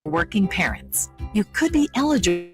working parents. You could be eligible.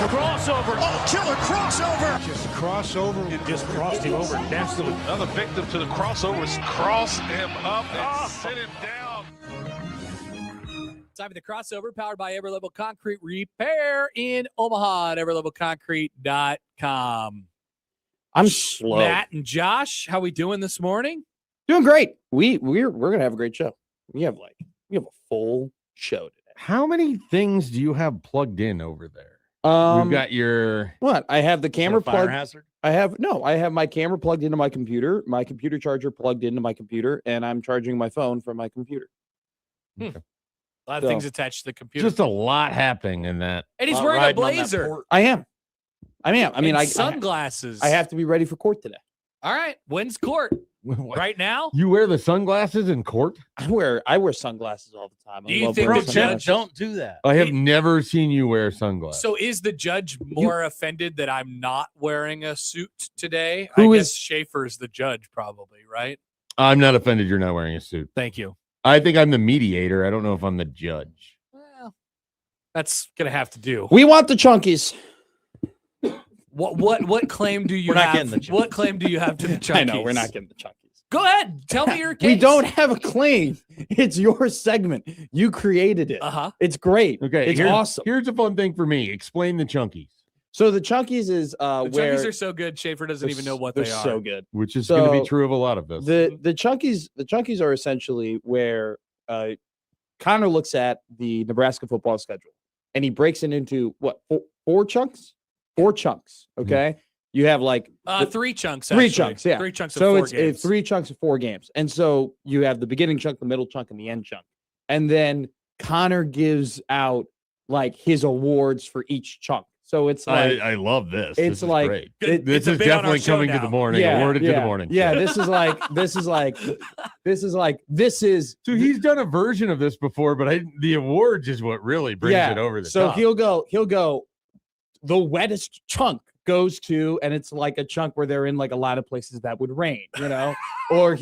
Crossover. Oh, killer crossover. Just crossover. It just crossed him over nastily. Another victim to the crossovers. Cross him up and sit him down. Time for the crossover, powered by Everlevel Concrete Repair in Omaha at everlevelconcrete.com. I'm slow. Matt and Josh, how we doing this morning? Doing great. We're gonna have a great show. We have a full show today. How many things do you have plugged in over there? We've got your what? I have the camera fire plugged. hazard. I have my camera plugged into my computer charger plugged into my computer, and I'm charging my phone from my computer. Okay. A lot of things attached to the computer. Just a lot happening in that. And he's wearing a blazer. I am. I mean, sunglasses. I have to be ready for court today. All right. When's court? Right now? You wear the sunglasses in court? I wear sunglasses all the time. Do you think the judge don't do that? I have never seen you wear sunglasses. So is the judge more offended that I'm not wearing a suit today? Who I is- guess Schaefer's the judge, probably, right? I'm not offended you're not wearing a suit. Thank you. I think I'm the mediator. I don't know if I'm the judge. Well, that's gonna have to do. We want the chunkies. What claim do you We're not have? getting the chunkies. What claim do you have to the chunkies? I know we're not getting the chunkies. Go ahead. Tell me your case. We don't have a claim. It's your segment. You created it. Uh-huh. It's great. Okay, it's awesome. Here's a fun thing for me. Explain the chunkies. So the chunkies is The where chunkies are so good, Schaefer doesn't even know what they are. so good. Which is So, going to be true of a lot of this. The chunkies are essentially where Connor looks at the Nebraska football schedule and he breaks it into what four chunks? Four chunks. Okay. You have Three chunks. Three actually. chunks, yeah. 3 chunks of So 4 it's games. 3 chunks of 4 games. And so you have the beginning chunk, the middle chunk, and the end chunk. And then Connor gives out his awards for each chunk. So it's I love this. It's this is like great. It's This a is bit on our definitely show coming to now. the morning. Awarded to the morning. Yeah, show. this is So he's done a version of this before, but the awards is what really brings it over the so top. he'll go the wettest chunk goes to, and it's like a chunk where they're in a lot of places that would rain, or let's or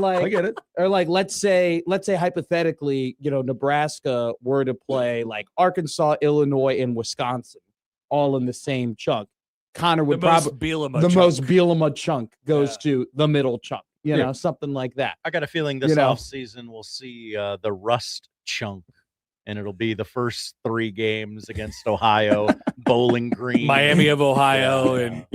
I get it. or let's say hypothetically, Nebraska were to play Arkansas, Illinois, and Wisconsin all in the same chunk. Connor would probably most Bielema chunk goes to the middle chunk, something like that. I got a feeling this offseason we'll see the rust chunk, and it'll be the first 3 games against Ohio, Bowling Green, Miami of Ohio, and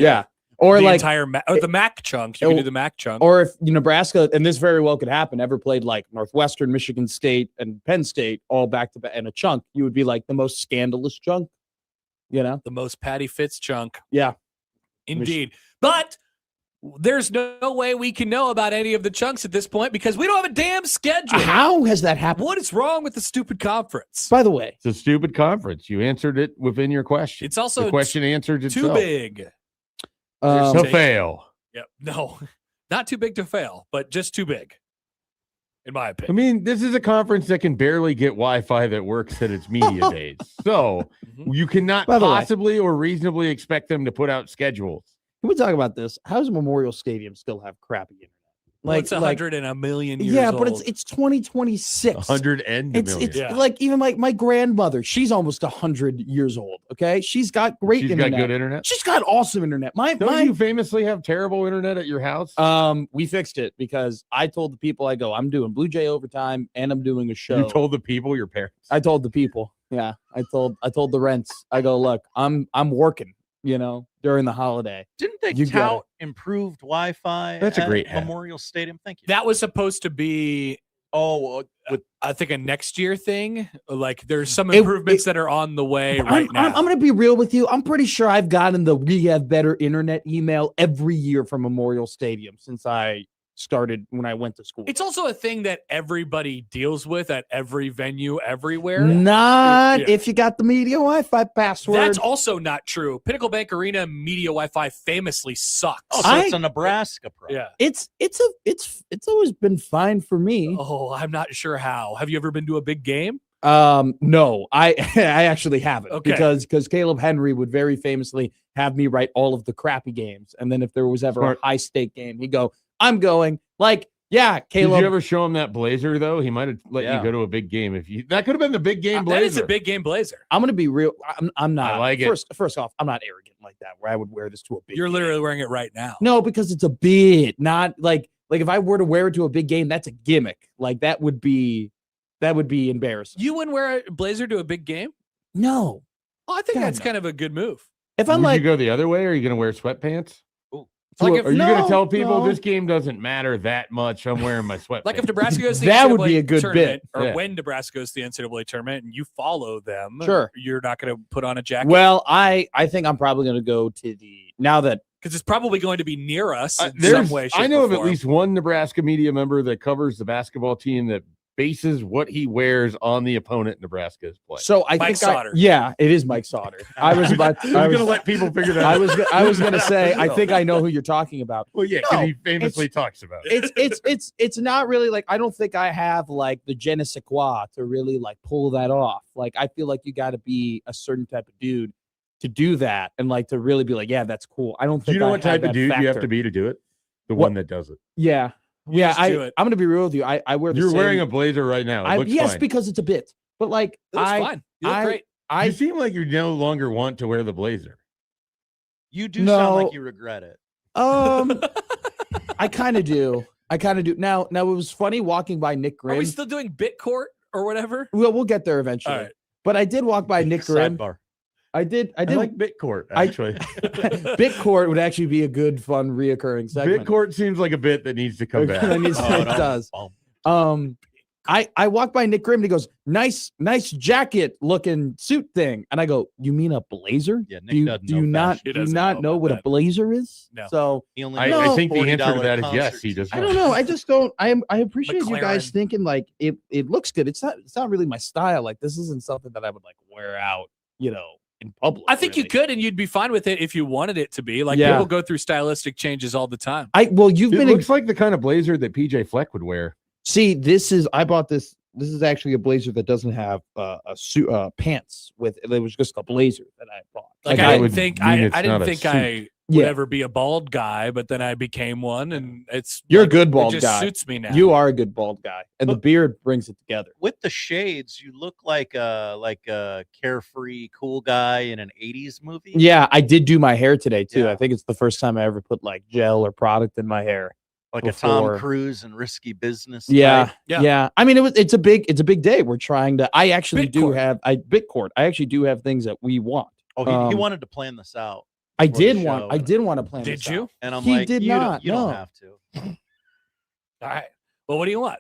or the entire the MAC chunk. You can do the MAC chunk. Or if Nebraska, and this very well could happen, ever played Northwestern, Michigan State, and Penn State all back to back in a chunk, you would be the most scandalous chunk, the most Patty Fitz chunk. Yeah, indeed. But there's no way we can know about any of the chunks at this point because we don't have a damn schedule. How has that happened? What is wrong with the stupid conference? By the way, it's a stupid conference. You answered it within your question. It's also the question answered itself. too big to fail. Yep. No, not too big to fail, but just too big. in my I opinion. mean, this is a conference that can barely get Wi-Fi that works at its media days. So you cannot By the way, possibly or reasonably expect them to put out schedules. can we talk about this? How does Memorial Stadium still have crappy internet? Well, it's 100 and a million years yeah, old. but it's 2026. 100 and a million. It's like even my grandmother. She's almost 100 years old. Okay, she's got great internet. Got good internet. She's got awesome internet. Don't you famously have terrible internet at your house? We fixed it because I told the people, I go, I'm doing Blue Jay overtime and I'm doing a show. You told the people, your parents. I told the people. Yeah, I told the rents. I go, look, I'm working. During the holiday. Didn't they tout improved Wi-Fi? That's a great Memorial Stadium. Thank you. That was supposed to be I think a next year thing. Like there's some improvements that are on the way right now. I'm going to be real with you. I'm pretty sure I've gotten the "We Have Better Internet" email every year from Memorial Stadium since I started when I went to school. It's also a thing that everybody deals with at every venue everywhere. Not if you got the media Wi-Fi password. That's also not true. Pinnacle Bank Arena media Wi-Fi famously sucks. Oh, so it's a Nebraska problem. Yeah. It's always been fine for me. Oh, I'm not sure how. Have you ever been to a big game? No, I actually haven't. Okay. Because Caleb Henry would very famously have me write all of the crappy games, and then if there was ever a high stake game, he'd go, I'm going. Like, yeah, Caleb. Did you ever show him that blazer though? He might have let you go to a big game that could have been the big game blazer. That is a big game blazer. I'm gonna be real. I'm not. I like it. First off, I'm not arrogant like that where I would wear this to a big. You're game. literally wearing it right now. No, because it's a bit, not like if I were to wear it to a big game, that's a gimmick. Like that would be embarrassing. You wouldn't wear a blazer to a big game? No. Oh, I think that's kind of a good move. If I'm Would you go the other way? Or are you going to wear sweatpants? Are you going to tell people this game doesn't matter that much? I'm wearing my sweatpants. Like if Nebraska goes to the that NCAA would be a good tournament, bit. or when Nebraska goes to the NCAA tournament and you follow them, sure, you're not going to put on a jacket. Well, I think I'm probably going to go to because it's probably going to be near us in some way. I know of at least one Nebraska media member that covers the basketball team that bases what he wears on the opponent Nebraska is playing. So Mike Sauter. It is Mike Sauter. I was going to let people figure that out. I was going to say, I think I know who you're talking about. Well, yeah, because he famously talks about it. It's not really like, I don't think I have like the je ne sais quoi to really like pull that off. Like, I feel like you got to be a certain type of dude to do that and like to really be like, yeah, that's cool. I don't think. Do you know what type of dude you have to be to do it? One that does it. Yeah. I'm going to be real with you. I wear. You're wearing a blazer right now. It looks fine. Because it's a bit, but like it looks fine. You look great. You seem like you no longer want to wear the blazer. You do sound like you regret it. I kind of do. Now it was funny walking by Nick Grimm. Are we still doing bit court or whatever? We'll get there eventually. All right. But I did walk by Nick Grimm. Sidebar. I did like Bitcourt, actually. Bitcourt would actually be a good, fun, reoccurring segment. Bitcourt seems like a bit that needs to come back. It does. I walked by Nick Grimm and he goes, nice jacket looking suit thing. And I go, you mean a blazer? Yeah, Nick do you not know what a blazer is? No. So I think the answer to that is yes, he does. I don't know. I just don't. I appreciate you guys thinking like it looks good. It's not really my style. Like this isn't something that I would like wear out, in public. I think you could, and you'd be fine with it if you wanted it to be. Like people go through stylistic changes all the time. It looks like the kind of blazer that PJ Fleck would wear. See, I bought this. This is actually a blazer that doesn't have a suit, pants with. It was just a blazer that I bought. Like I didn't think I would ever be a bald guy, but then I became one, and you're a good bald guy. It just suits me now. You are a good bald guy, and the beard brings it together. With the shades, you look like a carefree, cool guy in an '80s movie. Yeah, I did do my hair today too. Yeah. I think it's the first time I ever put like gel or product in my hair. Like a Tom Cruise and Risky Business. Yeah. I mean, it's a big day. We're trying to. I actually Bitcourt. I actually do have things that we want. Oh, he wanted to plan this out. I did want to plan. Did you? Out. And I'm he like, did you not. You don't have to. All right. Well, what do you want?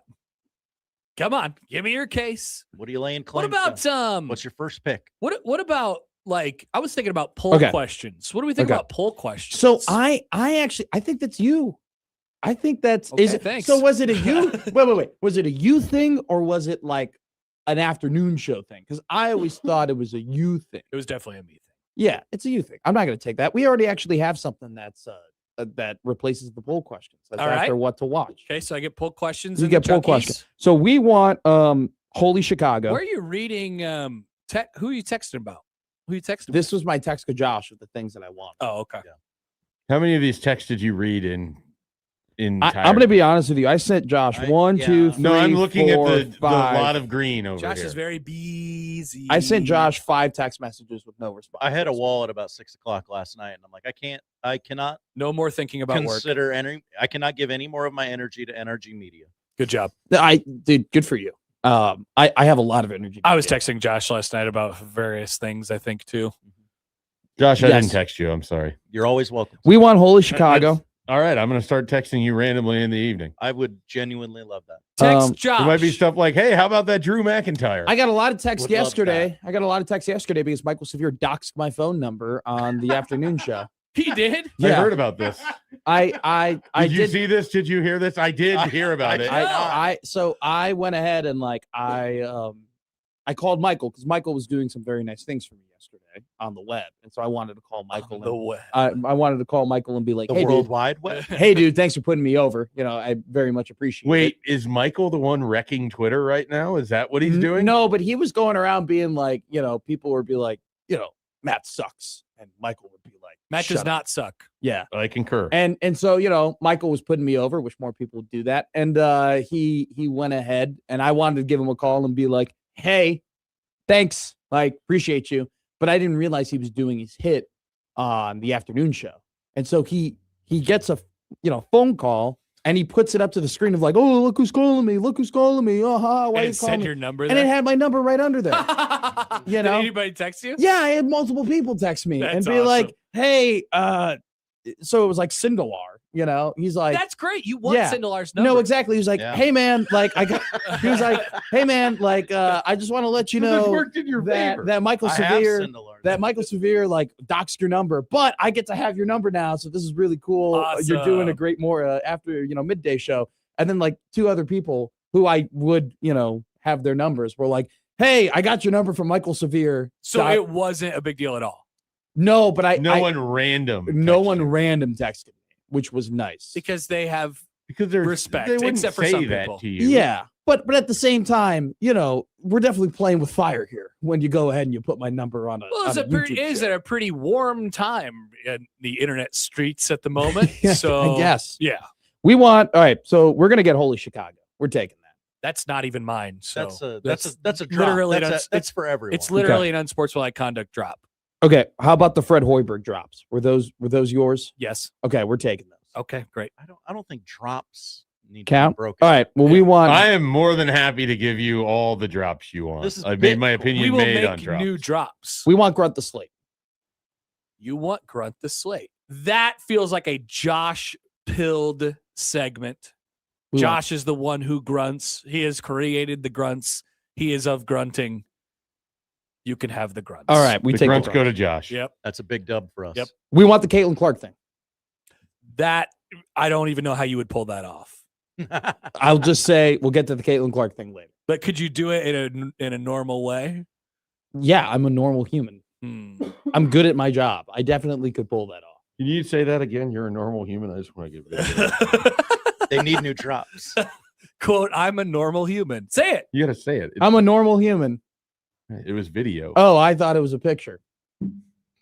Come on, give me your case. What are you laying claim? What about What's your first pick? What about like I was thinking about poll questions. What do we think about poll questions? So I think that's you. I think that's thanks. So was it a you? wait. Was it a you thing or was it like an afternoon show thing? Because I always thought it was a you thing. It was definitely a me thing. Yeah, it's a you thing. I'm not going to take that. We already actually have something that's that replaces the poll questions. That's All right. after what to watch. Okay, so I get poll questions. You and get the poll junkies. questions. So we want Holy Chicago. Where are you reading? Who are you texting about? Who are you texting? This was my text to Josh with the things that I want. Oh, okay. Yeah. How many of these texts did you read in? I'm going to be honest with you. I sent Josh 1, 2, 3, No, I'm looking 4, at the 5. lot of green over Josh here. is very busy. I sent Josh 5 text messages with no response. I had a wall at about 6:00 last night, and I'm like, I cannot No more thinking about work. consider any. I cannot give any more of my energy to NRG Media. Good job. Dude, good for you. I have a lot of energy. I was texting Josh last night about various things, I think, too. Josh, I Yes. didn't text you. I'm sorry. You're always welcome. We want Holy Chicago. All right, I'm going to start texting you randomly in the evening. I would genuinely love that. Text Josh. There might be stuff like, hey, how about that Drew McIntyre? I got a lot of texts Would love yesterday. I got a lot of texts yesterday because Michael Severe doxed my phone number on the afternoon show. He did? I heard about this. I Did you see this? Did you hear this? I did hear about it. So I went ahead and I called Michael because Michael was doing some very nice things for me yesterday on the web, and so I wanted to call Michael. I wanted to call Michael and be like, The "Hey, World dude, Wide Web. hey, dude, thanks for putting me over. You know, I very much appreciate it." Wait, is Michael the one wrecking Twitter right now? Is that what he's doing? No, but he was going around being like, people would be like, Matt sucks, and Michael would be like, Matt "Shut does up." not suck. Yeah. I concur. And so, Michael was putting me over, which more people would do that. And he went ahead, and I wanted to give him a call and be like, "Hey, thanks. Like, appreciate you." But I didn't realize he was doing his hit on the afternoon show. And so he gets a phone call, and he puts it up to the screen of like, "Oh, look who's calling me. Look who's calling me. Why And you it calling said me?" your number And there? it had my number right under there. Did anybody text you? Yeah, I had multiple people text me That's and be awesome. like, "Hey, so it was like Sindelar, he's like, That's great. You want Yeah. Sindelar's number. no, exactly. He was like, Yeah. "Hey man, like he was like, "Hey man, like I just want to let you This know worked in your favor. that Michael I have Severe Sindelar. like doxed your number, but I get to have your number now, so this is really cool. You're doing a Awesome. great after midday show." And then like 2 other people who I would have their numbers were like, "Hey, I got your number from Michael Severe." So it wasn't a big deal at all. No, but No one random texted me, which was nice. Because they have because there's respect, they wouldn't except for say some that people. to you. Yeah, but at the same time, we're definitely playing with fire here when you go ahead and you put my number on a. Well, on a YouTube is show. it a pretty warm time in the internet streets at the moment? Yeah, So I guess Yeah. we want. All right, so we're gonna get Holy Chicago. We're taking that. That's not even mine. So That's a drop. literally That's for everyone. it's literally an unsportsmanlike conduct drop. Okay, how about the Fred Hoiberg drops? Were those yours? Yes. Okay, we're taking those. Okay, great. I don't think drops need to Count. be broken. All right. Well, we want. I am more than happy to give you all the drops you want. This is I've made my Bitcoin. opinion We will made on make drops. new drops. We want Grunt the Slate. You want Grunt the Slate. That feels like a Josh pilled segment. We Josh is the one who grunts. He has created the grunts. He is of grunting. You can have the grunts. All right, we The take grunts the go grunt. to Josh. Yep. That's a big dub for us. Yep. We want the Caitlin Clark thing. That I don't even know how you would pull that off. I'll just say we'll get to the Caitlin Clark thing later. But could you do it in a normal way? Yeah, I'm a normal human. I'm good at my job. I definitely could pull that off. Can you say that again? You're a normal human. I just want to give it. They need new drops. Quote, I'm a normal human. Say it. You got to say it. I'm a normal human. It was video. Oh, I thought it was a picture.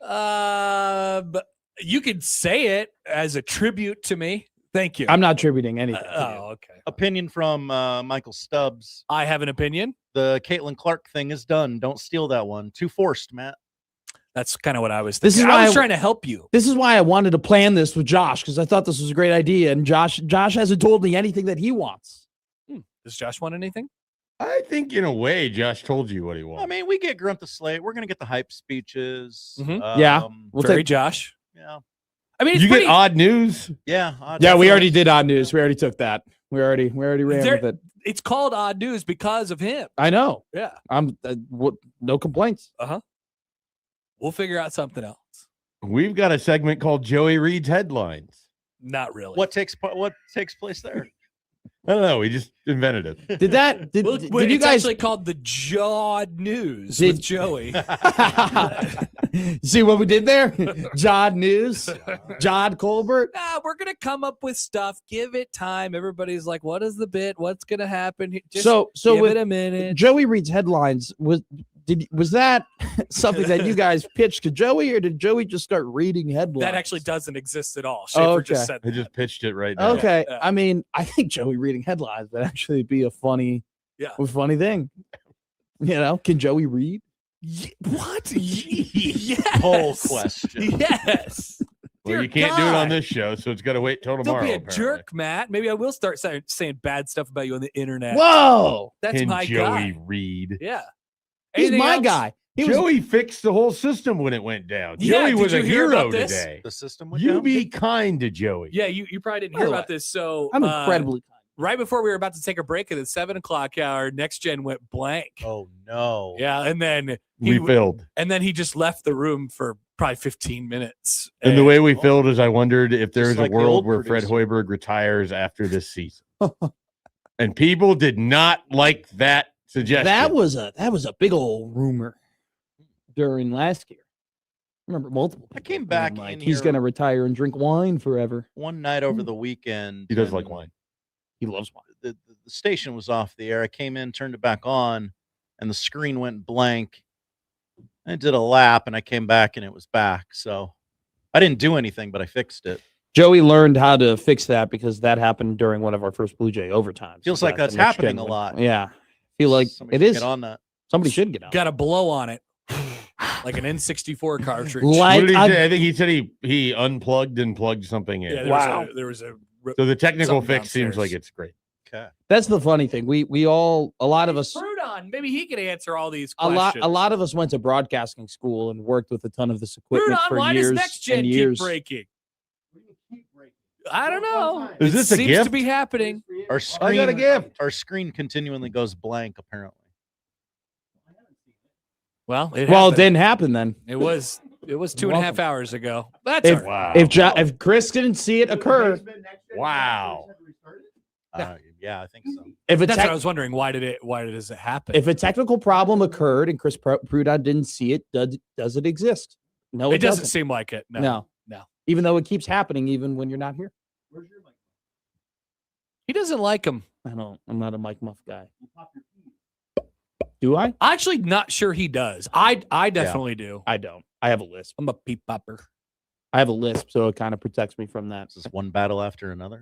But you could say it as a tribute to me. Thank you. I'm not tributing anything. Okay. Opinion from Michael Stubbs. I have an opinion. The Caitlin Clark thing is done. Don't steal that one. Too forced, Matt. That's kind of what I was This thinking. is I why was trying to help you. This is why I wanted to plan this with Josh, because I thought this was a great idea. And Josh hasn't told me anything that he wants. Does Josh want anything? I think in a way, Josh told you what he wants. I mean, we get Grunt the Slate. We're going to get the hype speeches. Mhm. Yeah. We'll Very take. Josh. Yeah. I mean, it's you pretty, get odd news. Yeah. Yeah, we already did odd news. We already took that. We already ran There- with it. it's called odd news because of him. I know. Yeah. I'm no complaints. We'll figure out something else. We've got a segment called Joey Reed's Headlines. Not really. What takes place there? I don't know. We just invented it. Did that? Did you it's guys actually called the Jawed News with Joey? see what we did there? Jod News, Jod Colbert. We're gonna come up with stuff. Give it time. Everybody's like, "What is the bit? What's gonna happen?" Just so give with it a minute. Joey reads headlines. Was that something that you guys pitched to Joey, or did Joey just start reading headlines? That actually doesn't exist at all. Schaefer just said I that. just pitched it right now. Okay. Yeah. I mean, I think Joey reading headlines would actually be a funny thing. You know, can Joey read? What? Yes. Poll question. Yes. Well, Dear you can't do it God. on this show, so it's got to wait till Don't tomorrow. be a apparently. jerk, Matt. Maybe I will start saying bad stuff about you on the internet. Whoa. That's Can my Joey guy. read? Yeah. He's Anything my else? guy. Joey fixed the whole system when it went down. Yeah, Joey did was you a hear hero about this? today. The system went You down? be kind to Joey. Yeah, you probably didn't By hear the about way, this. So I'm incredibly kind. right before we were about to take a break at the 7 o'clock hour, Next Gen went blank. Oh, no. Yeah, and then We filled. he just left the room for probably 15 minutes. And the way we filled is I wondered if there's Just a like the world old where Fred producer. Hoiberg retires after this season. And people did not like that suggestion. That was a big old rumor during last year. I remember multiple. I came people back being like, in he's here- going to retire and drink wine forever. One night over the weekend. He does and like wine. He loves wine. The station was off the air. I came in, turned it back on, and the screen went blank. I did a lap, and I came back, and it was back. So I didn't do anything, but I fixed it. Joey learned how to fix that because that happened during one of our first Blue Jay overtimes. Feels like that's the next happening gen a win. lot. Yeah. Feel like Somebody it should is. Get on that. Somebody should get on. got a blow on it, like an N64 cartridge. Like- What did he I- say? I think he said he unplugged and plugged something in. Yeah, there was a So the technical something fix seems downstairs. like it's great. Okay. That's the funny thing. We all, a lot of us, Prudon. Maybe he could answer all these a questions. lot of us went to broadcasting school and worked with a ton of this equipment Prudon, for why years does Next Gen and keep years. breaking? I don't know. Is It this a seems gift? to be happening. Our I screen, got a gift. Our screen continually goes blank, apparently. Well, Well, it happened. didn't happen then. It was 2.5 hours ago. That's If- all right. Wow. If Chris didn't see it occur, Wow. Yeah, I think so. if a That's tech- what I was wondering. Why does it happen? if a technical problem occurred and Chris Prudon didn't see it, does it exist? No, it doesn't doesn't. seem like it. No. No. Even though it keeps happening, even when you're not here. He doesn't like him. I'm not a Mike Muff guy. Do I? Actually, not sure he does. I definitely do. I don't. I have a lisp. I'm a peep popper. I have a lisp, so it kind of protects me from that. Is this one battle after another?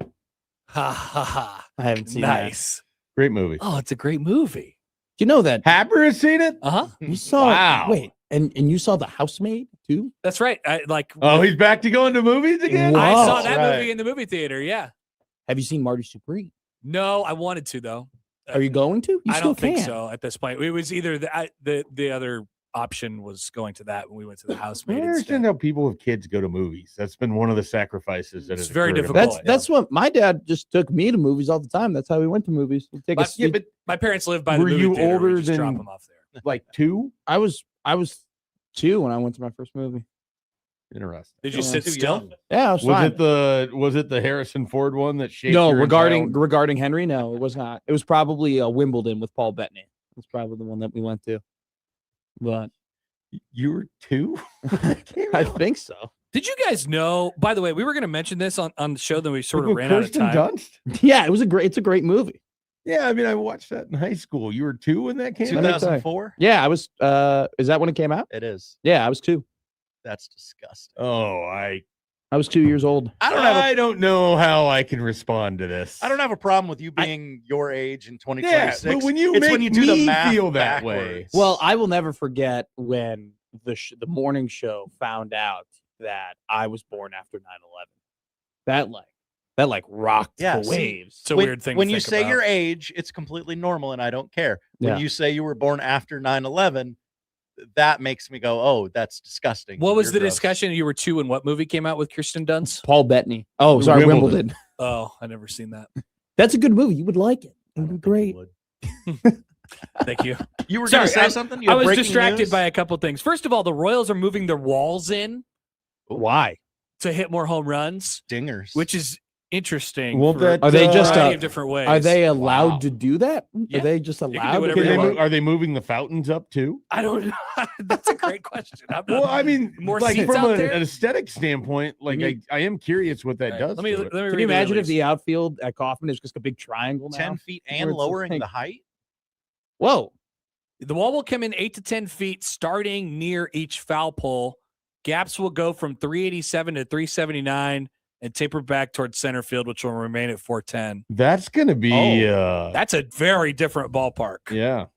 Ha ha ha. I haven't seen that. Nice. Great movie. Oh, it's a great movie. Do you know that Happer has seen it? Uh huh. you saw? Wow. Wait, and you saw The Housemaid too? That's right. Oh, he's back to going to movies again? Wow. I saw That's that right. movie in the movie theater. Yeah. Have you seen Marty Supreme? No, I wanted to though. Are you going to? You I still don't think can. so at this point. It was either the other option was going to that when we went to the I housemaid. don't understand how people with kids go to movies. That's been one of the sacrifices that It's has very occurred. difficult. That's what my dad just took me to movies all the time. That's how we went to movies. We'd take a But- sneak- My parents lived by the Were movie you theater. We older just drop than- them off there. Like 2? I was 2 when I went to my first movie. Interesting. Did you Yeah. sit Too still? young. Yeah, I was Was fine. it the Harrison Ford one that shaped No, your regarding Henry, no, it was not. It was probably Wimbledon with Paul Bettany. It's probably the one that we went to. But You were 2? I think so. Did you guys know? By the way, we were going to mention this on the show, then we sort of With ran out of Kirsten time. Dunst? Yeah, it's a great movie. Yeah, I mean, I watched that in high school. You were 2 when that came out? 2004? Yeah, I was is that when it came out? It is. Yeah, I was 2. That's disgusting. Oh, I I was 2 years old. I don't know how I can respond to this. I don't have a problem with you being your age in Yeah, 2026. but when you it's make when you do the me math feel that way. backwards. Well, I will never forget when the morning show found out that I was born after 9/11. That rocked Yeah, the see, waves. It's a when, weird thing. when to you think say about. your age, it's completely normal, and I don't care. When Yeah. you say you were born after 9/11, that makes me go, "Oh, that's disgusting." What was You're the gross. discussion? You were 2 and what movie came out with Kirsten Dunst? Paul Bettany. Oh, sorry, Wimbledon. Wimbledon. Oh, I never seen that. That's a good movie. You would like it. It would be great. Thank you. You were Sorry, going to say something? You I have was breaking distracted news? by a couple things. First of all, the Royals are moving their walls in Why? to hit more home runs, dingers. which is interesting. Won't for that, Are they just a variety a- of different ways? Are they allowed Wow. to do that? Yeah. Are they just can do allowed? whatever to they do want. that? Are they moving the fountains up too? I don't know. That's a great question. I'm not, Well, I mean, More like seats from out there? an aesthetic standpoint, like I am curious what that All right, does. let me to it. read Can you the imagine if release. the outfield at Kauffman is just a big triangle now? 10 feet Where and it's lowering like- the height? Whoa. The wall will come in 8 to 10 feet, starting near each foul pole. Gaps will go from 387 to 379 and taper back towards center field, which will remain at 410. That's gonna be That's a very different ballpark. yeah,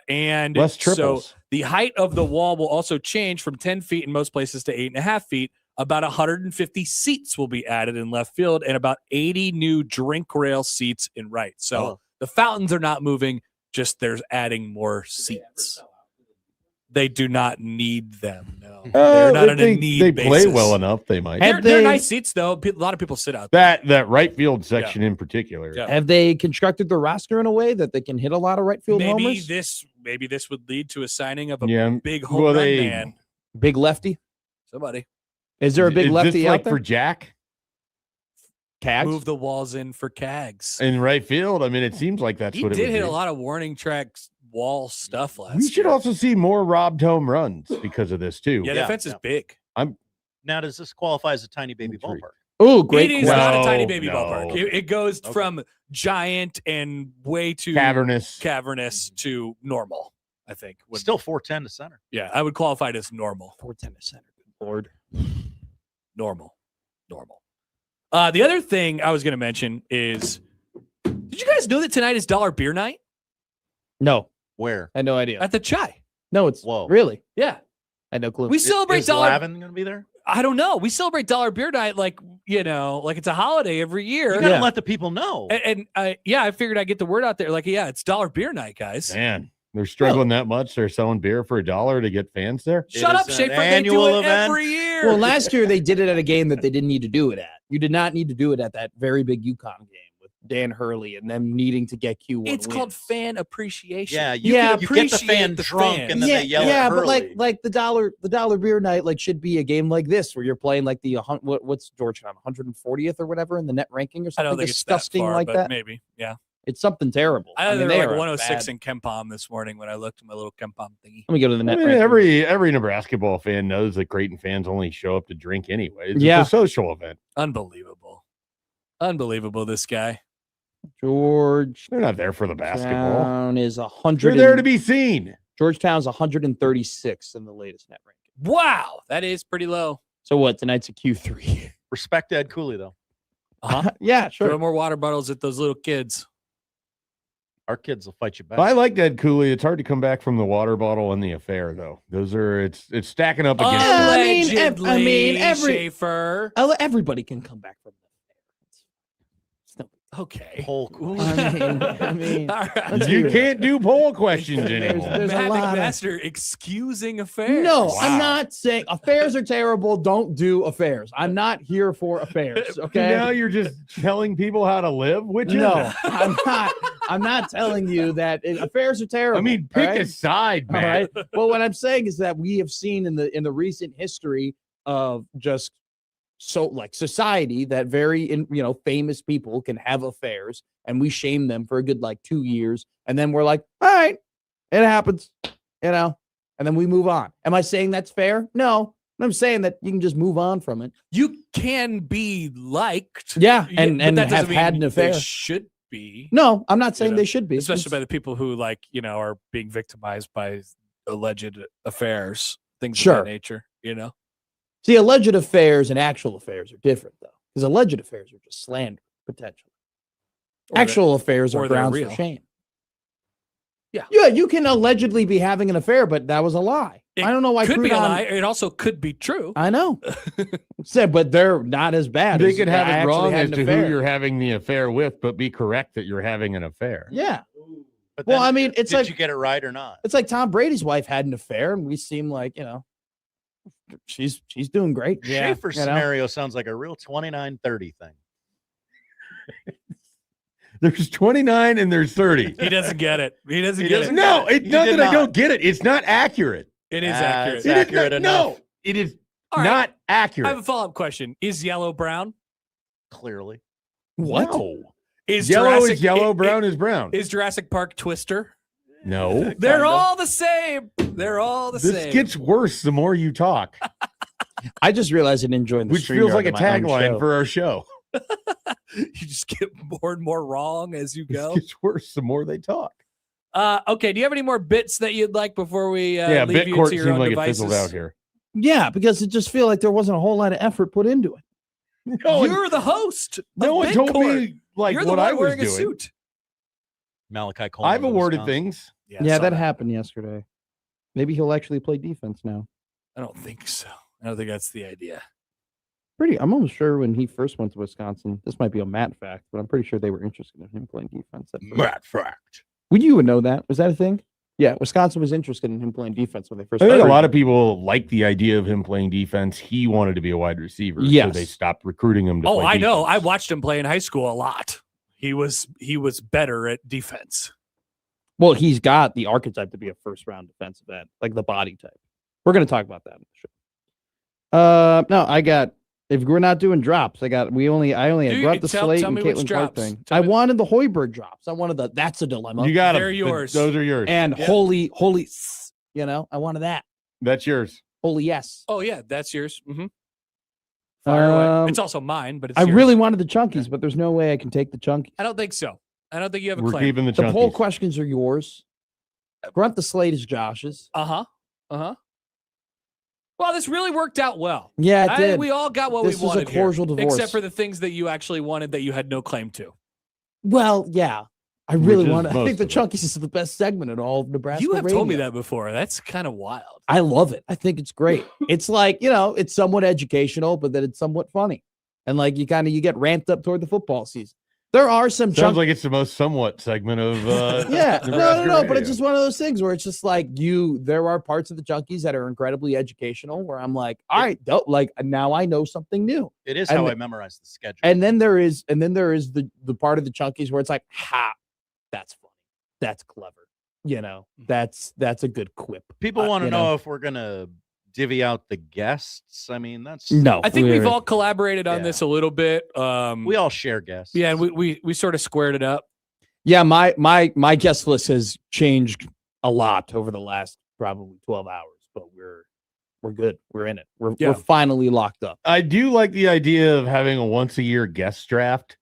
And less so triples. the height of the wall will also change from 10 feet in most places to 8.5 feet. About 150 seats will be added in left field and about 80 new drink rail seats in right. So the fountains are not moving, just there's adding more seats. They do not need them. No, they're not on a need they basis. play well enough. They might. They're nice seats, though. A lot of people sit out there. That right field section in particular. Yeah. Have they constructed the roster in a way that they can hit a lot of right field homers? Maybe this would lead to a signing of a Yeah. big home Well, run they- man. Big lefty? Somebody Is there a big Is lefty this out like there? for Jack Cags? move the walls in for Cags. in right field? I mean, it seems like that's He what it did would hit be. a lot of warning tracks wall stuff last We should year. also see more robbed home runs because of this too. Yeah, the fence is big. Now, does this qualify as a tiny baby Intrigue. ballpark? Oh, great It is question. not a tiny No, baby no. ballpark. It goes Okay. from giant and way too Cavernous. to normal, I think. Still 410 to center. Yeah, I would qualify it as normal. 410 to center. Good Lord. Normal. The other thing I was going to mention is, did you guys know that tonight is Dollar Beer Night No, Where? I had no idea. at the Chai? No, it's Whoa. really. Yeah. I had no clue. We celebrate Is Dollar Lavin going to be there? I don't know. We celebrate Dollar Beer Night like it's a holiday every year. You got to Yeah. let the people know. And I figured I'd get the word out there. Like, yeah, it's Dollar Beer Night, guys. Man, they're struggling that much. They're selling beer for $1 to get fans there. Shut It up, is an Schaefer. They do annual it event. every year. Well, last year they did it at a game that they didn't need to do it at. You did not need to do it at that very big UConn game with Dan Hurley and them needing to get Q1 it's wins. called fan appreciation. Yeah, Yeah, you get the appreciate fan the drunk fans. and then they yell yeah, at but Hurley. like the dollar beer night should be a game like this where you're playing like the what's Georgetown 140th or whatever in the net ranking or I something don't think disgusting it's that far, like but that. maybe. Yeah. It's something terrible. I know they they were are like 106 bad. in Kempom this morning when I looked at my little Kempom thingy. Let me go to the I net mean, ranking. every Nebrasketball fan knows that Creighton fans only show up to drink anyway. It's Yeah. a social event. Unbelievable, this guy. George They're not there for the basketball. Town is 100. They're there to be seen. Georgetown's 136 in the latest net ranking. Wow, that is pretty low. So what? Tonight's a Q3. Respect Ed Cooley, though. Yeah, Throw sure. more water bottles at those little kids. Our kids will fight you back. I like Ed Cooley. It's hard to come back from the water bottle and the affair, though. Those are it's stacking up against. Allegedly, I mean, every- Schaefer. Everybody can come back from that. Okay. Whole cool. I mean, All right. let's You be can't do poll questions There's- anymore. there's a Matt lot of- McMaster excusing affairs. No, Wow. I'm not saying affairs are terrible. Don't do affairs. I'm not here for affairs. Okay. Now you're just telling people how to live, which No, I'm not. I'm not telling you that affairs are terrible. I mean, all pick right? a side, All man. right. Well, what I'm saying is that we have seen in the recent history of just society that very famous people can have affairs, and we shame them for a good 2 years, and then we're like, all right, it happens, and then we move on. Am I saying that's fair? No. I'm saying that you can just move on from it. You can be liked. Yeah, Yeah, and but that doesn't have had mean an affair. They should be. No, I'm not saying know, they should be. Especially by the people who are being victimized by alleged affairs, things Sure. of that nature, See, alleged affairs and actual affairs are different, though, because alleged affairs are just slander, potentially. Or Actual affairs or are they're grounds real. for shame. Yeah. Yeah, you can allegedly be having an affair, but that was a lie. It I don't know why. could be a Crouton- lie. It also could be true. I know. Said, but they're not as bad. They as could I have it actually wrong had as an to affair. who you're having the affair with, but be correct that you're having an affair. Yeah. But Well, then, I mean, it's did like you get it right or not? it's like Tom Brady's wife had an affair, and we seem like she's doing great. Schaefer's you know? scenario sounds like a real 29-30 thing. There's 29 and there's 30. He doesn't get it. He doesn't He get doesn't it. No, it's You not did that I not. don't get it. It's not accurate. It is Ah, accurate. it's It is accurate not- enough. No, it is All right. not I have accurate. a follow-up question. Is yellow brown? Clearly. What? No. Is Yellow Jurassic, is yellow, brown is brown. Is Jurassic Park Twister? No. They're all the same. They're all the This same. gets worse the more you talk, I just realized I didn't join the which feels StreamYard like a of my own tagline show. for our show. You just get more and more wrong as you This go. gets worse the more they talk. Okay. Do you have any more bits that you'd like before we Yeah, leave you Bitcourt to your seemed own like devices? it fizzled out here. Yeah, because it just feel like there wasn't a whole lot of effort put into it. No, You're the host. no one told me like You're what the one I was wearing doing. a suit. Malachi Coleman. I've of awarded Wisconsin. things. Yeah, I saw that happened yesterday. Maybe he'll actually play defense now. I don't think so. I don't think that's the idea. I'm almost sure when he first went to Wisconsin, this might be a Matt fact, but I'm pretty sure they were interested in him playing defense. Matt fact. Would you even know that? Was that a thing? Yeah, Wisconsin was interested in him playing defense when they first I think a started. lot of people like the idea of him playing defense. He wanted to be a wide receiver, so Yes. they stopped recruiting him to Oh, play I know. defense. I watched him play in high school a lot. He was better at defense. Well, he's got the archetype to be a first-round defensive end, like the body type. We're going to talk about that in the show. No, I got. If we're not doing drops, I only had brought the Slate tell and me which Caitlin Clark drops. thing. Tell I me- wanted the Hoiberg drops. I wanted that's a dilemma. You got They're them. yours. Those are yours. And Yep. holy, I wanted that. That's yours. Holy yes. Oh yeah, that's yours. Mm-hmm. Fire away. It's also mine, but it's I yours. really wanted the chunkies, but there's no way I can take the chunkies. I don't think so. I don't think you have a We're claim. keeping the The poll chunkies. questions are yours. Grunt the Slate is Josh's. Well, this really worked out well. Yeah, it did. We all got what This we was a wanted here, cordial divorce. except for the things that you actually wanted that you had no claim to. Well, yeah. I really Which is want. I most think the of it. chunkies is the best segment in all of Nebraska. You have told me radio. that before. That's kind of wild. I love it. I think it's great. It's like, it's somewhat educational, but then it's somewhat funny. And like you get ramped up toward the football season. There are some Sounds like it's the most somewhat segment of yeah, Nebraska no, but radio. it's just one of those things where it's just like there are parts of the Junkies that are incredibly educational where I'm like, all right, like now I know something new. It is And how the- I memorize the schedule. And then there is the part of the Chunkies where it's like, that's funny. That's clever. That's a good quip. People want to you know know. if we're gonna divvy out the guests. I mean, that's No. I think we've we're- all collaborated on Yeah. this a little bit. we all share guests. Yeah, and we sort of squared it up. Yeah, my guest list has changed a lot over the last probably 12 hours, but we're good. We're in it. We're finally locked up. I do like the idea of having a once a year guest draft,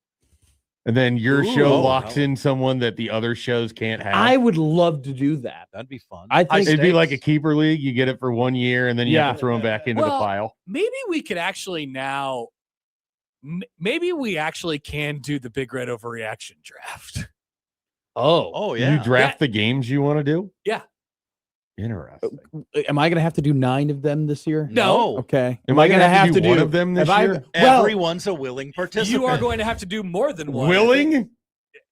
and then your Ooh, show oh, locks wow. in someone that the other shows can't have. I would love to do that. That'd be fun. I think It'd be like a keeper league. You get it for 1 year, and then you have Yeah. to throw them back into Well, the pile. Maybe we could actually now. Maybe we actually can do the Big Red Overreaction draft. oh yeah. You draft the games you want to do. Yeah. Interesting. Am I going to have to do 9 of them this year? No. Okay. Am I going to have to do one one of them this year? Everyone's a willing participant. You are going to have to do more than one. Willing?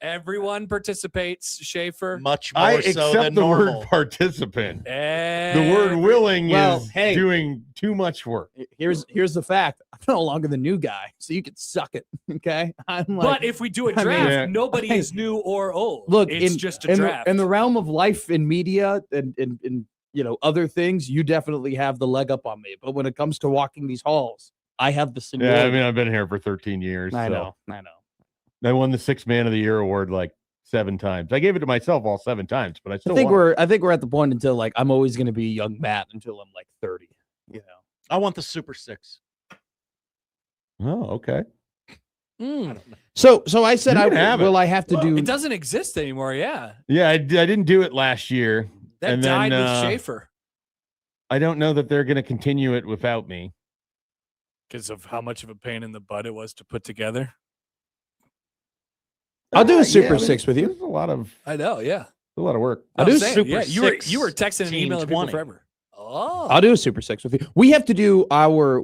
Everyone participates, Schaefer. much more I so accept than the normal. word participant. The The word willing Well, is hey. doing too much work. Here's the fact. I'm no longer the new guy, so you can suck it. Okay. I'm like, But if we do a I mean- draft, Yeah. nobody is new or old. look, it's just a in draft. in the realm of life and media and other things, you definitely have the leg up on me. But when it comes to walking these halls, I have the seniority. Yeah, I mean, I've been here for 13 years. I so. know. I won the 6th Man of the Year award like 7 times. I gave it to myself all 7 times, but I still I think won. we're at the point until like I'm always going to be young Matt until I'm like 30. I want the Super Six. Oh, okay. So I said You I can have it. will. I have to Well, do. it doesn't exist anymore. Yeah, Yeah, I didn't do it last year. that And died then, with Schaefer I don't know that they're going to continue it without me. because of how much of a pain in the butt it was to put together. I'll do a Super I mean, Six with you. There's a lot of I know. Yeah, work. I'll I'm do saying, Super yeah, you were Six, texting and Team emailing people 20. forever. Oh, I'll do a Super Six with you. We have to do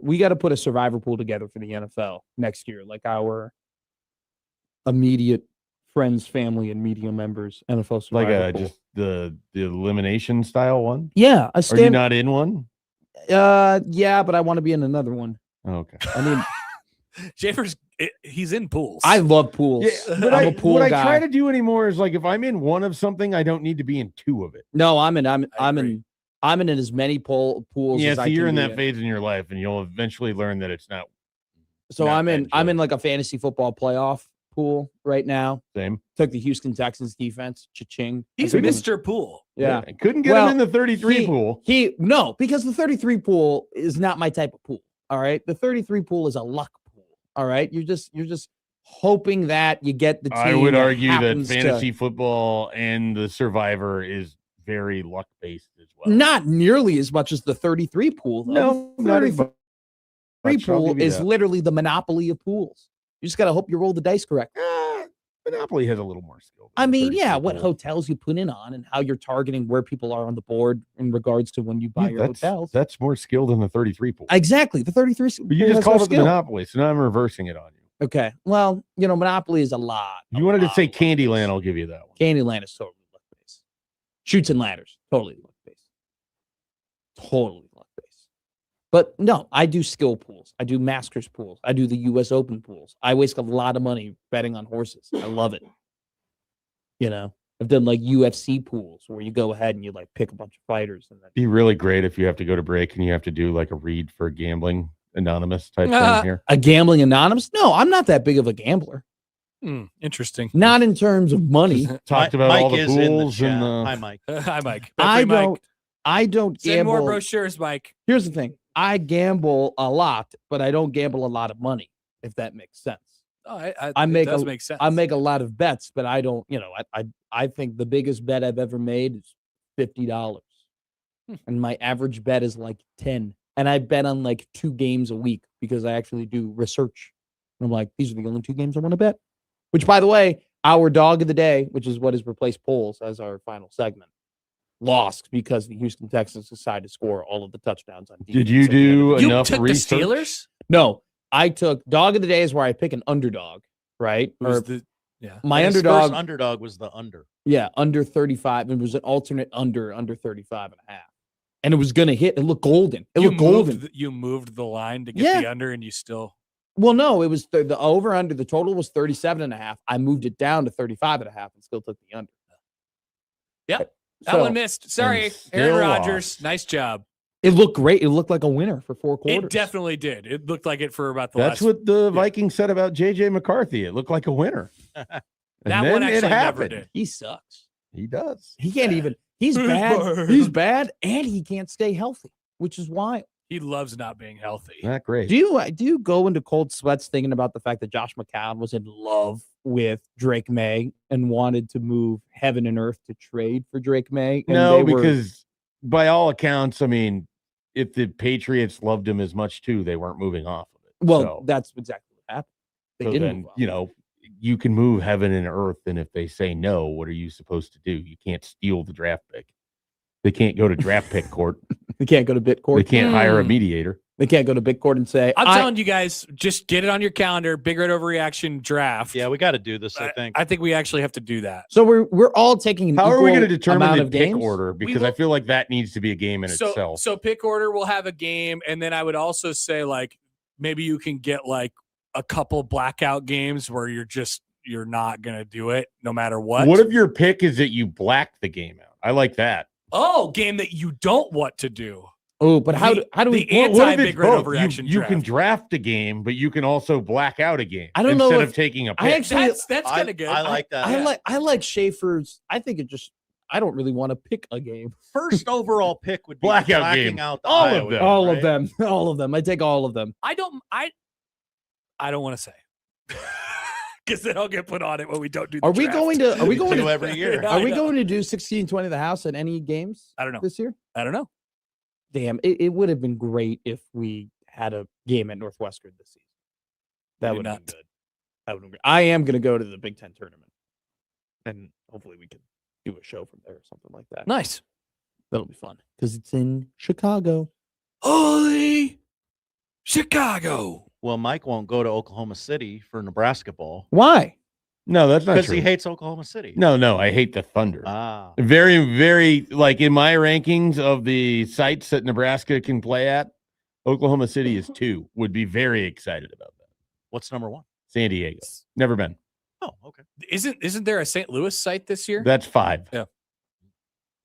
we got to put a survivor pool together for the NFL next year, like our immediate friends, family, and media members. NFL Like survivor pool. just the elimination style one. Yeah, a Are you stand. not in one? Yeah, but I want to be in another one. Oh, okay. I mean, Schaefer's he's in pools. I love pools. But I'm a pool what guy. I try to do anymore is like if I'm in one of something, I don't need to be in 2 of it. No, I'm in agree. as many pools. Yeah, as so I you're can in be that phase in your life, and you'll eventually learn that it's not So Not I'm in enjoy. like a fantasy football playoff pool right now. Same. Took the Houston Texans defense. Cha-ching. He's I took him. Mr. Pool. Yeah. I couldn't get him in the 33 pool. No, because the 33 pool is not my type of pool. All right. The 33 pool is a luck pool. All right. You're just hoping that you get the team. I would argue that happens fantasy football and the Survivor is very luck based as well. not nearly as much as the 33 pool. Though. No, The not as 33 much. I'll pool give you is that. literally the monopoly of pools. You just got to hope you roll the dice correct. Monopoly has a little more skill. I than mean, 33 yeah, what pool. hotels you put in on and how you're targeting where people are on the board in regards to when you buy your hotels. That's more skill than the 33 pool. Exactly. The 33 But you just called it the Monopoly, so now I'm reversing it on you. Okay. Well, Monopoly is a lot. You wanted to say Candyland, I'll give you that one. Candyland is totally luck based. Shoots and ladders, totally luck based. Totally luck based. But no, I do skill pools. I do Masters pools. I do the U.S. Open pools. I waste a lot of money betting on horses. I love it. I've done like UFC pools where you go ahead and you like pick a bunch of fighters and then Be really great if you have to go to break and you have to do like a read for gambling anonymous type thing here. a gambling anonymous. No, I'm not that big of a gambler. Interesting. Not in terms of money. Talked about Mike all the is in pools chat. and Hi, Mike. Hi, Mike. I Mike. don't Send gamble. more brochures, Mike. Here's the thing. I gamble a lot, but I don't gamble a lot of money, if that makes sense. Oh, make it does a- make sense. I make a lot of bets, but I don't, I think the biggest bet I've ever made is $50. And my average bet is like 10. And I bet on like 2 games a week because I actually do research. And I'm like, these are the only 2 games I want to bet. Which, by the way, our dog of the day, which is what has replaced polls as our final segment, lost because the Houston Texans decided to score all of the touchdowns on defense. Did you do you enough took research? the Steelers? No, I took dog of the day is where I pick an underdog, right? Who's Or yeah. my And his underdog, first underdog was the under. yeah, under 35. It was an alternate under 35 and a half. And it was going to hit. It looked golden. It looked golden. You moved the line to get Yeah. the under, and you still. Well, no, it was the over under. The total was 37 and a half. I moved it down to 35 and a half and still took the under. Yep. That So, one missed. Sorry, still Aaron Rodgers. lost. Nice job. it looked great. It looked like a winner for 4 quarters. It definitely did. It looked like it for about the That's last. what the Vikings said about JJ McCarthy. It looked like a winner. And That then one it actually never happened. did. He sucks. He does. He can't even. He's bad. He's bad, and he can't stay healthy, which is wild. He loves not being healthy. Not great. Do you go into cold sweats thinking about the fact that Josh McCown was in love with Drake May and wanted to move heaven and earth to trade for Drake May? And No, they were- because by all accounts, I mean, if the Patriots loved him as much too, they weren't moving off of it. well, So- that's exactly what happened. They so didn't. then, move on. you know, you can move heaven and earth, and if they say no, what are you supposed to do? You can't steal the draft pick. They can't go to draft pick court. They can't go to bit court. They can't hire a mediator. They can't go to bit court and say, I'm telling you guys, just get it on your calendar. Big Red Overreaction draft. Yeah, we got to do this, I think. I think we actually have to do that. So we're all taking an How are we equal going to determine amount the of pick games? order? Because I feel like that needs to be a game in itself. So pick order will have a game, and then I would also say like maybe you can get like a couple blackout games where you're not gonna do it no matter what. What if your pick is that you black the game out? I like that. Oh, game that you don't want to do. Oh, but how do we? the What if anti it's Big Red both? Overreaction You draft? can draft a game, but you can also black out a game. I don't know instead if- of taking a pick. I actually, That's kind of good. I like that. I like Schaefer's. I think it just. I don't really want to pick a game. First overall pick would be Blackout blacking game. out the All of Iowa them. game, All right? of them. All of them. I take all of them. I don't want to say because then I'll get put on it when we don't do. The Are we draft. going to? Are we We going do to? every year. Are I we know. going to do 16-20 the house at any games? I don't know. This year. I don't know. Damn, it would have been great if we had a game at Northwestern this season. That Maybe would have not. been good. That would have been great. I am going to go to the Big Ten tournament, and hopefully we can do a show from there or something like that. Nice. That'll be fun because it's in Chicago. Holy Chicago. Well, Mike won't go to Oklahoma City for Nebrasketball Why? No, that's not because true. he hates Oklahoma City. No, I hate the Thunder. Ah, Very, very like in my rankings of the sites that Nebraska can play at, Oklahoma City is 2. Would be very excited about that. what's number 1? San Diego. Never been. Oh, okay. Isn't there a St. Louis site this year? That's 5. Yeah.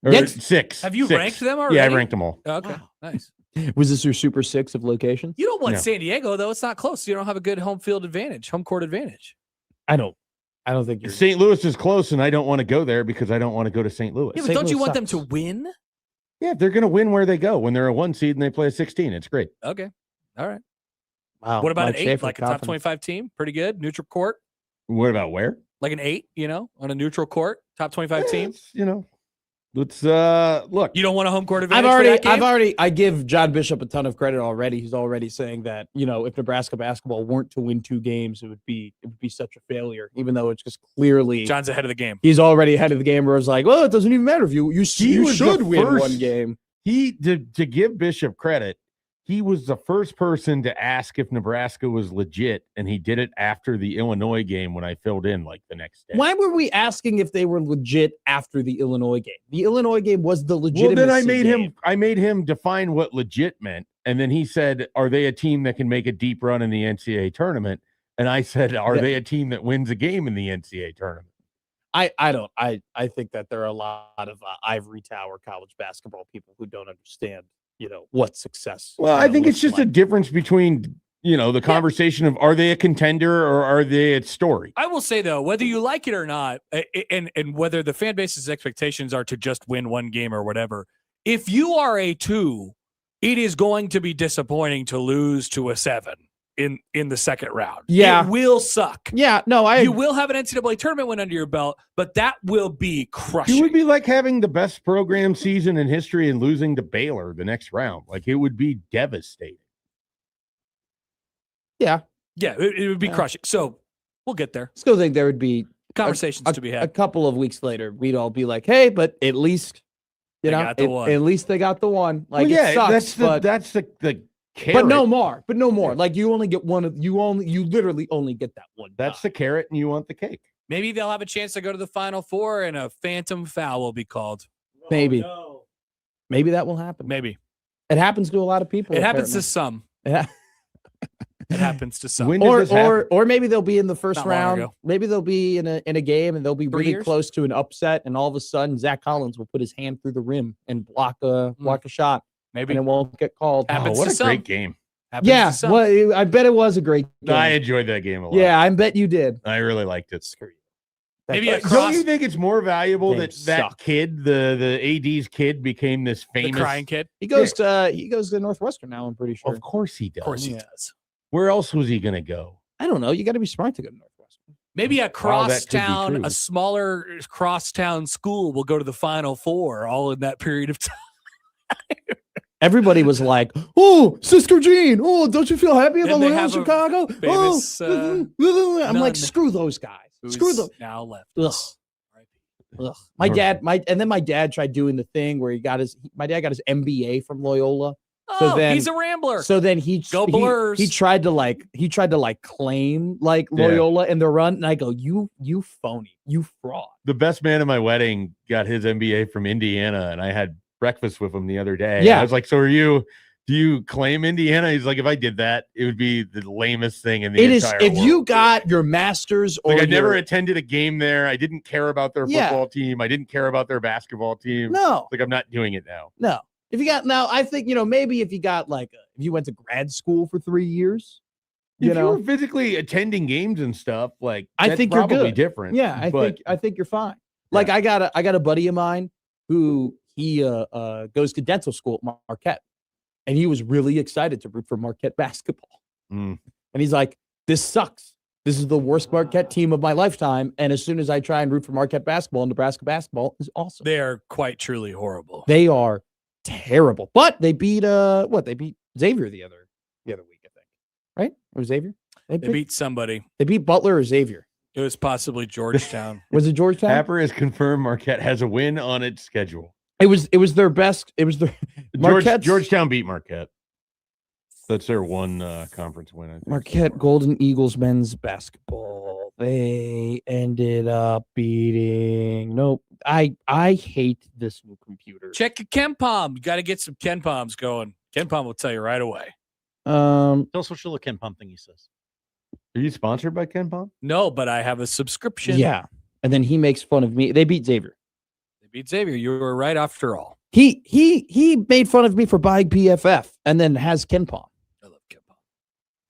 Or Next- 6. Have you 6. ranked them Yeah, I already? ranked them all. Okay, Wow. nice. Was this your Super Six of locations? You don't want No. San Diego, though. It's not close. You don't have a good home court advantage. I don't think you're. St. Louis is close, and I don't want to go there because I don't want to go to St. Louis. Yeah, but St. don't you Louis want them to sucks. win? Yeah, they're going to win where they go. When they're a 1 seed and they play a 16, it's great. Okay. All right. Wow. What about Mike an 8, Schaefer, like a top confidence. 25 team? Pretty good. Neutral court, What about where? like an 8, on a neutral court, top 25 team. Let's look. You don't want a home court advantage for that game? I give John Bishop a ton of credit already. He's already saying that, if Nebraska basketball weren't to win 2 games, it would be such a failure, even though it's just clearly John's ahead of the game. he's already ahead of the game where it's like, well, it doesn't even matter if you was should the win first- 1 game. To give Bishop credit, he was the first person to ask if Nebraska was legit, and he did it after the Illinois game when I filled in like the next day. Why were we asking if they were legit after the Illinois game? The Illinois game was the Well, legitimacy then game. I made him define what legit meant, and then he said, "Are they a team that can make a deep run in the NCAA tournament?" And I said, "Are they a team that wins a game in the NCAA tournament?" I think that there are a lot of ivory tower college basketball people who don't understand, what success. Well, I think it's looks just a like. difference between the conversation of are they a contender or are they a story? I will say, though, whether you like it or not, and whether the fan base's expectations are to just win 1 game or whatever, if you are a 2, it is going to be disappointing to lose to a 7 in the second round. Yeah. It will suck. Yeah, no, You will have an NCAA tournament win under your belt, but that will be crushing. It would be like having the best program season in history and losing to Baylor the next round. Like it would be devastating. Yeah, it would be crushing. So we'll get there. still think there would be Conversations to be a had. couple of weeks later. We'd all be like, hey, but at least They got the one. at least they got the one. Like, Well, it sucks, that's the carrot. but no more. Like you only get one of you literally only get that one. That's the carrot, and you want the cake. Maybe they'll have a chance to go to the Final Four, and a phantom foul will be called. maybe maybe that will happen. Maybe It happens to a lot of people. it happens to apparently. some. Yeah. It happens to some. When did this happen? Or maybe they'll be in the first Not long round. ago. Maybe they'll be in a game and they'll be 3 really years? close to an upset, and all of a sudden Zach Collins will put his hand through the rim and block a shot, Maybe and it won't get called. Happens what to a some. great game! Happens Yeah, to some. well, I bet it was a great game. I enjoyed that game a lot. Yeah, I bet you did. I really liked it. Maybe That's- a Don't you think it's more valuable that Games that suck. kid, the AD's kid, became this The famous? crying kid. he goes to Northwestern now. I'm pretty sure. Of course he does. Of course he Yeah. does. Where else was he going to go? I don't know. You got to be smart to go to Northwestern. Maybe a Wow, that could be crosstown, true. a smaller crosstown school will go to the Final Four all in that period of time. Everybody was like, "Oh, Sister Jean! Oh, don't you feel happy about Then they living in have a Chicago?" famous, I'm like, nun screw those guys. Who's Screw them. now left. Ugh. us. Ugh. My dad tried doing the thing where my dad got his MBA from Loyola. Oh, then- he's a rambler. So then he Blurs. he tried to claim like Yeah. Loyola in the run, and I go, you phony, you fraud. The best man at my wedding got his MBA from Indiana, and I had breakfast with him the other day. Yeah. I was like, "So do you claim Indiana?" He's like, "If I did that, it would be the lamest thing in the It is entire if world." you got your master's or Like I never your- attended a game there. I didn't care about their Yeah. football team. I didn't care about their basketball team. no. Like I'm not doing it now. No. If you got now, I think maybe if you got if you went to grad school for 3 years, If you were physically attending games and stuff, like I that's think you're probably good. different. Yeah, I think you're fine. Like I got a buddy of mine who he goes to dental school at Marquette, and he was really excited to root for Marquette basketball. Mm. And he's like, "This sucks. This is the worst Marquette team of my lifetime." And as soon as I try and root for Marquette basketball, Nebraska basketball is awesome. They are quite truly horrible. They are terrible, but they beat They beat Xavier the other week, I think. Right? It was Xavier. They beat somebody. They beat Butler or Xavier. It was possibly Georgetown. Was it Georgetown? Happer has confirmed Marquette has a win on its schedule. It was their best. It was their Marquette's- Georgetown beat Marquette. That's their one conference win. I think. Marquette Golden Eagles men's basketball. They ended up beating. Nope. I hate this new computer. Check your Ken Palm. You got to get some Ken Palms going. Ken Palm will tell you right away. Tell us what your little Ken Pump thing he says. Are you sponsored by Ken Palm? No, but I have a subscription. Yeah. And then he makes fun of me. They beat Xavier. They beat Xavier. You were right after all. He made fun of me for buying PFF and then has Ken Palm. I love Ken Palm.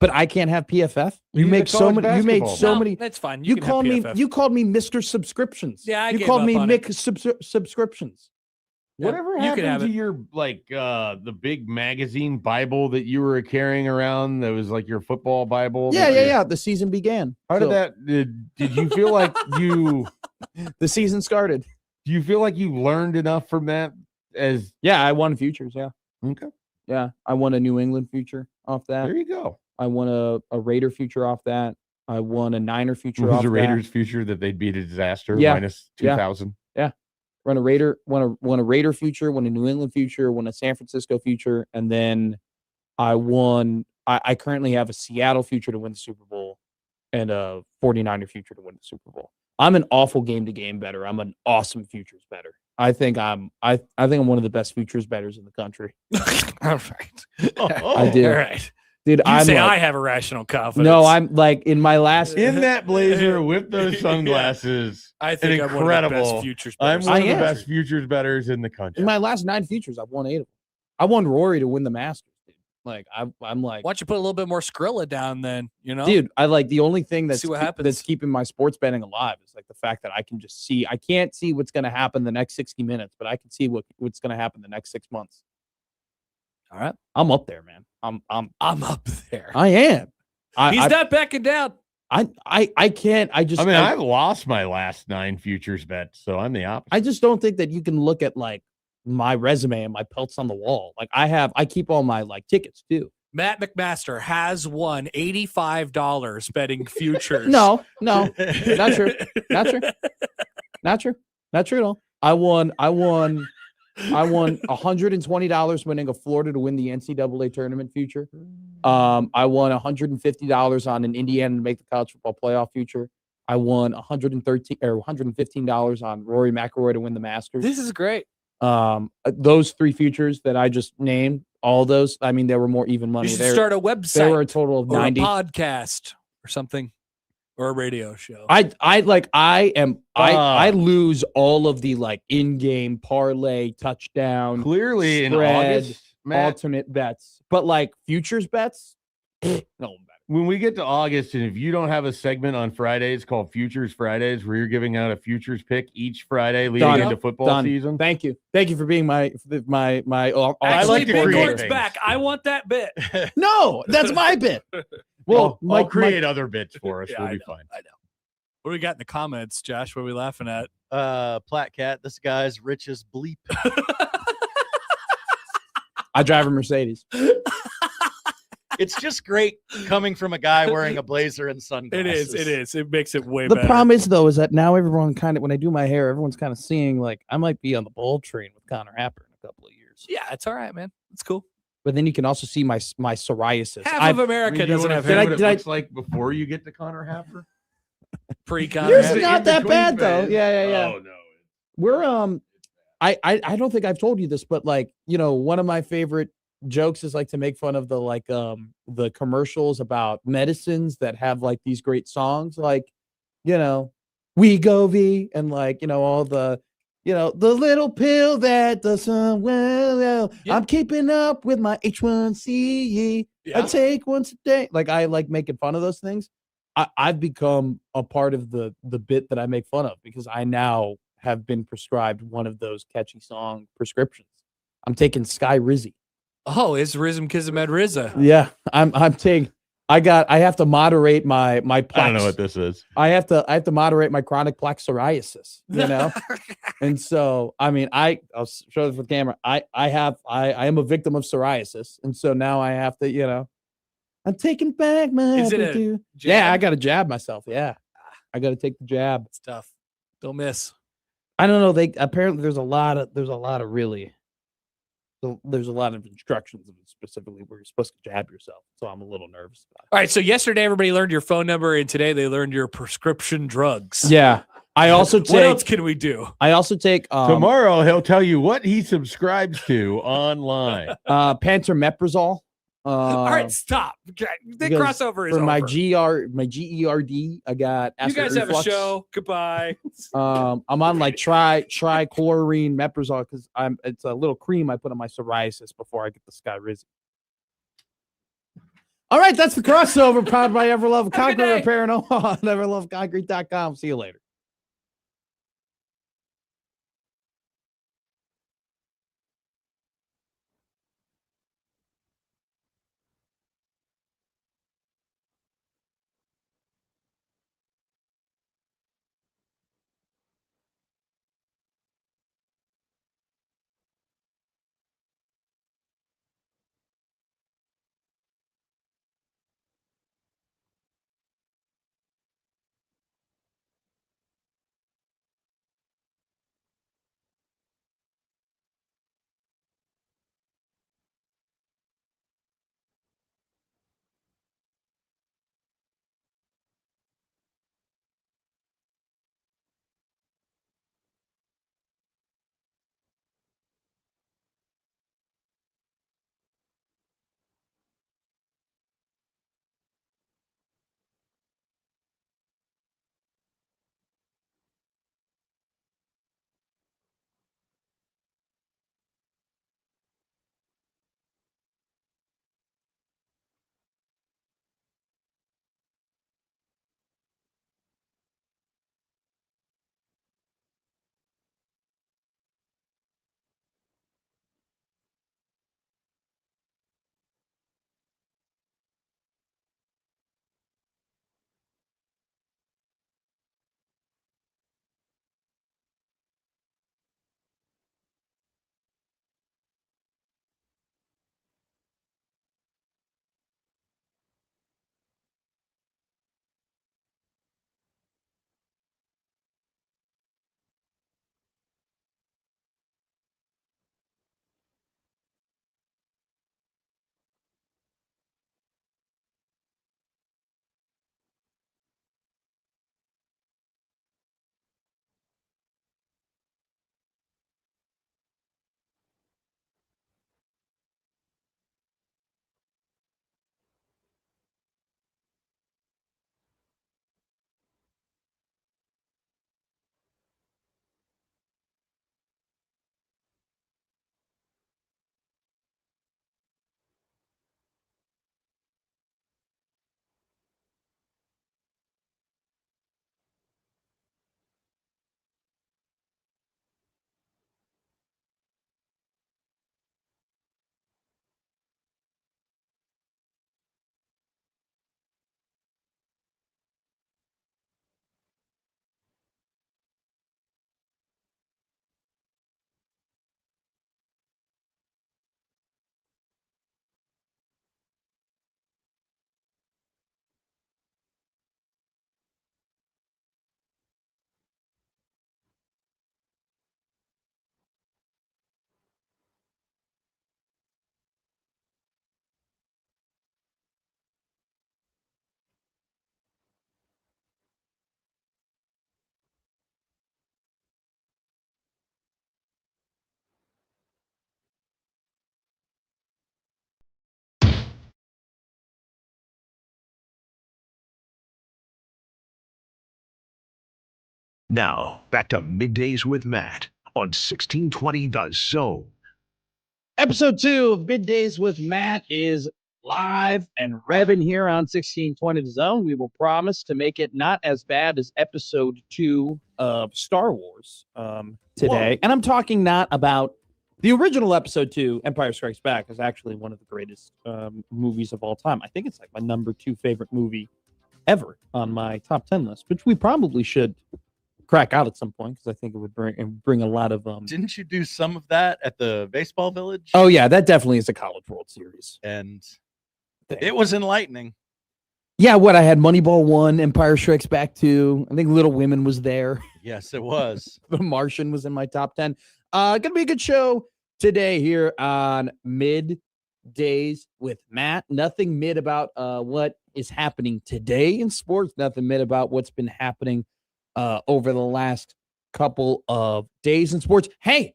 But I can't have PFF. You He's make a so college many. You made basketball so man. many. That's fine. You can called have me. PFF. You called me Mr. Subscriptions. Yeah, I you gave called up me on Mick Subscriptions. Whatever you can have happened to it. your the big magazine Bible that you were carrying around that was like your football Bible? Yeah. The season began. How did that did you feel like you The season started. do you feel like you learned enough from that as Yeah, I won futures. Yeah. okay? Yeah, I won a New England future off that. There you go. I won a Raider future off that. I won a Niner It future was off a that. Raiders future that they'd beat a disaster Yeah. minus Yeah. 2,000. Won a Raider future, won a New England future, won a San Francisco future, and then I currently have a Seattle future to win the Super Bowl and a 49er future to win the Super Bowl. I'm an awful game to game bettor. I'm an awesome futures bettor. I think I'm one of the best futures bettors in the country. All right. I do. All right. Dude, You I'm say like, I have irrational confidence. no, I'm like in my last In that blazer with those sunglasses. I think I'm one of the incredible. best futures I'm bettors. one of the am. best futures bettors in the country. in my last 9 futures, I've won 8 of them. I won Rory to win the Masters, dude. Like I'm like, Why don't you put a little bit more Skrilla down then? You know, dude, I like the only thing that's See what happens. that's keeping my sports betting alive is like the fact that I can just see. I can't see what's going to happen the next 60 minutes, but I can see what's going to happen the next 6 months. All right. I'm up there, man. I'm up there. I am. He's not backing down. I can't. I've lost my last 9 futures bets, so I'm the opposite. I just don't think that you can look at like my resume and my pelts on the wall. Like I keep all my like tickets too. Matt McMaster has won $85 betting futures. No, not true. Not true. Not true. Not true at all. I won $120 winning a Florida to win the NCAA tournament future. I won $150 on an Indiana to make the college football playoff future. I won $115 on Rory McIlroy to win the Masters. This is great. Those 3 futures that I just named, all those, I mean, there were more even money. You should There start a website. There were a total of or 90. a podcast or something, or a radio show. I lose all of the like in-game parlay, touchdown, Clearly in spread, August, Matt, alternate bets, but like futures bets, no one better. when we get to August, and if you don't have a segment on Fridays called Futures Fridays, where you're giving out a futures pick each Friday leading Done. into football Done. season, Thank you for being my. Actually, like to Big create Gord's things. back. I want that bit. No, that's my bit. Well, I'll create other bits for us. Yeah, we'll I be know, fine. I know. What do we got in the comments, Josh? What are we laughing at? Platcat, this guy's rich as bleep. I drive a Mercedes. It's just great coming from a guy wearing a blazer and sunglasses. It is. It makes it way The better. problem is though, is that now everyone kind of, when I do my hair, everyone's kind of seeing like I might be on the ball train with Connor Happer in a couple of years. Yeah, it's all right, man. It's cool. But then you can also see my psoriasis. Half of America doesn't have hair. hair. What it looks like before you get to Connor Happer? Pre-Connor. Yours Happer. is not that bad though. Yeah. Oh no. We're I don't think I've told you this, but like, you know, one of my favorite jokes is like to make fun of the like the commercials about medicines that have like these great songs, like, you know, We Go V, and like, you know, all the, you know, the little pill that does well. Yeah. I'm keeping up with my H1C. I take once a day. Like I like making fun of those things. I've become a part of the bit that I make fun of because I now have been prescribed one of those catchy song prescriptions. I'm taking Sky Rizzy. Oh, it's Rizm Kismet Rizza. Yeah, I'm taking. I have to moderate my plaque. I don't know what this is. I have to moderate my chronic plaque psoriasis. You know, and so I mean I'll show this for the camera. I am a victim of psoriasis, and so now I have to, you know, I'm taking back my. Is it a attitude. jab? Yeah, I got to jab myself. Yeah, I got to take the jab. It's tough. Don't miss. I don't know. They apparently there's a lot of instructions of specifically where you're supposed to jab yourself. So I'm a little nervous about it. All right. So yesterday everybody learned your phone number, and today they learned your prescription drugs. Yeah. I also take. What else can we do? I also take Tomorrow he'll tell you what he subscribes to online. Pantomeprazole. All right, stop. The crossover is for over. my GERD. I got acid you guys reflux. have a show. Goodbye. I'm on like trichlorine meprazole because it's a little cream I put on my psoriasis before I get the Skyrizi. All right, that's the crossover powered by Everlove Concrete Repair and Omaha on everloveconcrete.com. See you later. Now, back to Middays with Matt on 1620 The Zone. Episode 2 of Middays with Matt is live and revving here on 1620 The Zone. We will promise to make it not as bad as episode 2 of Star Wars today. Whoa. And I'm talking not about the original episode 2, Empire Strikes Back, is actually one of the greatest movies of all time. I think it's like my number 2 favorite movie ever on my top 10 list, which we probably should crack out at some point because I think it would bring a lot of Didn't you do some of that at the baseball village? Oh yeah, that definitely is a College World Series, and it was enlightening. Yeah, what I had Moneyball 1, Empire Strikes Back 2. I think Little Women was there. Yes, it was. The Martian was in my top 10. Gonna be a good show today here on Middays with Matt. Nothing mid about what is happening today in sports. Nothing mid about what's been happening over the last couple of days in sports. Hey,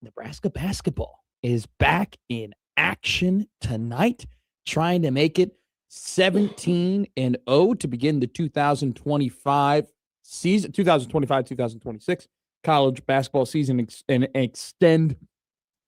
Nebraska basketball is back in action tonight. trying to make it 17-0 to begin the 2025 season, 2025-2026 college basketball season, and extend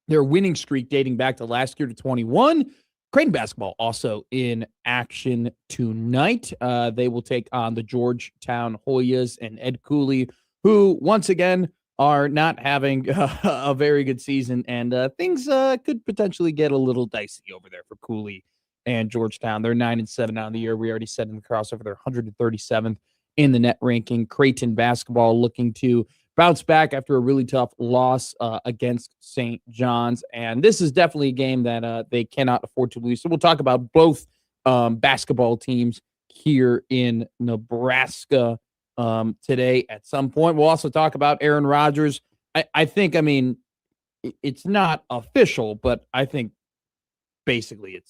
their winning streak dating back to last year to 21. Creighton basketball also in action tonight. They will take on the Georgetown Hoyas and Ed Cooley, who once again are not having a very good season, and things could potentially get a little dicey over there for Cooley and Georgetown. They're 9-7 on the year. We already said in the crossover they're 137th in the net ranking. Creighton basketball looking to bounce back after a really tough loss against St. John's, and this is definitely a game that they cannot afford to lose. So we'll talk about both basketball teams here in Nebraska today at some point. We'll also talk about Aaron Rodgers. I think, I mean, it's not official, but I think basically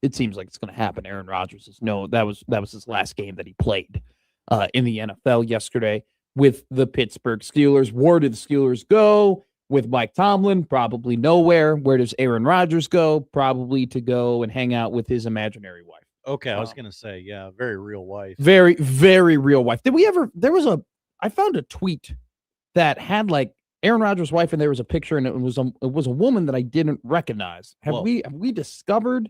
it seems like it's going to happen. Aaron Rodgers that was his last game that he played in the NFL yesterday with the Pittsburgh Steelers. Where do the Steelers go with Mike Tomlin? Probably nowhere. Where does Aaron Rodgers go? Probably to go and hang out with his imaginary wife. Okay, I was going to say, yeah, very real wife. Very, very real wife. I found a tweet that had like Aaron Rodgers' wife, and there was a picture, and it was a woman that I didn't recognize. Have we discovered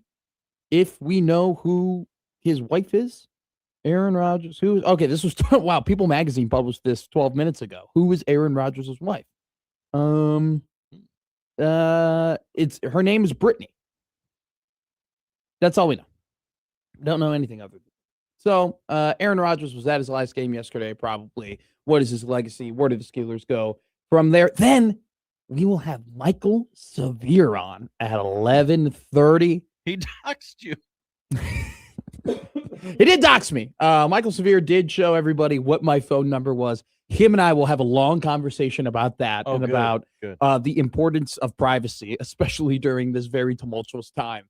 if we know who his wife is? Aaron Rodgers. This was wow. People Magazine published this 12 minutes ago. Who is Aaron Rodgers' wife? Her name is Brittany. That's all we know. Don't know anything other than that. So Aaron Rodgers was at his last game yesterday, probably. What is his legacy? Where do the Steelers go from there? Then we will have Michael Severe on at 11:30. He doxed you. He did dox me. Michael Severe did show everybody what my phone number was. Him and I will have a long conversation about that about the importance of privacy, especially during this very tumultuous time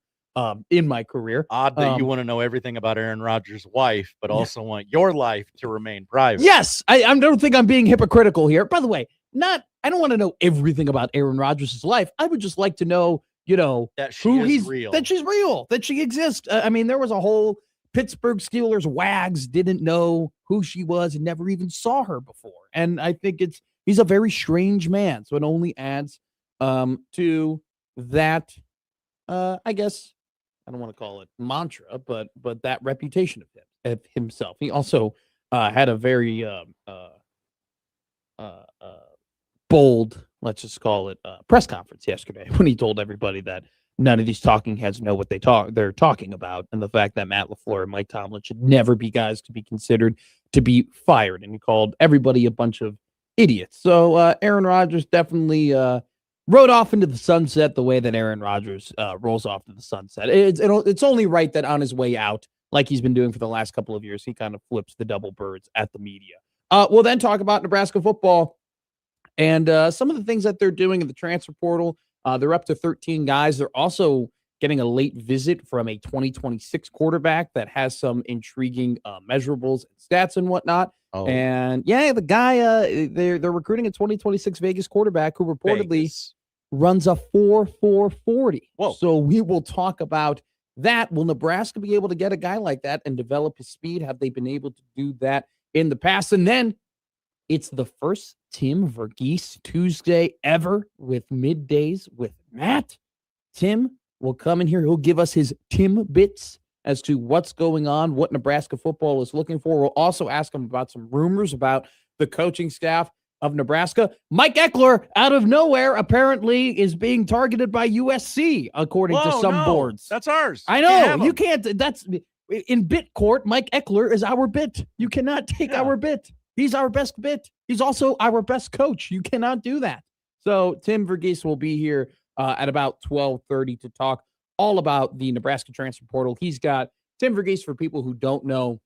in my career. Odd that you want to know everything about Aaron Rodgers' wife, but also want your life to remain private. Yes, I don't think I'm being hypocritical here. By the way, I don't want to know everything about Aaron Rodgers' life. I would just like to know, that she's real, that she exists. There was a whole Pittsburgh Steelers wags didn't know who she was and never even saw her before. And I think he's a very strange man. So it only adds to that, I guess, I don't want to call it mantra, but that reputation of himself. He also had a very bold, let's just call it, press conference yesterday when he told everybody that none of these talking heads know what they're talking about, and the fact that Matt LaFleur and Mike Tomlin should never be guys to be considered to be fired, and he called everybody a bunch of idiots. So Aaron Rodgers definitely rode off into the sunset the way that Aaron Rodgers rolls off to the sunset. It's only right that on his way out, like he's been doing for the last couple of years, he kind of flips the double birds at the media. We'll then talk about Nebraska football and some of the things that they're doing in the transfer portal. They're up to 13 guys. They're also getting a late visit from a 2026 quarterback that has some intriguing measurables and stats and whatnot. Oh. And yeah, the guy, they're recruiting a 2026 Vegas quarterback who reportedly runs a 4.40. Whoa. So we will talk about that. Will Nebraska be able to get a guy like that and develop his speed? Have they been able to do that in the past? And then it's the first Tim Verghese Tuesday ever with Middays with Matt. Tim will come in here. He'll give us his Tim bits as to what's going on, what Nebraska football is looking for. We'll also ask him about some rumors about the coaching staff of Nebraska. Mike Eckler, out of nowhere, apparently is being targeted by USC, according to some boards. That's ours. I know. You can't. That's in bit court. Mike Eckler is our bit. You cannot take our bit. He's our best bit. He's also our best coach. You cannot do that. So Tim Verghese will be here at about 12:30 to talk all about the Nebraska transfer portal. He's got Tim Verghese, for people who don't know,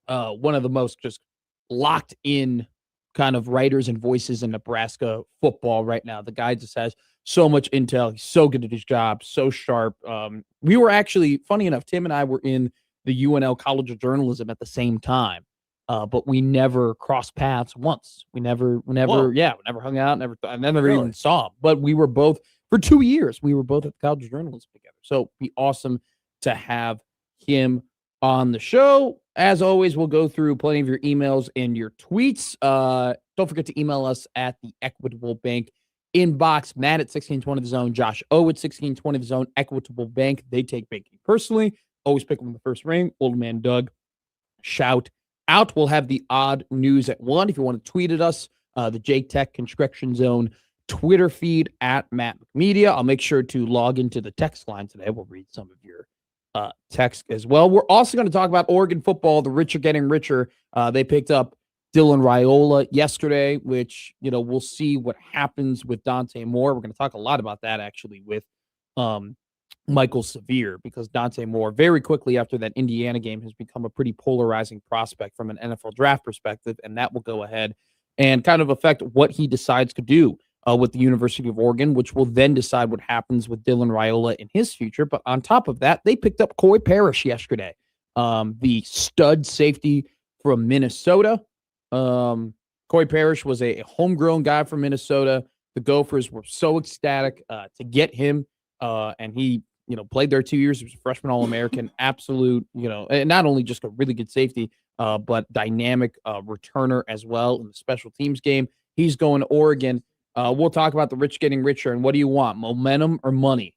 one of the most just locked in kind of writers and voices in Nebraska football right now. The guy just has so much intel. He's so good at his job, so sharp. We were actually, funny enough, Tim and I were in the UNL College of Journalism at the same time. But we never crossed paths once. We never hung out. I never even saw him. But we were both, for 2 years, we were both at the College of Journalism together. So it'd be awesome to have him on the show. As always, we'll go through plenty of your emails and your tweets. Don't forget to email us at the Equitable Bank inbox. Matt at 1620 The Zone, Josh O at 1620 The Zone, Equitable Bank. They take banking personally. Always pick them in the first ring. Old Man Doug, shout out. We'll have the odd news at 1 if you want to tweet at us. The J Tech Construction Zone Twitter feed at Matt McMedia. I'll make sure to log into the text line today. We'll read some of your text as well. We're also going to talk about Oregon football. The rich are getting richer. They picked up Dylan Raiola yesterday, which, we'll see what happens with Dante Moore. We're going to talk a lot about that actually with Michael Severe, because Dante Moore very quickly after that Indiana game has become a pretty polarizing prospect from an NFL draft perspective, and that will go ahead and kind of affect what he decides to do with the University of Oregon, which will then decide what happens with Dylan Raiola in his future. But on top of that, they picked up Corey Parrish yesterday, the stud safety from Minnesota. Corey Parrish was a homegrown guy from Minnesota. The Gophers were so ecstatic to get him, and he played there 2 years. He was a freshman All-American, absolute, and not only just a really good safety, but dynamic returner as well in the special teams game. He's going to Oregon. We'll talk about the rich getting richer, and what do you want, momentum or money?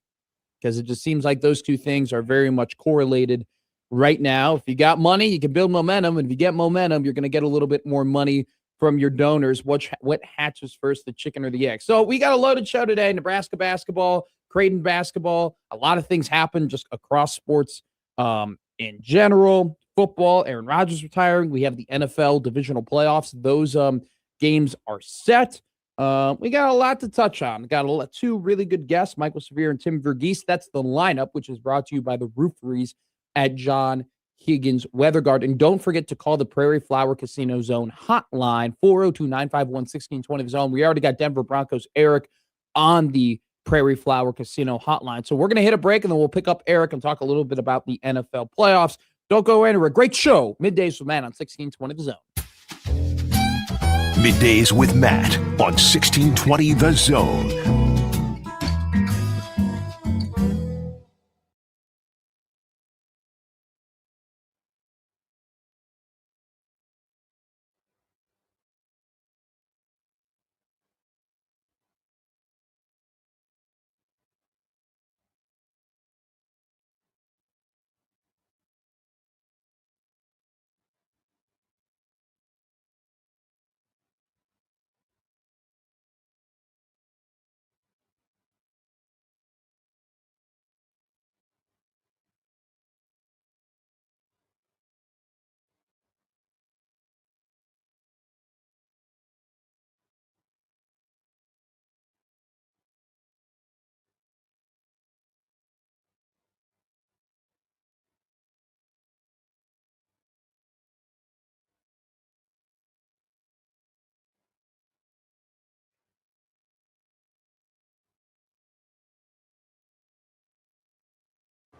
Because it just seems like those two things are very much correlated right now. If you got money, you can build momentum, and if you get momentum, you're going to get a little bit more money from your donors. What hatches first, the chicken or the egg? So we got a loaded show today. Nebraska basketball, Creighton basketball, a lot of things happen just across sports in general. Football, Aaron Rodgers retiring. We have the NFL divisional playoffs. Those games are set. We got a lot to touch on. We got two really good guests, Michael Severe and Tim Verghese. That's the lineup, which is brought to you by the Rooferys at John Higgins Weather Guard. And don't forget to call the Prairie Flower Casino Zone hotline, 402-951-1620 Zone. We already got Denver Broncos Eric on the Prairie Flower Casino hotline. So we're going to hit a break, and then we'll pick up Eric and talk a little bit about the NFL playoffs. Don't go anywhere. Great show. Middays with Matt on 1620 The Zone. Middays with Matt on 1620 The Zone.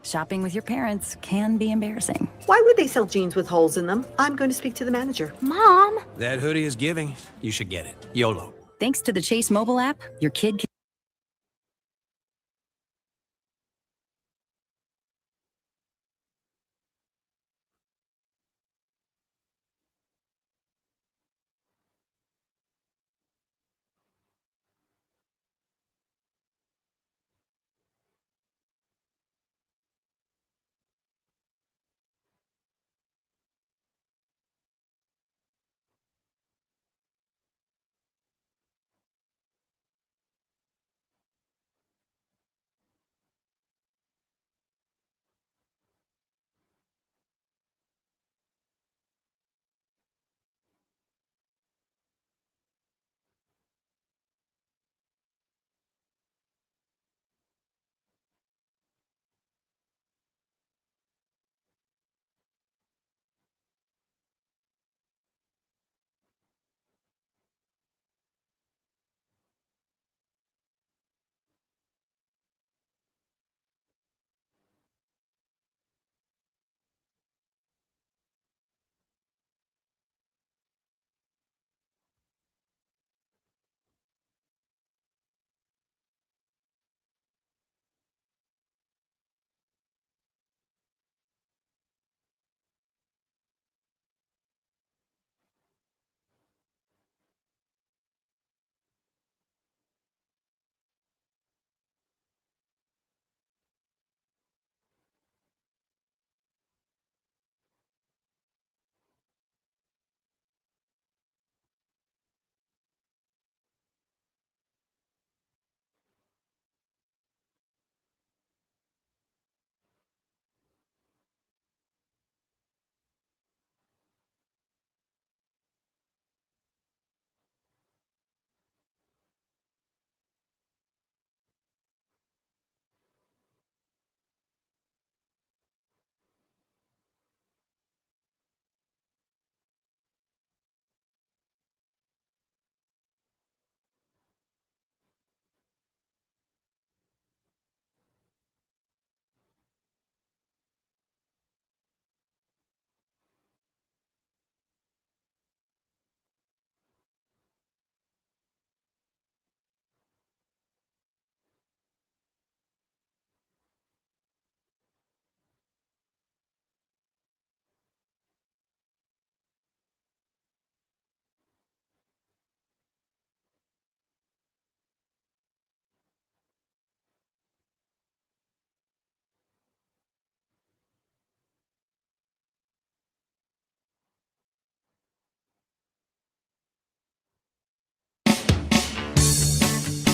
Shopping with your parents can be embarrassing. Why would they sell jeans with holes in them? I'm going to speak to the manager. Mom! That hoodie is giving. You should get it. YOLO. Thanks to the Chase mobile app, your kid can...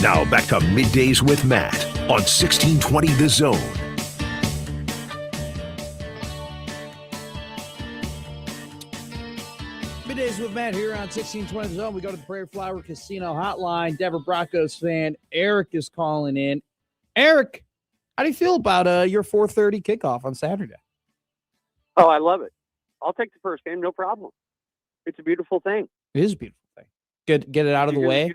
Now back to Middays with Matt on 1620 The Zone. Middays with Matt here on 1620 The Zone. We go to the Prairie Flower Casino hotline. Denver Broncos fan Eric is calling in. Eric, how do you feel about your 4:30 kickoff on Saturday? Oh, I love it. I'll take the first game, no problem. It's a beautiful thing. It is a beautiful thing. Get it out of the way.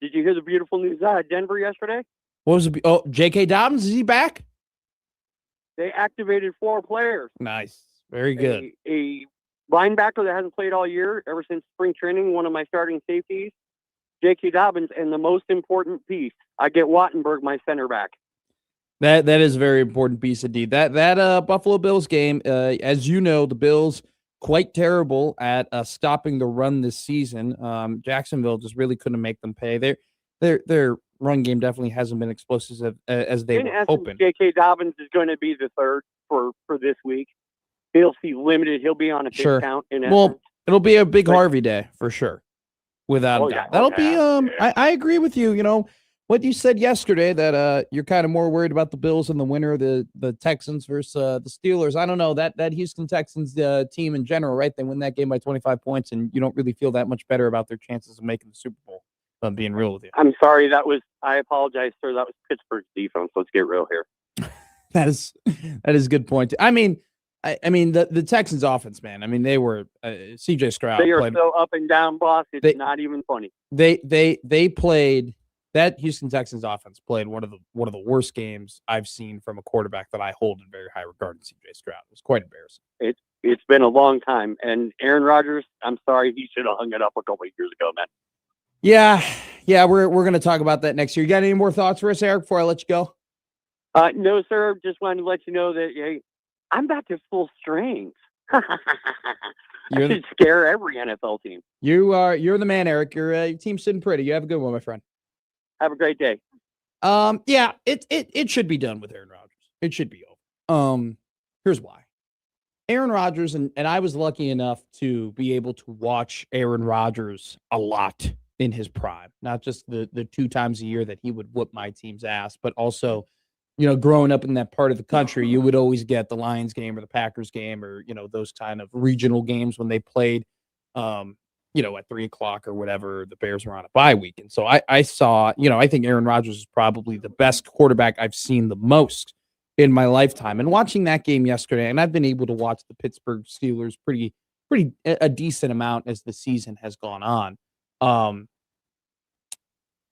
Did you hear the beautiful news out of Denver yesterday? What was it? Oh, J.K. Dobbins, is he back? They activated 4 players. Nice. Very good. A linebacker that hasn't played all year, ever since spring training, one of my starting safeties, J.K. Dobbins, and the most important piece, I get Wattenberg, my center back. That is a very important piece indeed. That Buffalo Bills game, as you know, the Bills quite terrible at stopping the run this season. Jacksonville just really couldn't make them pay. Their run game definitely hasn't been explosive as they were hoping. J.K. Dobbins is going to be the third for this week. He'll see limited. He'll be on a pitch count. Well, it'll be a big Harvey day for sure, without a doubt. That'll be. I agree with you. You know what you said yesterday, that you're kind of more worried about the Bills and the winner of the Texans versus the Steelers. I don't know, that Houston Texans team in general, right? They win that game by 25 points, and you don't really feel that much better about their chances of making the Super Bowl. If I'm being real with you. I'm sorry. I apologize, sir. That was Pittsburgh's defense. Let's get real here. that is a good point. I mean the Texans offense, man. I mean, they were C.J. Stroud. They are so up and down, boss. It's not even funny. They played. That Houston Texans offense played one of the worst games I've seen from a quarterback that I hold in very high regard in C.J. Stroud. It was quite embarrassing. It's been a long time, and Aaron Rodgers, I'm sorry, he should have hung it up a couple of years ago, man. Yeah, we're going to talk about that next year. You got any more thoughts for us, Eric, before I let you go? No, sir. Just wanted to let you know that I'm back to full strength. I should scare every NFL team. You're the man, Eric. Your team's sitting pretty. You have a good one, my friend. Have a great day. Yeah, it should be done with Aaron Rodgers. It should be over. Here's why. Aaron Rodgers, and I was lucky enough to be able to watch Aaron Rodgers a lot in his prime. Not just the 2 times a year that he would whoop my team's ass, but also, growing up in that part of the country, you would always get the Lions game or the Packers game or, those kind of regional games when they played, at 3:00 or whatever, the Bears were on a bye week. And so I saw, I think Aaron Rodgers is probably the best quarterback I've seen the most in my lifetime. And watching that game yesterday, and I've been able to watch the Pittsburgh Steelers pretty a decent amount as the season has gone on.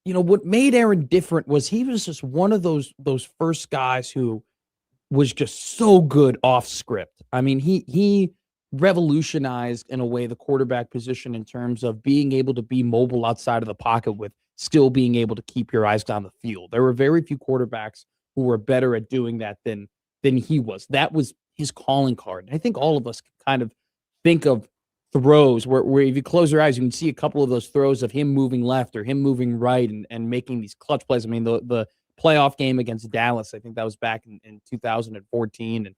What made Aaron different was he was just one of those first guys who was just so good off script. I mean, he revolutionized in a way the quarterback position in terms of being able to be mobile outside of the pocket with still being able to keep your eyes down the field. There were very few quarterbacks who were better at doing that than he was. That was his calling card. And I think all of us can kind of think of throws where if you close your eyes, you can see a couple of those throws of him moving left or him moving right and making these clutch plays. I mean, the playoff game against Dallas, I think that was back in 2014. And,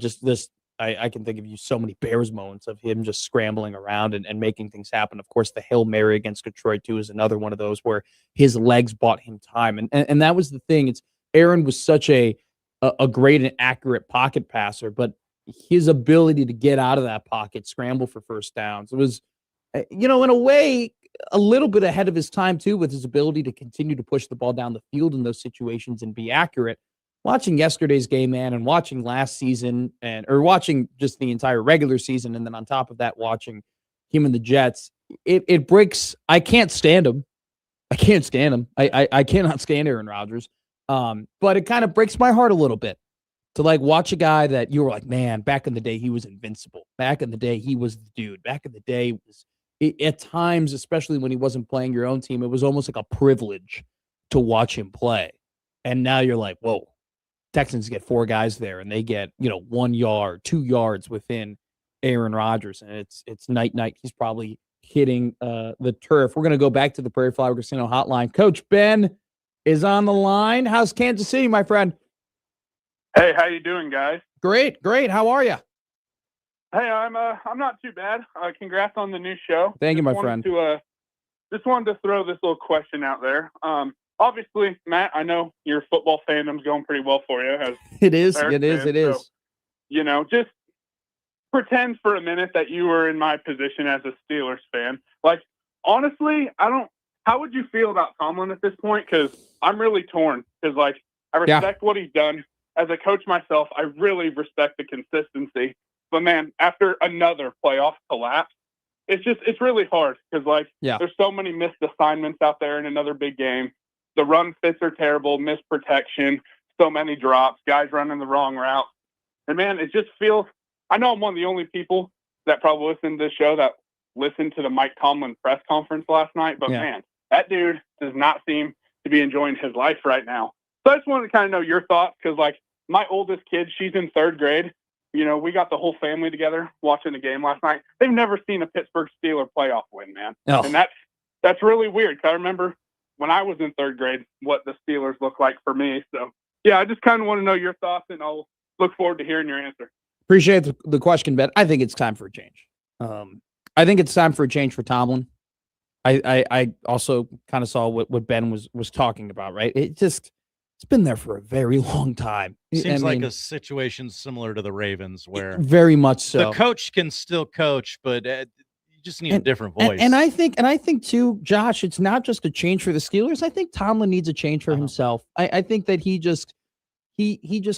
just this, I can think of so many Bears moments of him just scrambling around and making things happen. Of course, the Hail Mary against Detroit, too, is another one of those where his legs bought him time. And that was the thing. Aaron was such a great and accurate pocket passer, but his ability to get out of that pocket, scramble for first downs, it was, in a way, a little bit ahead of his time, too, with his ability to continue to push the ball down the field in those situations and be accurate. Watching yesterday's game, man, and watching last season or watching just the entire regular season, and then on top of that, watching him and the Jets, it breaks. I can't stand him. I can't stand him. I cannot stand Aaron Rodgers. But it kind of breaks my heart a little bit to watch a guy that you were like, man, back in the day, he was invincible. Back in the day, he was the dude. Back in the day, at times, especially when he wasn't playing your own team, it was almost like a privilege to watch him play. And now you're like, whoa, Texans get 4 guys there and they get, 1 yard, 2 yards within Aaron Rodgers. And it's night. He's probably hitting the turf. We're going to go back to the Prairie Flower Casino hotline. Coach Ben is on the line. How's Kansas City, my friend? Hey, how you doing, guys? Great. How are you? Hey, I'm not too bad. Congrats on the new show. Thank you, my friend. just wanted to throw this little question out there. Obviously, Matt, I know your football fandom's going pretty well for you. It is. So, just pretend for a minute that you were in my position as a Steelers fan. Like, honestly, how would you feel about Tomlin at this point? Because I'm really torn. Because, like, I respect what he's done. As a coach myself, I really respect the consistency. But, man, after another playoff collapse, it's really hard because, like, there's so many missed assignments out there in another big game. The run fits are terrible, missed protection, so many drops, guys running the wrong route. And, man, it just feels – I know I'm one of the only people that probably listened to this show that listened to the Mike Tomlin press conference last night. But, man, that dude does not seem to be enjoying his life right now. So I just wanted to kind of know your thoughts because, like, my oldest kid, she's in 3rd grade. You know, we got the whole family together watching the game last night. They've never seen a Pittsburgh Steelers playoff win, man. Oh. And that's really weird. Cause I remember when I was in 3rd grade, what the Steelers looked like for me. So, yeah, I just kind of want to know your thoughts, and I'll look forward to hearing your answer. Appreciate the question, Ben. I think it's time for a change. I think it's time for a change for Tomlin. I also kind of saw what Ben was talking about, right? It's been there for a very long time. Seems like a situation similar to the Ravens where very much so. The coach can still coach, but you just need a different voice. And I think too, Josh, it's not just a change for the Steelers. I think Tomlin needs a change for himself. I think that he just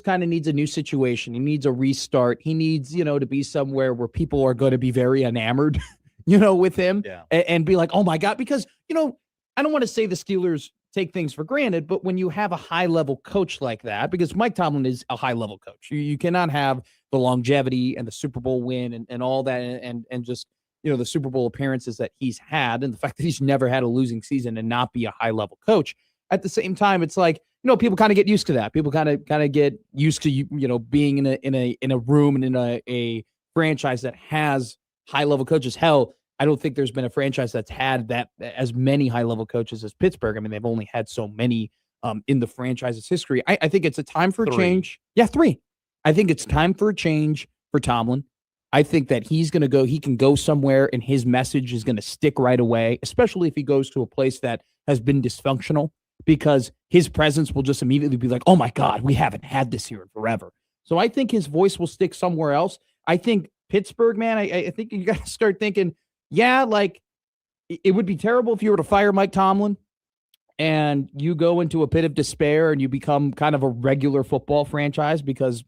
kind of needs a new situation. He needs a restart. He needs, to be somewhere where people are going to be very enamored, with him and be like, oh my God, because, I don't want to say the Steelers take things for granted, but when you have a high-level coach like that, because Mike Tomlin is a high-level coach, you cannot have the longevity and the Super Bowl win and all that and just, the Super Bowl appearances that he's had and the fact that he's never had a losing season and not be a high-level coach. At the same time, it's like, people kind of get used to that. People kind of get used to, being in a room and in a franchise that has high-level coaches. Hell, I don't think there's been a franchise that's had that as many high-level coaches as Pittsburgh. I mean, they've only had so many in the franchise's history. I think it's a time for a change. Yeah, 3. I think it's time for a change for Tomlin. I think that he can go somewhere and his message is going to stick right away, especially if he goes to a place that has been dysfunctional, because his presence will just immediately be like, oh my God, we haven't had this here in forever. So I think his voice will stick somewhere else. I think Pittsburgh, man, I think you got to start thinking, like it would be terrible if you were to fire Mike Tomlin and you go into a pit of despair and you become kind of a regular football franchise, because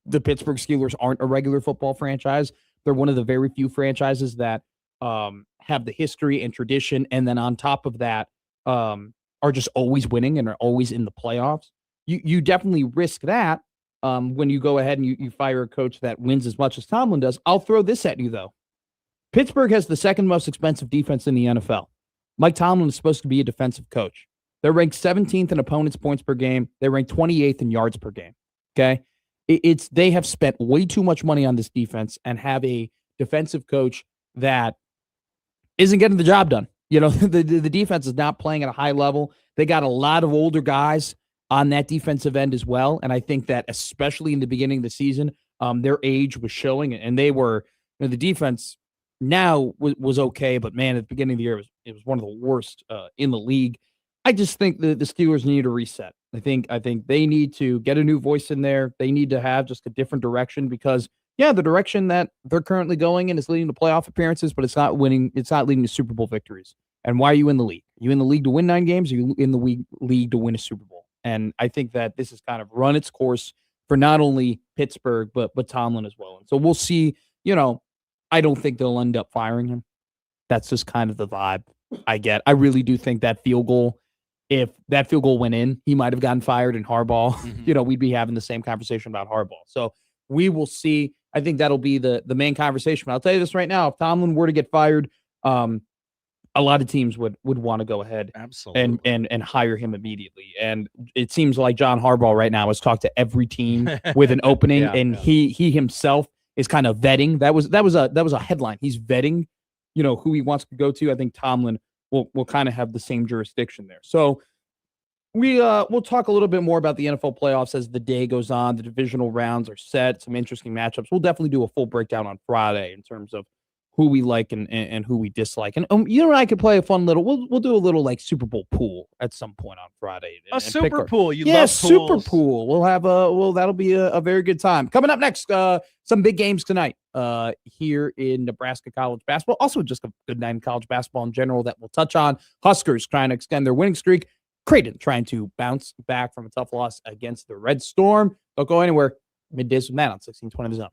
the Pittsburgh Steelers aren't a regular football franchise. They're one of the very few franchises that have the history and tradition. And then on top of that, are just always winning and are always in the playoffs. You definitely risk that when you go ahead and you fire a coach that wins as much as Tomlin does. I'll throw this at you, though. Pittsburgh has the 2nd most expensive defense in the NFL. Mike Tomlin is supposed to be a defensive coach. They're ranked 17th in opponents' points per game. They're ranked 28th in yards per game. Okay? They have spent way too much money on this defense and have a defensive coach that isn't getting the job done. The defense is not playing at a high level. They got a lot of older guys on that defensive end as well. And I think that especially in the beginning of the season, their age was showing, and they were, the defense now was okay, but man, at the beginning of the year, it was one of the worst in the league. I just think the Steelers need a reset. I think they need to get a new voice in there. They need to have just a different direction, because the direction that they're currently going in is leading to playoff appearances, but it's not winning. It's not leading to Super Bowl victories. And why are you in the league? Are you in the league to win 9 games? Or are you in the league to win a Super Bowl? And I think that this has kind of run its course for not only Pittsburgh, but Tomlin as well. And so we'll see. I don't think they'll end up firing him. That's just kind of the vibe I get. I really do think that field goal, if that field goal went in, he might have gotten fired, and Harbaugh, we'd be having the same conversation about Harbaugh. So we will see. I think that'll be the main conversation. But I'll tell you this right now: if Tomlin were to get fired, a lot of teams would want to go ahead and hire him immediately. And it seems like John Harbaugh right now has talked to every team with an opening, and he himself is kind of vetting. That was a headline. He's vetting, who he wants to go to. I think Tomlin will kind of have the same jurisdiction there. So we'll talk a little bit more about the NFL playoffs as the day goes on. The divisional rounds are set. Some interesting matchups. We'll definitely do a full breakdown on Friday in terms of who we like and who we dislike. And you and I could play a fun little. We'll do a little like Super Bowl pool at some point on Friday. A super pool. You yeah, love super pools. pool. We'll have that'll be a very good time. Coming up next, some big games tonight here in Nebraska college basketball. Also, just a good night in college basketball in general that we'll touch on. Huskers trying to extend their winning streak. Creighton trying to bounce back from a tough loss against the Red Storm. Don't go anywhere. Middays with Matt on 1620 The Zone.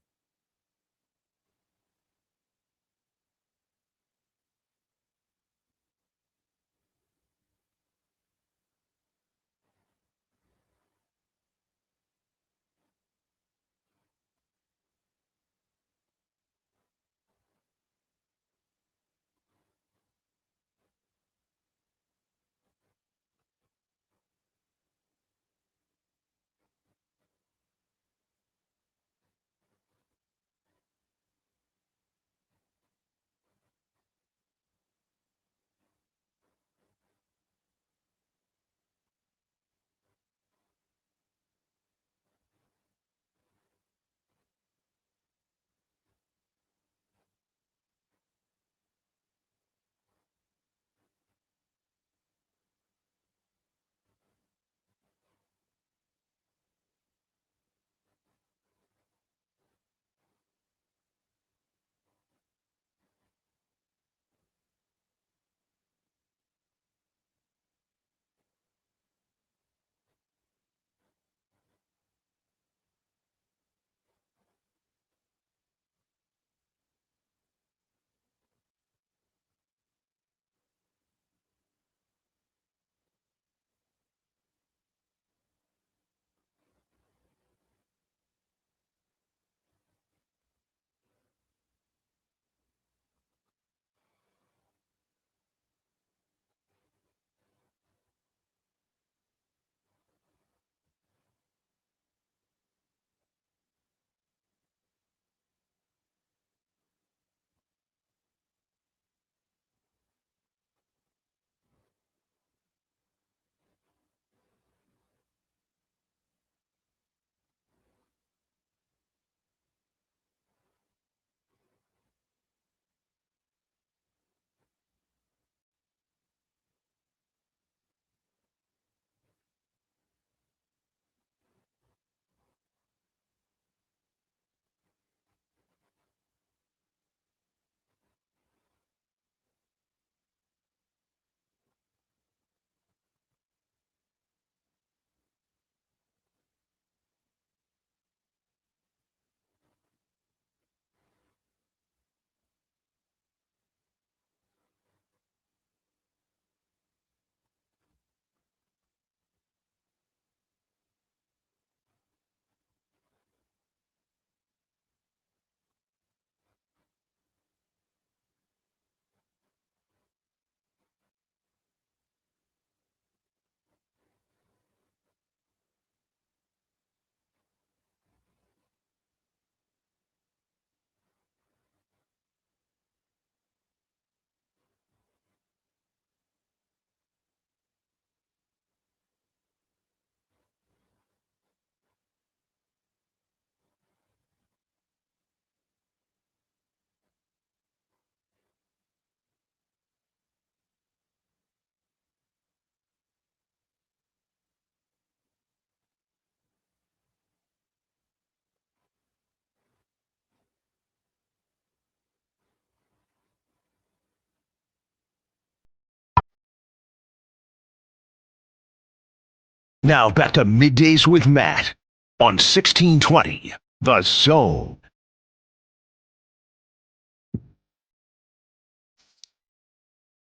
Now back to Middays with Matt on 1620 The Zone.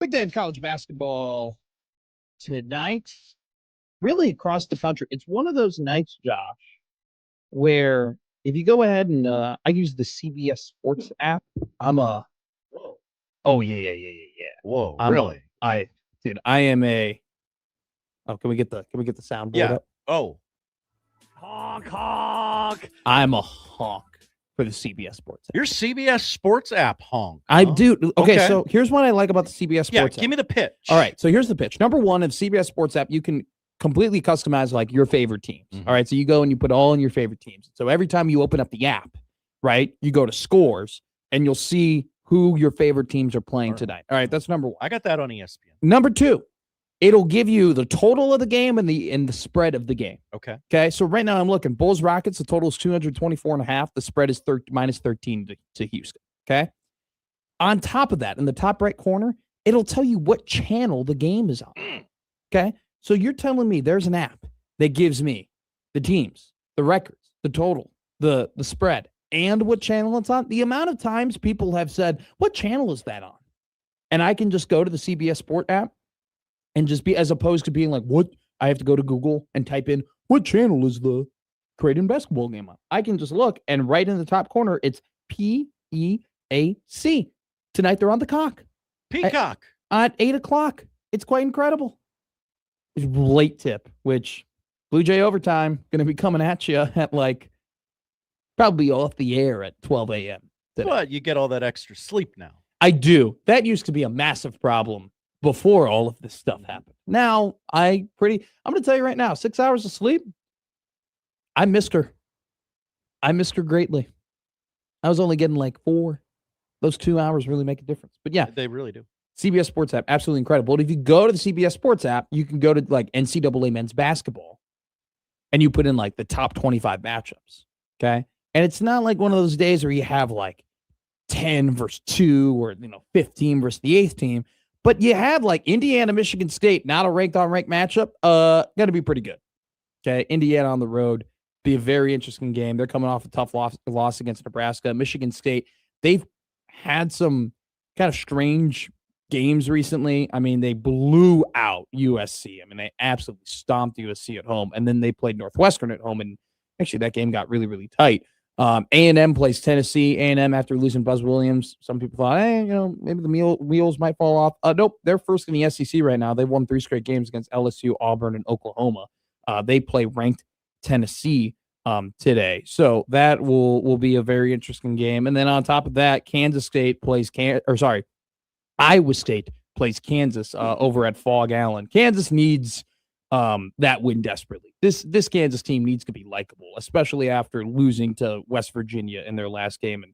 Big day in college basketball tonight. Really across the country. It's one of those nights, Josh, where if you go ahead and I use the CBS Sports app, oh yeah. Whoa, Really? I am a can we get the soundboard Yeah. up? Oh, Honk, honk. I'm a honk for the CBS Sports app. your CBS Sports app honk. I huh? do. Okay, Okay. so here's what I like about the CBS Yeah, Sports app. give me the pitch. All right, so here's the pitch. Number one, of CBS Sports app, you can completely customize like your favorite teams. Mhm. All right, so you go and you put all in your favorite teams. So every time you open up the app, right, you go to scores and you'll see who your favorite teams are playing tonight. All right, that's number one. I got that on ESPN. Number two, it'll give you the total of the game and the spread of the game. Okay. Okay. So right now I'm looking Bulls Rockets. The total is 224.5. The spread is minus 13 to Houston. Okay. On top of that, in the top right corner, it'll tell you what channel the game is on. Okay. So you're telling me there's an app that gives me the teams, the records, the total, the spread, and what channel it's on. The amount of times people have said, what channel is that on? And I can just go to the CBS Sport app and just be, as opposed to being like, what? I have to go to Google and type in, what channel is the Creighton basketball game on? I can just look, and right in the top corner, it's PEAC. Tonight they're on the cock. Peacock. At 8 o'clock. It's quite incredible. Late tip, which Blue Jay Overtime going to be coming at you at like probably off the air at 12 a.m. But you get all that extra sleep now. I do. That used to be a massive problem before all of this stuff happened. Now, I'm going to tell you right now, 6 hours of sleep, I missed her. I missed her greatly. I was only getting like 4. Those 2 hours really make a difference. But yeah. They really do. CBS Sports app, absolutely incredible. And if you go to the CBS Sports app, you can go to like NCAA men's basketball and you put in like the top 25 matchups. Okay. And it's not like one of those days where you have like 10 versus 2 or, 15 versus the 8th team, but you have like Indiana, Michigan State, not a ranked on ranked matchup. Going to be pretty good. Okay. Indiana on the road, be a very interesting game. They're coming off a tough loss against Nebraska. Michigan State, they've had some kind of strange games recently. I mean, they blew out USC. I mean, they absolutely stomped USC at home, and then they played Northwestern at home, and actually that game got really, really tight. A&M plays Tennessee. A&M after losing Buzz Williams. Some people thought, maybe the wheels might fall off. Nope, they're first in the SEC right now. They've won 3 straight games against LSU, Auburn, and Oklahoma. They play ranked Tennessee today. So that will be a very interesting game. And then on top of that, Iowa State plays Kansas over at Fog Allen. Kansas needs that win desperately. This Kansas team needs to be likable, especially after losing to West Virginia in their last game. And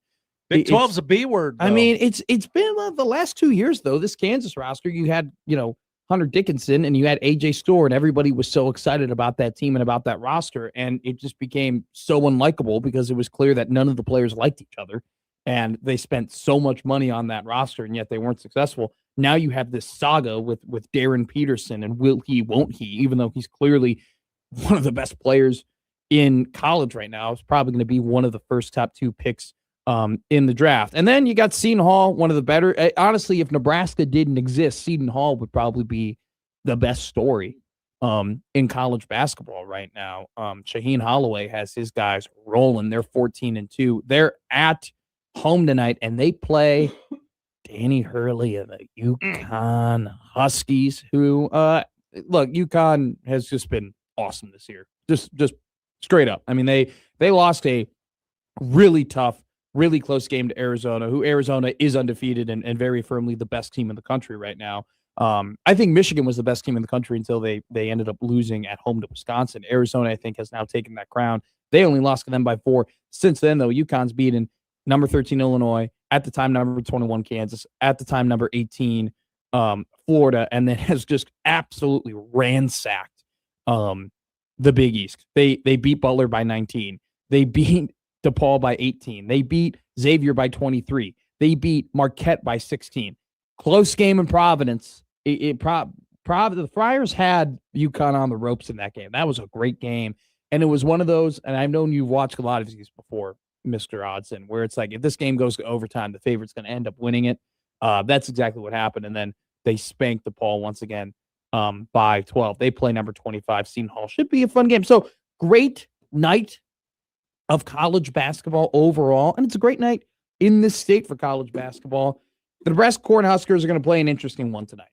Big 12's a B word, though. I mean, it's been the last 2 years, though. This Kansas roster, you had, Hunter Dickinson and you had AJ Storr, and everybody was so excited about that team and about that roster. And it just became so unlikable because it was clear that none of the players liked each other. And they spent so much money on that roster, and yet they weren't successful. Now you have this saga with Darren Peterson and will he, won't he, even though he's clearly one of the best players in college right now. It's probably going to be one of the first top 2 picks in the draft. And then you got Seton Hall, one of the better. Honestly, if Nebraska didn't exist, Seton Hall would probably be the best story in college basketball right now. Shaheen Holloway has his guys rolling. They're 14-2. They're at home tonight, and they play Danny Hurley and the UConn Huskies, who look, UConn has just been awesome this year. Just straight up. I mean, they lost a really tough, really close game to Arizona, who Arizona is undefeated and very firmly the best team in the country right now. I think Michigan was the best team in the country until they ended up losing at home to Wisconsin. Arizona, I think, has now taken that crown. They only lost to them by 4. Since then, though, UConn's beaten number 13 Illinois, at the time number 21 Kansas, at the time number 18 Florida, and then has just absolutely ransacked the Big East. They beat Butler by 19. They beat DePaul by 18. They beat Xavier by 23. They beat Marquette by 16. Close game in Providence. The Friars had UConn on the ropes in that game. That was a great game. And it was one of those, and I've known you've watched a lot of these before, Mr. Odson, where it's like, if this game goes to overtime, the favorite's going to end up winning it. That's exactly what happened. And then they spanked DePaul once again by 12. They play number 25. Seton Hall. Should be a fun game. So great night of college basketball overall. And it's a great night in this state for college basketball. The Nebraska Cornhuskers are going to play an interesting one tonight.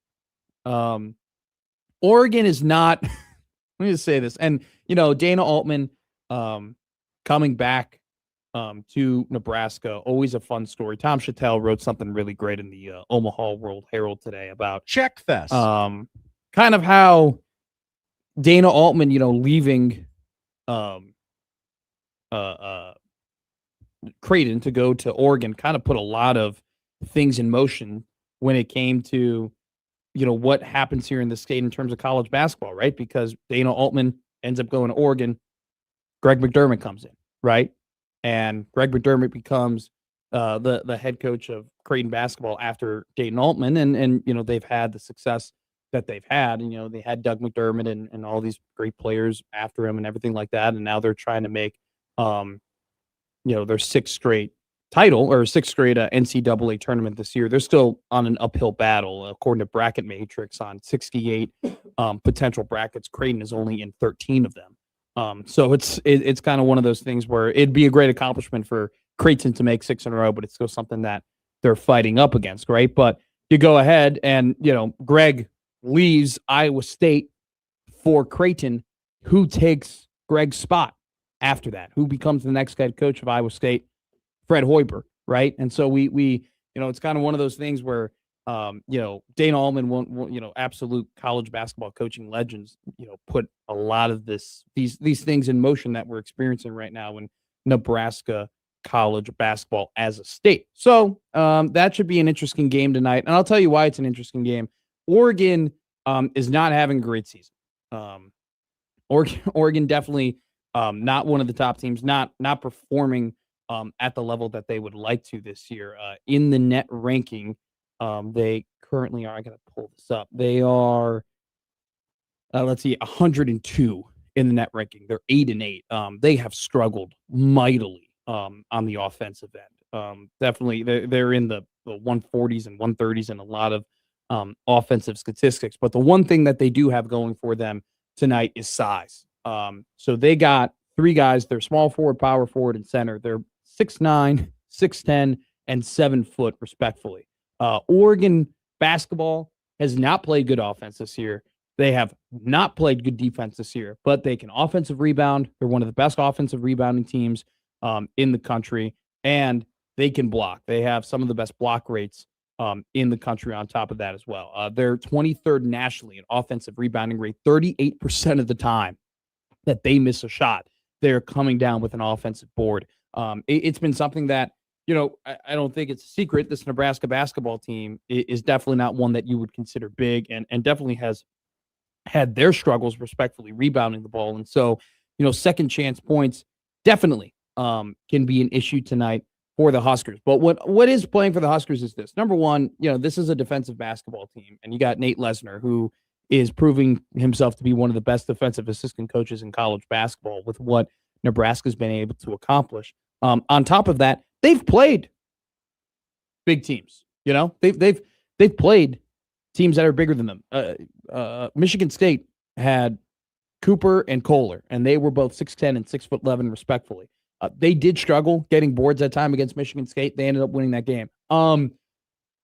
Oregon is not, let me just say this. And, Dana Altman coming back to Nebraska, always a fun story. Tom Chattel wrote something really great in the Omaha World Herald today about Check Fest. Kind of how Dana Altman, leaving Creighton to go to Oregon kind of put a lot of things in motion when it came to, what happens here in the state in terms of college basketball, right? Because Dana Altman ends up going to Oregon. Greg McDermott comes in, right? And Greg McDermott becomes the head coach of Creighton basketball after Dayton Altman, and they've had the success that they've had, and they had Doug McDermott and all these great players after him and everything like that, and now they're trying to make their sixth straight title or sixth straight NCAA tournament this year. They're still on an uphill battle according to Bracket Matrix. On 68 potential brackets, Creighton is only in 13 of them. So it's kind of one of those things where it'd be a great accomplishment for Creighton to make 6 in a row, but it's still something that they're fighting up against, right? But you go ahead and, Greg leaves Iowa State for Creighton. Who takes Greg's spot after that? Who becomes the next head coach of Iowa State? Fred Hoiberg, right? And so we it's kind of one of those things where, Dana Altman won't, absolute college basketball coaching legends, put a lot of these things in motion that we're experiencing right now in Nebraska college basketball as a state. So that should be an interesting game tonight. And I'll tell you why it's an interesting game. Oregon is not having a great season. Oregon definitely not one of the top teams, not performing at the level that they would like to this year. In the net ranking, they currently are, I got to pull this up. They are, 102 in the net ranking. They're 8-8. They have struggled mightily on the offensive end. Definitely, they're in the 140s and 130s in a lot of offensive statistics. But the one thing that they do have going for them tonight is size. So they got 3 guys. They're small forward, power forward, and center. They're 6'9", 6'10", and 7 foot, respectfully. Oregon basketball has not played good offense this year. They have not played good defense this year, but they can offensive rebound. They're one of the best offensive rebounding teams in the country, and they can block. They have some of the best block rates in the country on top of that as well. They're 23rd nationally in offensive rebounding rate. 38% of the time that they miss a shot, they're coming down with an offensive board. It's been something that, I don't think it's a secret. This Nebraska basketball team is definitely not one that you would consider big, and definitely has had their struggles respectfully rebounding the ball. And so, second chance points definitely can be an issue tonight for the Huskers. But what is playing for the Huskers is this. Number one, this is a defensive basketball team, and you got Nate Lesnar, who is proving himself to be one of the best defensive assistant coaches in college basketball with what Nebraska's been able to accomplish. On top of that, they've played big teams. They've played teams that are bigger than them. Michigan State had Cooper and Kohler, and they were both 6'10" and 6'11", respectfully. They did struggle getting boards that time against Michigan State. They ended up winning that game.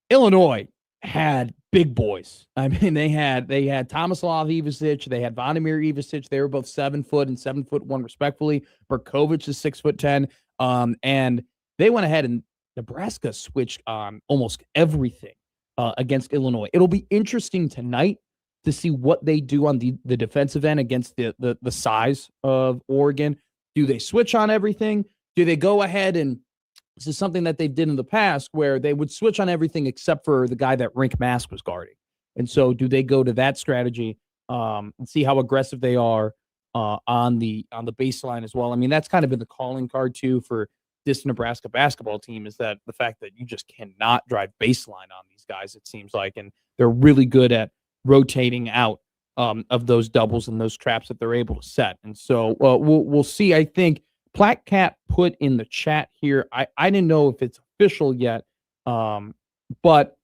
Illinois had big boys. I mean, they had Tomislav Ivicic, they had Vladimir Ivicic. They were both 7 foot and 7'1", respectfully. Berkovich is 6'10", and they went ahead and Nebraska switched on almost everything against Illinois. It'll be interesting tonight to see what they do on the defensive end against the size of Oregon. Do they switch on everything? Do they go ahead and this is something that they did in the past where they would switch on everything except for the guy that Rink Mask was guarding. And so do they go to that strategy and see how aggressive they are on the baseline as well? I mean, that's kind of been the calling card too for this Nebraska basketball team, is that the fact that you just cannot drive baseline on these guys, it seems like, and they're really good at rotating out of those doubles and those traps that they're able to set. And so we'll see. I think Platt Cat put in the chat here, I didn't know if it's official yet, but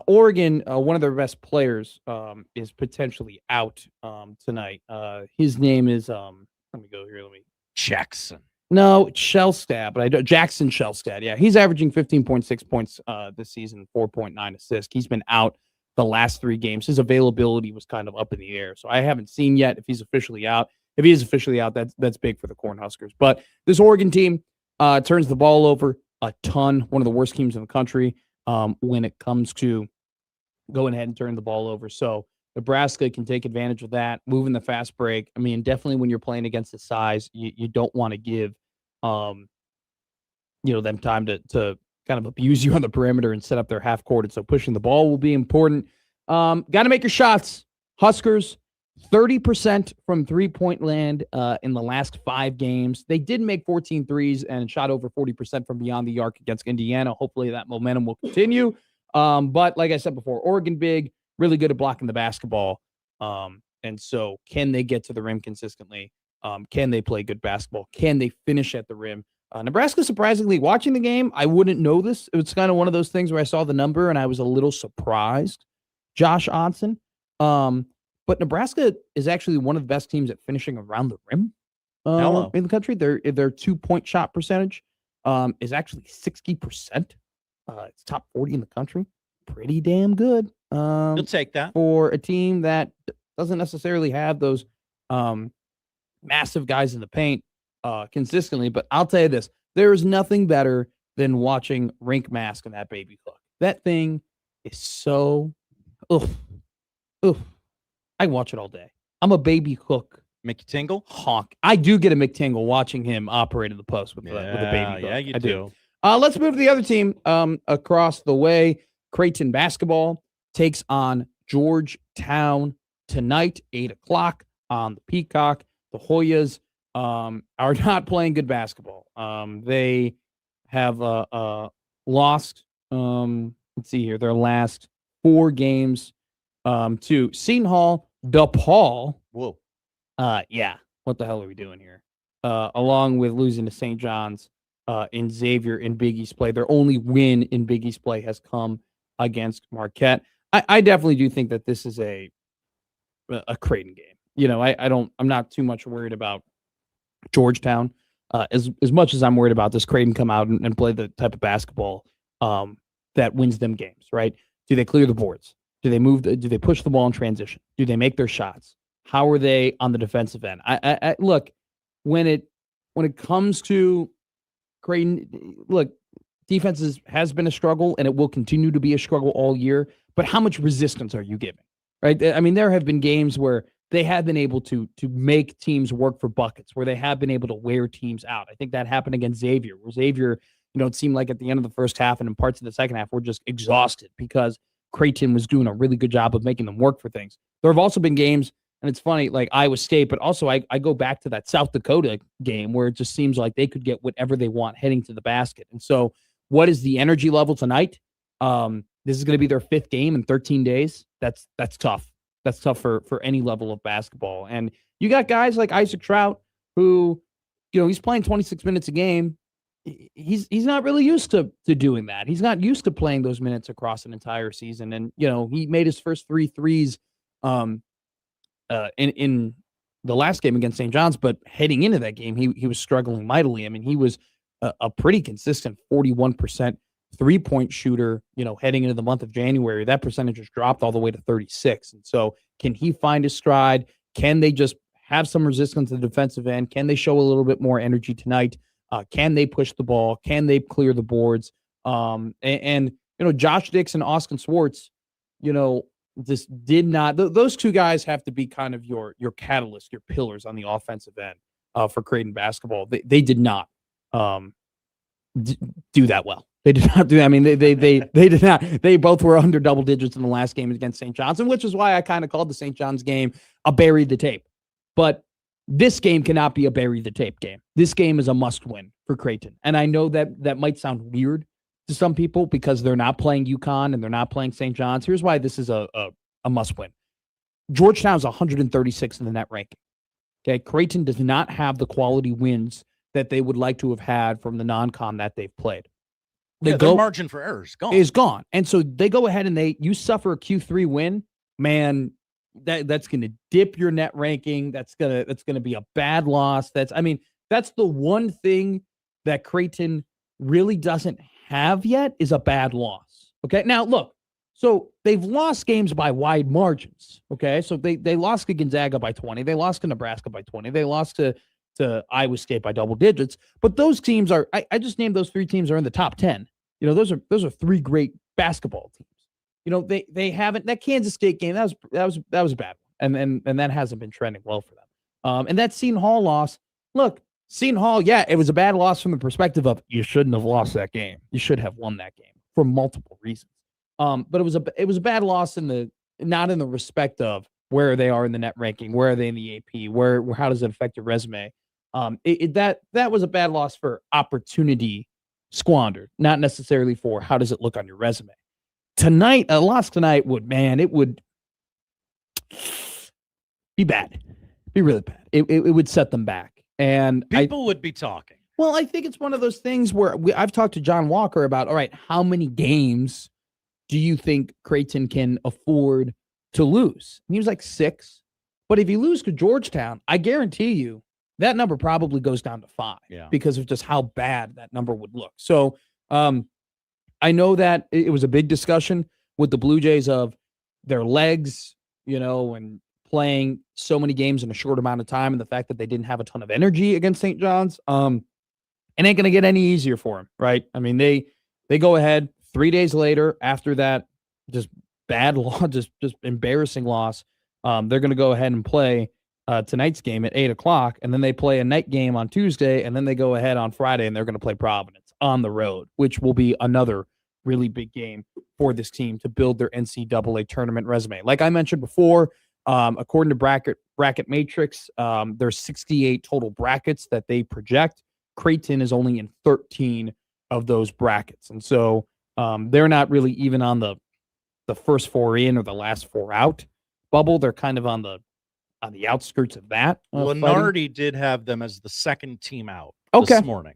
Oregon, one of their best players is potentially out tonight. His name is, let me go here. Jackson. No, Shellstad, but Jackson Shellstad. Yeah, he's averaging 15.6 points this season, 4.9 assists. He's been out the last 3 games. His availability was kind of up in the air, so I haven't seen yet if he's officially out. If he is officially out, that's big for the Cornhuskers. But this Oregon team turns the ball over a ton. One of the worst teams in the country when it comes to going ahead and turning the ball over. So Nebraska can take advantage of that, moving the fast break. I mean, definitely when you're playing against the size, you don't want to give them time to kind of abuse you on the perimeter and set up their half court. And so pushing the ball will be important. Got to make your shots. Huskers, 30% from three-point land in the last 5 games. They did make 14 threes and shot over 40% from beyond the arc against Indiana. Hopefully that momentum will continue. But like I said before, Oregon big, really good at blocking the basketball. And so can they get to the rim consistently? Can they play good basketball? Can they finish at the rim? Nebraska, surprisingly, watching the game, I wouldn't know this. It was kind of one of those things where I saw the number and I was a little surprised. Josh Onson. But Nebraska is actually one of the best teams at finishing around the rim in the country. Their 2-point shot percentage is actually 60%. It's top 40 in the country. Pretty damn good. You'll take that for a team that doesn't necessarily have those massive guys in the paint consistently. But I'll tell you this, there is nothing better than watching Rink Mask and that baby hook. That thing is so, I watch it all day. I'm a baby hook. Make you tingle? Honk. I do get a McTingle watching him operate in the post with a baby hook. Yeah, you I do. Let's move to the other team across the way. Creighton basketball takes on Georgetown tonight, 8 o'clock on the Peacock. The Hoyas are not playing good basketball. They have lost, let's see here, their last 4 games to Seton Hall, DePaul. Whoa. Yeah. What the hell are we doing here? Along with losing to St. John's in Xavier in Big East play. Their only win in Big East play has come against Marquette. I definitely do think that this is a Creighton game. You know, I'm not too much worried about Georgetown as much as I'm worried about this Creighton come out and play the type of basketball that wins them games, right? Do they clear the boards? Do they move? Do they push the ball in transition? Do they make their shots? How are they on the defensive end? I look, when it comes to Creighton, look, defense has been a struggle and it will continue to be a struggle all year. But how much resistance are you giving? Right? I mean, there have been games where they have been able to make teams work for buckets, where they have been able to wear teams out. I think that happened against Xavier, where Xavier, it seemed like at the end of the first half and in parts of the second half, we're just exhausted because Creighton was doing a really good job of making them work for things. There have also been games, and it's funny, like Iowa State, but also I go back to that South Dakota game where it just seems like they could get whatever they want heading to the basket. And so what is the energy level tonight? This is going to be their 5th game in 13 days. That's tough. That's tough for any level of basketball. And you got guys like Isaac Trout who, he's playing 26 minutes a game. He's not really used to doing that. He's not used to playing those minutes across an entire season. And, he made his first 3 threes in the last game against St. John's, but heading into that game, he was struggling mightily. I mean, he was a pretty consistent 41% 3-point shooter, heading into the month of January. That percentage has dropped all the way to 36. And so can he find his stride? Can they just have some resistance to the defensive end? Can they show a little bit more energy tonight? Can they push the ball? Can they clear the boards? And Josh Dix and Austin Swartz, this did not, those 2 guys have to be kind of your catalyst, your pillars on the offensive end for Creighton basketball. They did not do that well. They did not do that. I mean, they did not. They both were under double digits in the last game against St. John's, which is why I kind of called the St. John's game a bury the tape. But this game cannot be a bury the tape game. This game is a must win for Creighton. And I know that might sound weird to some people because they're not playing UConn and they're not playing St. John's. Here's why this is a must win. Georgetown's 136 in the net ranking. Okay, Creighton does not have the quality wins that they would like to have had from the non-con that they've played. Their margin for error is gone. And so they go ahead and you suffer a Q3 win, man, that's going to dip your net ranking. That's going to be a bad loss. That's the one thing that Creighton really doesn't have yet is a bad loss. Okay. Now look, so they've lost games by wide margins. Okay. So they lost to Gonzaga by 20. They lost to Nebraska by 20. They lost to Iowa State by double digits, but those teams are, I just named those 3 teams are in the top 10. Those are 3 great basketball teams. They haven't, that Kansas State game, that was a bad one. And that hasn't been trending well for them. And that Seton Hall loss, look, Seton Hall, yeah, it was a bad loss from the perspective of you shouldn't have lost that game. You should have won that game for multiple reasons. But it was a bad loss not in the respect of where they are in the net ranking, where are they in the AP, how does it affect your resume? That was a bad loss for opportunity squandered, not necessarily for how does it look on your resume. Tonight, a loss tonight would be bad, be really bad. It would set them back, and people would be talking. Well, I think it's one of those things where I've talked to John Walker about, all right, how many games do you think Creighton can afford to lose? And he was like 6. But if you lose to Georgetown, I guarantee you that number probably goes down to 5 because of just how bad that number would look. So I know that it was a big discussion with the Blue Jays of their legs, and playing so many games in a short amount of time and the fact that they didn't have a ton of energy against St. John's. It ain't going to get any easier for them, right? I mean, they go ahead 3 days later after that just bad loss, just embarrassing loss. They're going to go ahead and play tonight's game at 8:00, and then they play a night game on Tuesday, and then they go ahead on Friday, and they're going to play Providence on the road, which will be another really big game for this team to build their NCAA tournament resume. Like I mentioned before, according to Bracket Matrix, there's 68 total brackets that they project. Creighton is only in 13 of those brackets. And so they're not really even on the first 4 in or the last 4 out bubble. They're kind of on the outskirts of that. Lenardi did have them as the second team out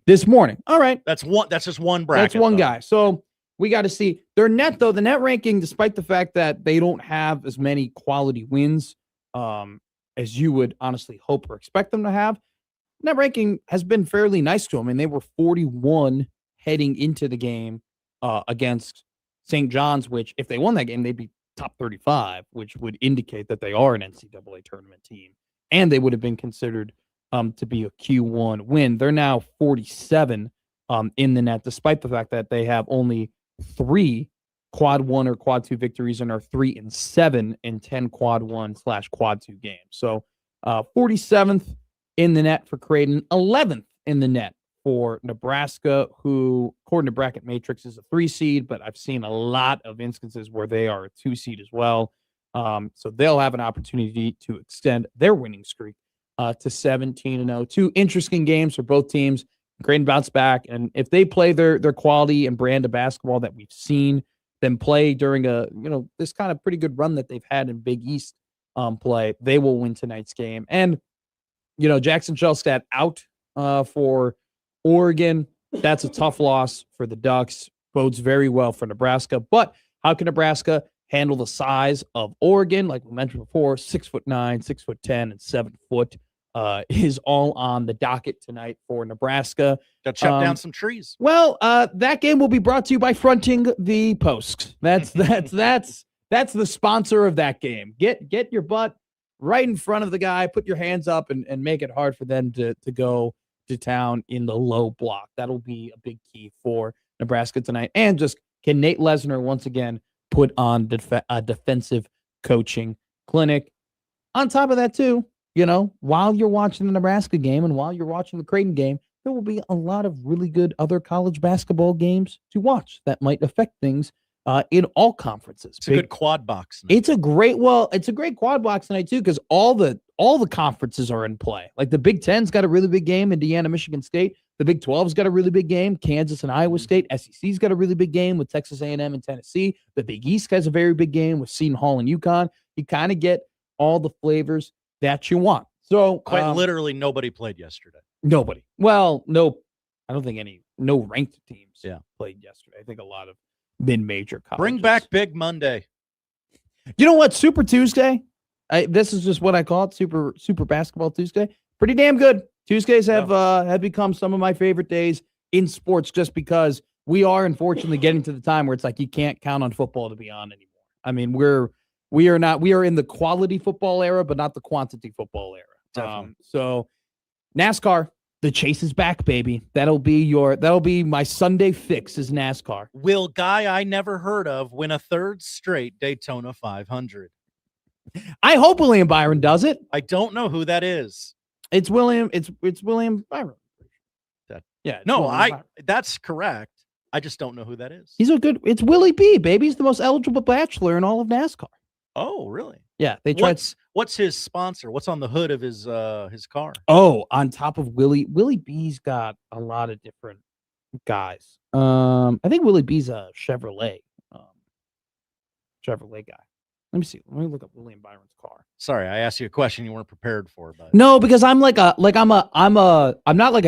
this morning. All right. That's just one bracket. That's one guy. So we got to see their net, though. The net ranking, despite the fact that they don't have as many quality wins as you would honestly hope or expect them to have, net ranking has been fairly nice to them. And they were 41 heading into the game against St. John's, which if they won that game, they'd be top 35, which would indicate that they are an NCAA tournament team. And they would have been considered to be a Q1 win. They're now 47 in the net, despite the fact that they have only 3 quad 1 or quad 2 victories and are 3-7 in 10 quad 1/quad 2 games. So 47th in the net for Creighton, 11th in the net for Nebraska, who, according to Bracket Matrix, is a 3 seed, but I've seen a lot of instances where they are a 2 seed as well. So they'll have an opportunity to extend their winning streak to 17-0. 2 interesting games for both teams. Creighton bounce back, and if they play their quality and brand of basketball that we've seen them play during this kind of pretty good run that they've had in Big East play, they will win tonight's game. And Jackson Shellstat out for Oregon. That's a tough loss for the Ducks. Bodes very well for Nebraska. But how can Nebraska handle the size of Oregon? Like we mentioned before, 6'9", 6'10", and 7 foot is all on the docket tonight for Nebraska. Got to chop down some trees. Well, that game will be brought to you by Fronting the Post. That's the sponsor of that game. Get your butt right in front of the guy, put your hands up, and make it hard for them to go to town in the low block. That'll be a big key for Nebraska tonight. And just can Nate Lesnar once again put on a defensive coaching clinic. On top of that, too, while you're watching the Nebraska game and while you're watching the Creighton game, there will be a lot of really good other college basketball games to watch that might affect things in all conferences. It's a good quad box night. It's a great quad box tonight too, because all the conferences are in play. Like the Big Ten's got a really big game, Indiana, Michigan State. The Big 12's got a really big game, Kansas and Iowa State. SEC's got a really big game with Texas A&M and Tennessee. The Big East has a very big game with Seton Hall and UConn. You kind of get all the flavors that you want. So quite literally nobody played yesterday. Nobody. Well, no, I don't think no ranked teams played yesterday. I think a lot of mid-major colleges. Bring back Big Monday. You know what? Super Tuesday. This is just what I call it. Super Basketball Tuesday. Pretty damn good. Tuesdays have become some of my favorite days in sports, just because we are unfortunately getting to the time where it's like you can't count on football to be on anymore. I mean, we are in the quality football era, but not the quantity football era. So NASCAR, the chase is back, baby. That'll be my Sunday fix is NASCAR. Will guy I never heard of win a 3rd straight Daytona 500? I hope William Byron does it. I don't know who that is. It's William Byron. Yeah. No, that's correct. I just don't know who that is. It's Willie B, baby. He's the most eligible bachelor in all of NASCAR. Oh, really? Yeah. They tried. What's his sponsor? What's on the hood of his car? Oh, on top of Willie B's got a lot of different guys. I think Willie B's a Chevrolet guy. Let me see. Let me look up William Byron's car. Sorry, I asked you a question you weren't prepared for, but no, because I'm not like a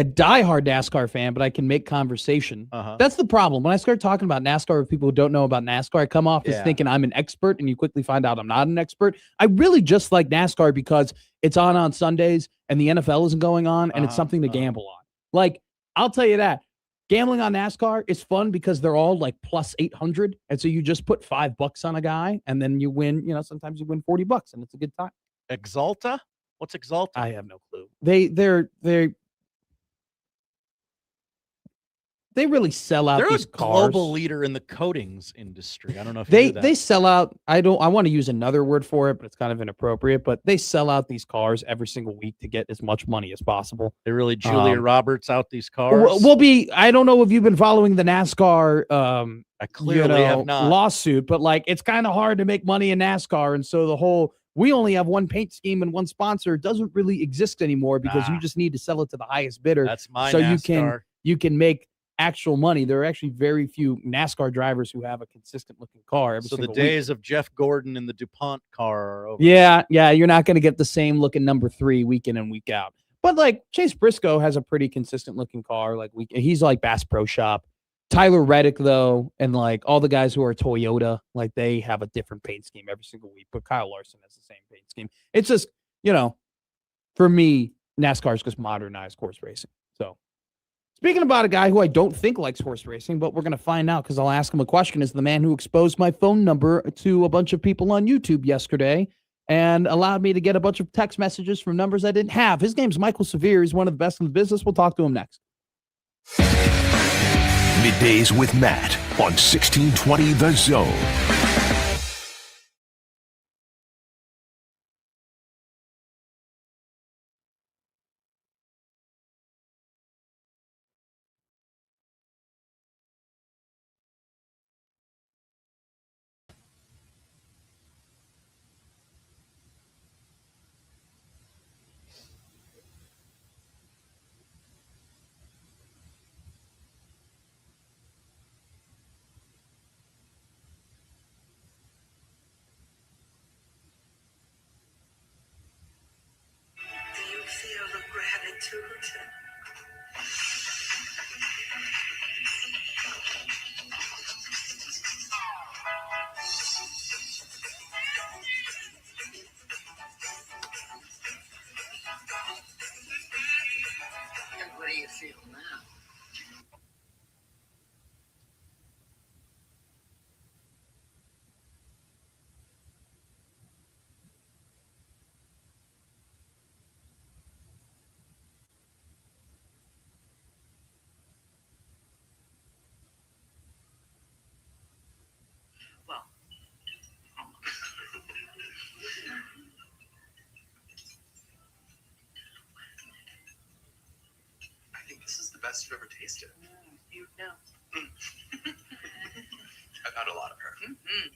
diehard NASCAR fan, but I can make conversation. That's the problem. When I start talking about NASCAR with people who don't know about NASCAR, I come off as thinking I'm an expert, and you quickly find out I'm not an expert. I really just like NASCAR because it's on Sundays and the NFL isn't going on, and it's something to gamble on. Like, I'll tell you that. Gambling on NASCAR is fun because they're all like plus 800. And so you just put $5 on a guy and then you win, sometimes you win $40 and it's a good time. Exalta? What's Exalta? I have no clue. They really sell out They're these a cars. global leader in the coatings industry. I don't know if they sell out. I want to use another word for it, but it's kind of inappropriate. But they sell out these cars every single week to get as much money as possible. They really Julia Roberts out these cars. I don't know if you've been following the NASCAR I clearly have not. lawsuit, but like it's kind of hard to make money in NASCAR, and so the whole we only have one paint scheme and one sponsor doesn't really exist anymore because you just need to sell it to the highest bidder. That's my so NASCAR. you can make actual money. There are actually very few NASCAR drivers who have a consistent looking car every single week. So the days of Jeff Gordon in the DuPont car are over. Yeah, you're not going to get the same looking number 3 week in and week out. But like Chase Briscoe has a pretty consistent looking car. Like he's like Bass Pro Shop. Tyler Reddick though, and like all the guys who are Toyota, like they have a different paint scheme every single week. But Kyle Larson has the same paint scheme. It's just for me, NASCAR is just modernized horse racing. So. Speaking about a guy who I don't think likes horse racing, but we're going to find out because I'll ask him a question, is the man who exposed my phone number to a bunch of people on YouTube yesterday and allowed me to get a bunch of text messages from numbers I didn't have. His name's Michael Severe. He's one of the best in the business. We'll talk to him next. Middays with Matt on 1620 The Zone. This is the best you've ever tasted. You know. I've had a lot of her. Mm-hmm.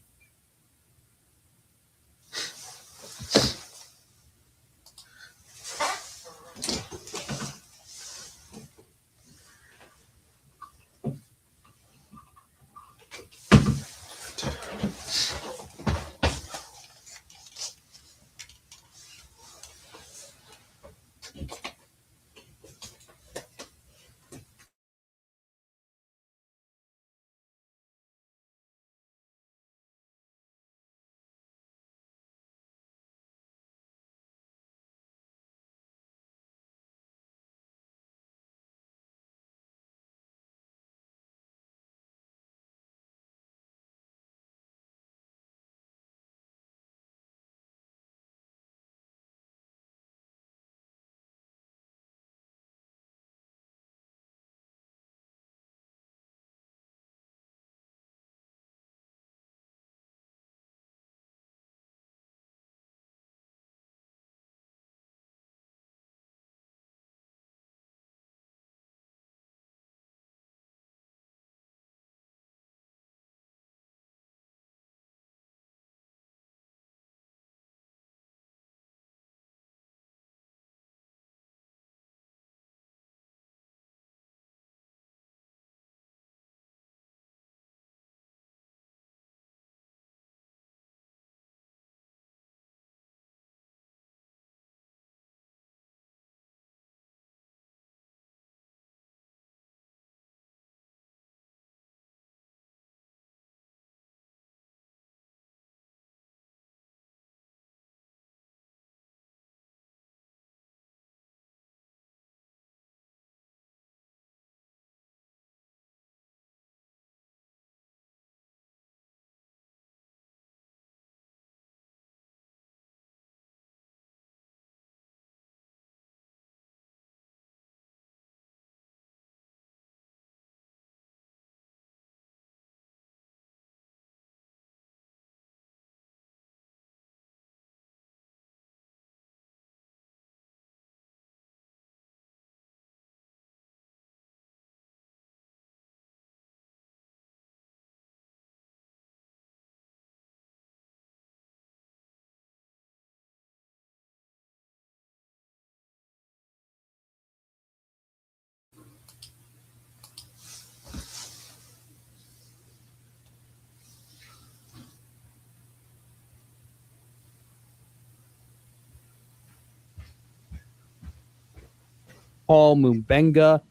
Paul Mumbenga,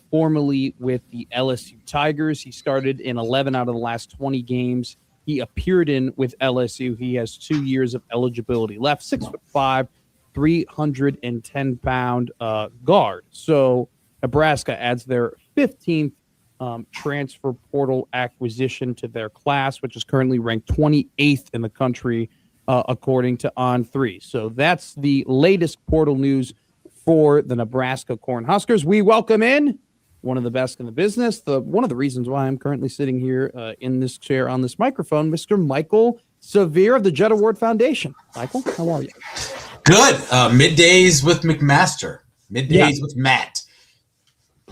formerly with the LSU Tigers. He started in 11 out of the last 20 games he appeared in with LSU. He has 2 years of eligibility left. 6'5", 310-pound guard. So Nebraska adds their 15th transfer portal acquisition to their class, which is currently ranked 28th in the country, according to On3. So that's the latest portal news for the Nebraska Cornhuskers. We welcome in one of the best in the business, one of the reasons why I'm currently sitting here in this chair on this microphone, Mr. Michael Severe of the Jet Award Foundation. Michael, how are you? Good. Middays with McMaster. Middays with Matt.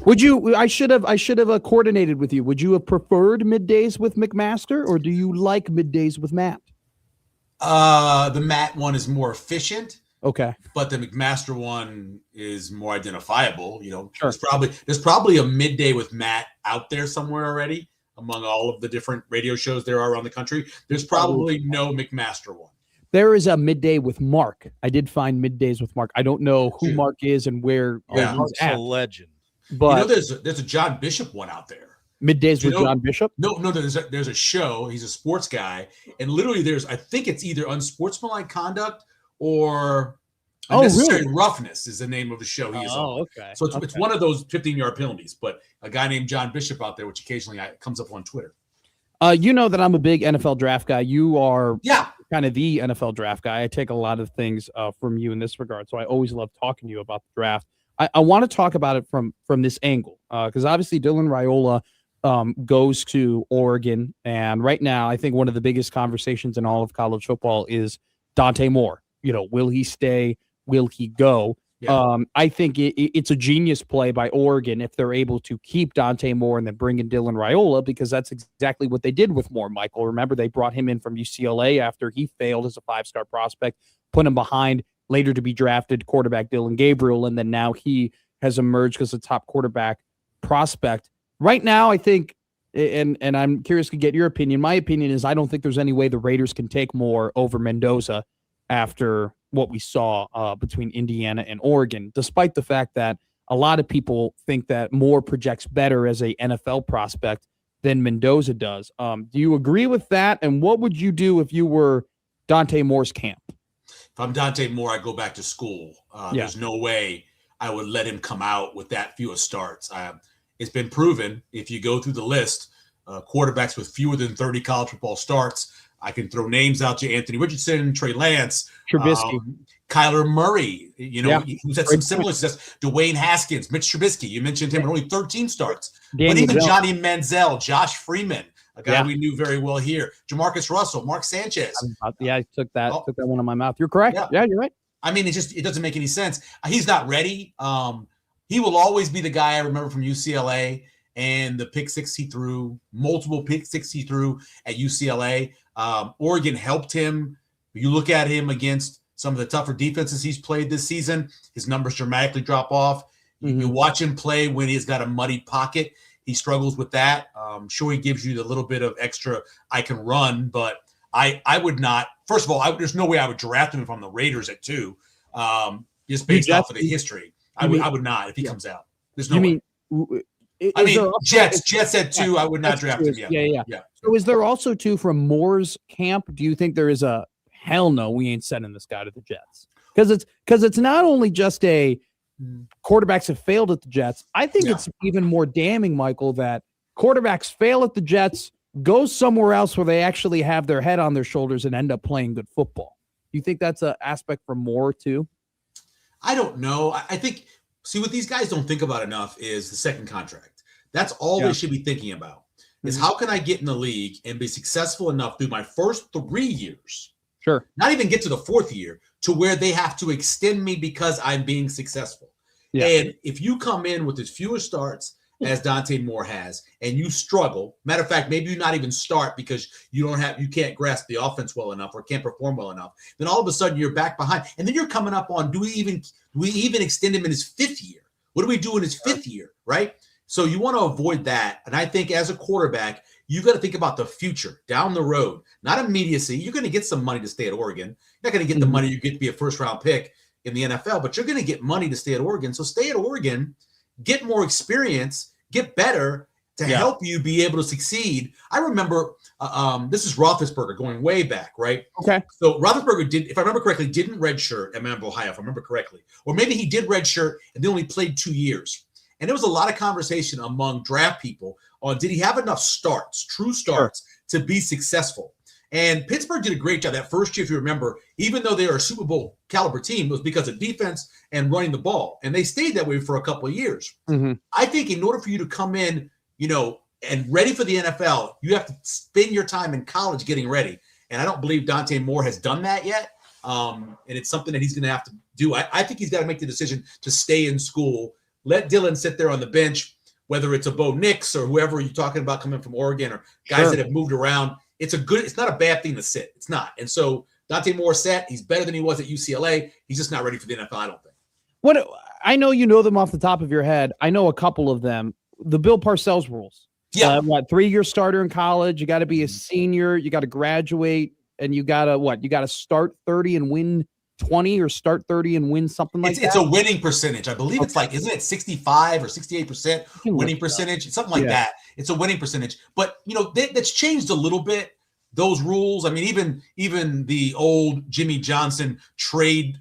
Would you? I should have coordinated with you. Would you have preferred Middays with McMaster, or do you like Middays with Matt? The Matt one is more efficient. Okay. But the McMaster one is more identifiable. You know, sure. There's probably a Midday with Matt out there somewhere already among all of the different radio shows there are around the country. There's probably no McMaster one. There is a Midday with Mark. I did find Middays with Mark. I don't know who Mark is and where. Yeah, Mark's a legend. But there's a John Bishop one out there. Middays with John Bishop? No, there's a show. He's a sports guy, and literally I think it's either unsportsmanlike conduct or unnecessary roughness is the name of the show he is on. Okay. So it's one of those 15-yard penalties, but a guy named John Bishop out there, which occasionally comes up on Twitter. You know that I'm a big NFL draft guy. You are kind of the NFL draft guy. I take a lot of things from you in this regard, so I always love talking to you about the draft. I want to talk about it from this angle because obviously Dylan Raiola goes to Oregon, and right now I think one of the biggest conversations in all of college football is Dante Moore. You know, will he stay? Will he go? Yeah. I think it's a genius play by Oregon if they're able to keep Dante Moore and then bring in Dylan Raiola, because that's exactly what they did with Moore, Michael. Remember, they brought him in from UCLA after he failed as a 5-star prospect, put him behind later to be drafted quarterback Dylan Gabriel, and then now he has emerged as a top quarterback prospect. Right now, I think, and I'm curious to get your opinion. My opinion is I don't think there's any way the Raiders can take Moore over Mendoza after what we saw between Indiana and Oregon, despite the fact that a lot of people think that Moore projects better as a NFL prospect than Mendoza does. Do you agree with that? And what would you do if you were Dante Moore's camp? If I'm Dante Moore, I go back to school. There's no way I would let him come out with that few of starts. It's been proven, if you go through the list, quarterbacks with fewer than 30 college football starts, I can throw names out to Anthony Richardson, Trey Lance, Trubisky, Kyler Murray, who's had some similar success, Dwayne Haskins, Mitch Trubisky. You mentioned him, only 13 starts. But even Johnny Manziel, Josh Freeman, a guy we knew very well here, Jamarcus Russell, Mark Sanchez. I took that one out of my mouth. You're correct. Yeah, you're right. I mean, it doesn't make any sense. He's not ready. He will always be the guy I remember from UCLA and the pick six he threw, multiple pick six he threw at UCLA. Oregon helped him. You look at him against some of the tougher defenses he's played this season, his numbers dramatically drop off. You watch him play when he's got a muddy pocket. He struggles with that. Sure, he gives you the little bit of extra I can run, but I would not. First of all, there's no way I would draft him if I'm the Raiders at 2, just based off of the history. I would not if he comes out. There's no way. Jets at 2. I would not draft him. Yeah. So is there also 2 from Moore's camp? Do you think there is a hell no? We ain't sending this guy to the Jets because it's not only just a quarterbacks have failed at the Jets. I think it's even more damning, Michael, that quarterbacks fail at the Jets, go somewhere else where they actually have their head on their shoulders and end up playing good football. Do you think that's an aspect for Moore too? I don't know. I think. See, what these guys don't think about enough is the second contract. That's all they should be thinking about is how can I get in the league and be successful enough through my first 3 years, not even get to the 4th year, to where they have to extend me because I'm being successful. Yeah. And if you come in with as fewer starts as Dante Moore has, and you struggle, matter of fact, maybe you not even start because you can't grasp the offense well enough or can't perform well enough, then all of a sudden you're back behind. And then you're coming up on, do we even extend him in his 5th year? What do we do in his 5th year, right? So you want to avoid that. And I think as a quarterback, you got to think about the future down the road, not immediacy. You're going to get some money to stay at Oregon. You're not going to get the money you get to be a first-round pick in the NFL, but you're going to get money to stay at Oregon. So stay at Oregon, get more experience, get better to help you be able to succeed. I remember this is Roethlisberger going way back, right? Okay. So Roethlisberger did, if I remember correctly, didn't redshirt at Mount Ohio, if I remember correctly. Or maybe he did redshirt and they only played 2 years. And there was a lot of conversation among draft people on did he have enough starts, true starts, to be successful. And Pittsburgh did a great job that first year, if you remember, even though they were a Super Bowl caliber team, it was because of defense and running the ball. And they stayed that way for a couple of years. Mm-hmm. I think in order for you to come in, and ready for the NFL, you have to spend your time in college getting ready. And I don't believe Dante Moore has done that yet. And it's something that he's going to have to do. I think he's got to make the decision to stay in school. Let Dylan sit there on the bench, whether it's a Bo Nix or whoever you're talking about coming from Oregon or guys that have moved around. It's not a bad thing to sit. It's not. And so Dante Moore set. He's better than he was at UCLA. He's just not ready for the NFL, I don't think. What I know, you know them off the top of your head. I know a couple of them. The Bill Parcells rules. Yeah. 3-year starter in college. You got to be a senior. You got to graduate, and you got to You got to start 30 and win 20, or start 30 and win something like that. It's a winning percentage. I believe it's like, isn't it 65 or 68% winning percentage? Something like that. It's a winning percentage. But that's changed a little bit. Those rules. I mean, even the old Jimmy Johnson trade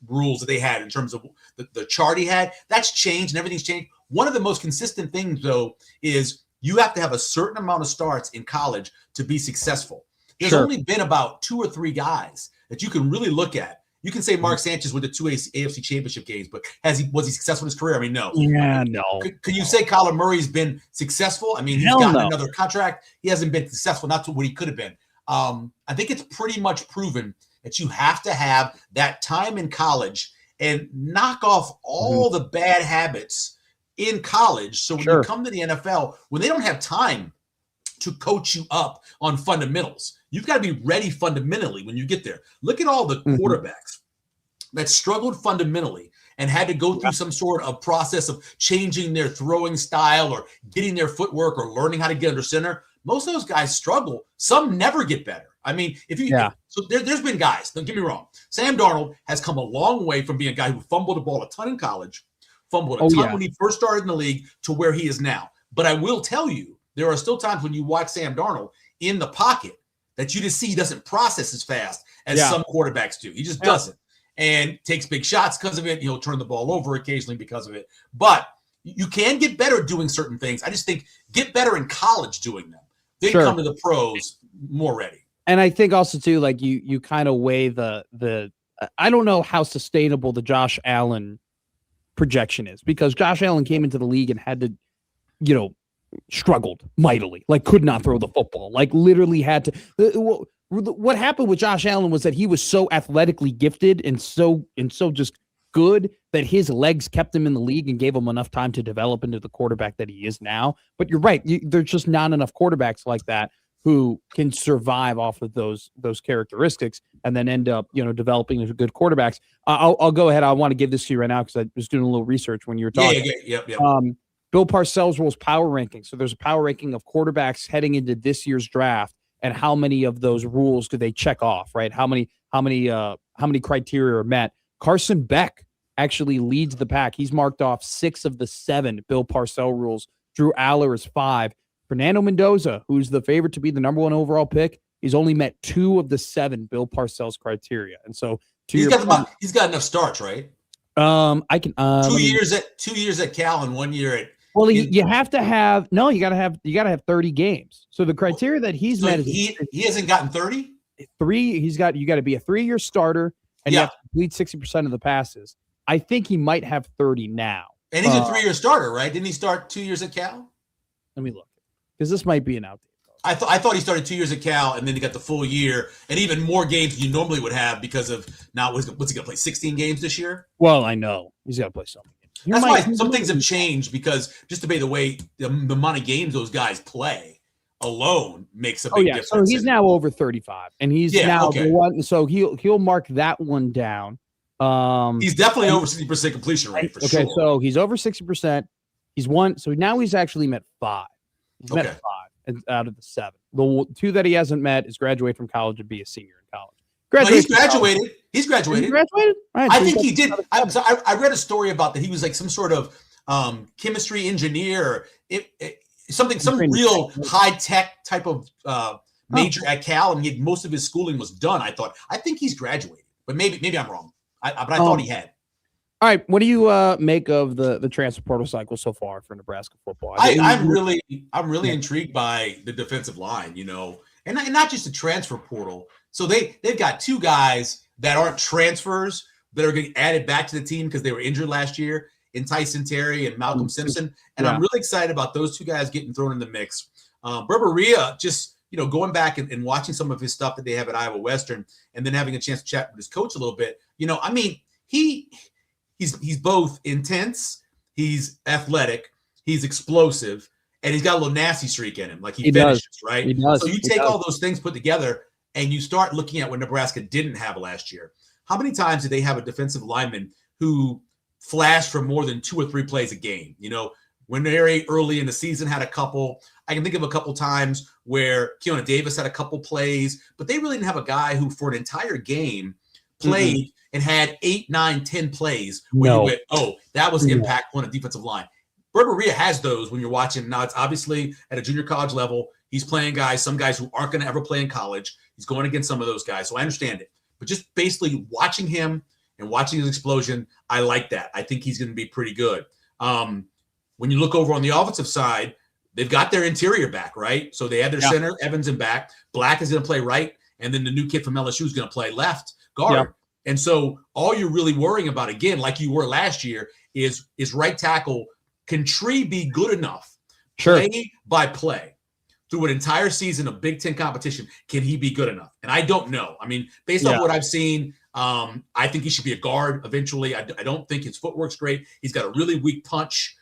rules that they had in terms of the chart he had, that's changed and everything's changed. One of the most consistent things, though, is you have to have a certain amount of starts in college to be successful. There's only been about 2 or 3 guys that you can really look at. You can say Mark Sanchez with the 2 AFC championship games, but was he successful in his career? I mean, no. Yeah, no. Can you say Kyler Murray's been successful? I mean, he's gotten another contract. He hasn't been successful, not to what he could have been. I think it's pretty much proven that you have to have that time in college and knock off all the bad habits in college. So when you come to the NFL, when they don't have time to coach you up on fundamentals, you've got to be ready fundamentally when you get there. Look at all the quarterbacks that struggled fundamentally and had to go through some sort of process of changing their throwing style or getting their footwork or learning how to get under center. Most of those guys struggle. Some never get better. I mean, so there's been guys, don't get me wrong. Sam Darnold has come a long way from being a guy who fumbled the ball a ton in college, fumbled a ton when he first started in the league, to where he is now. But I will tell you, there are still times when you watch Sam Darnold in the pocket that you just see he doesn't process as fast as some quarterbacks do. He just doesn't, and takes big shots because of it. He'll turn the ball over occasionally because of it. But you can get better at doing certain things. I just think get better in college doing them. Then come to the pros more ready. And I think also too, like you kind of weigh the I don't know how sustainable the Josh Allen projection is, because Josh Allen came into the league and had to, struggled mightily, like could not throw the football, like literally had to. What happened with Josh Allen was that he was so athletically gifted and so just good that his legs kept him in the league and gave him enough time to develop into the quarterback that he is now. But you're right, there's just not enough quarterbacks like that who can survive off of those characteristics and then end up, developing into good quarterbacks. I'll go ahead. I want to give this to you right now because I was doing a little research when you were talking. Yeah. Bill Parcells rules power ranking. So there's a power ranking of quarterbacks heading into this year's draft, and how many of those rules do they check off, right? How many criteria are met? Carson Beck actually leads the pack. He's marked off 6 of the 7 Bill Parcells rules. Drew Aller is 5. Fernando Mendoza, who's the favorite to be the number 1 overall pick, he's only met 2 of the 7 Bill Parcells criteria. And so he's got enough starts, right? I can 2 years at Cal and 1 year at. Well, you have to have you got to have 30 games. So the criteria that he's met is he hasn't gotten 30. 3. You got to be a 3-year starter and you have to complete 60% of the passes. I think he might have 30 now. And he's a 3-year starter, right? Didn't he start 2 years at Cal? Let me look, because this might be an outdate. I thought he started 2 years at Cal and then he got the full year and even more games than you normally would have because of now. What's he going to play? 16 games this year? Well, I know he's got to play something. That's why some things have changed, because just the way the amount of games those guys play alone makes a big difference. So he's now over 35, and he's now the one. So he'll mark that one down. He's definitely over 60% completion rate for sure. Okay, so he's over 60%. He's won. So now he's actually met 5. He's met 5 out of the 7. The 2 that he hasn't met is graduate from college and be a senior in college. He's graduated. He's graduated. He graduated? Right, I so think he's he did. I read a story about that. He was like some sort of chemistry engineer, some real high tech type of major at Cal, and most of his schooling was done. I think he's graduated, but maybe I'm wrong. But I thought he had. All right, what do you make of the transfer portal cycle so far for Nebraska football? I'm really intrigued by the defensive line, and not just the transfer portal. So they've got two guys that aren't transfers that are getting added back to the team because they were injured last year, in Tyson Terry and Malcolm Simpson, and I'm really excited about those two guys getting thrown in the mix. Berberia, just going back and watching some of his stuff that they have at Iowa Western, and then having a chance to chat with his coach a little bit. He's both intense, he's athletic, he's explosive, and he's got a little nasty streak in him. Like he finishes, right? He does. So you take all those things put together and you start looking at what Nebraska didn't have last year. How many times did they have a defensive lineman who flashed for more than 2 or 3 plays a game? When they're early in the season had a couple. I can think of a couple times where Keona Davis had a couple plays, but they really didn't have a guy who for an entire game played and had 8, 9, 10 plays where you went, oh, that was impactful on a defensive line. Berberia has those when you're watching. Now, it's obviously at a junior college level. He's playing some guys who aren't going to ever play in college. He's going against some of those guys, so I understand it. But just basically watching him and watching his explosion, I like that. I think he's going to be pretty good. When you look over on the offensive side, they've got their interior back, right? So they had their center, Evans, in back. Black is going to play right, and then the new kid from LSU is going to play left guard. Yeah. And so all you're really worrying about, again, like you were last year, is right tackle. Can Tree be good enough, play by play, through an entire season of Big Ten competition? Can he be good enough? And I don't know. Based on what I've seen, I think he should be a guard eventually. I don't think his footwork's great. He's got a really weak punch.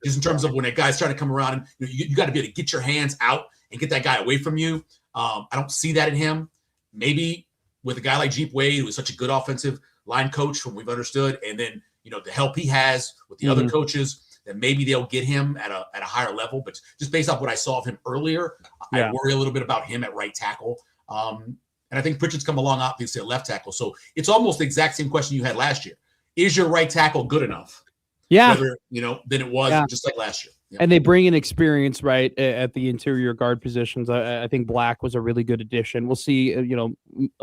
Just in terms of when a guy's trying to come around, and you got to be able to get your hands out and get that guy away from you. I don't see that in him. Maybe with a guy like Jeep Wade, who is such a good offensive line coach from we've understood, and then the help he has with the other coaches, that maybe they'll get him at a higher level. But just based off what I saw of him earlier, I worry a little bit about him at right tackle. And I think Pritchard's come along obviously at left tackle. So it's almost the exact same question you had last year. Is your right tackle good enough? Yeah. Whether, than it was just like last year. Yeah. And they bring in experience, right, at the interior guard positions. I think Black was a really good addition. We'll see,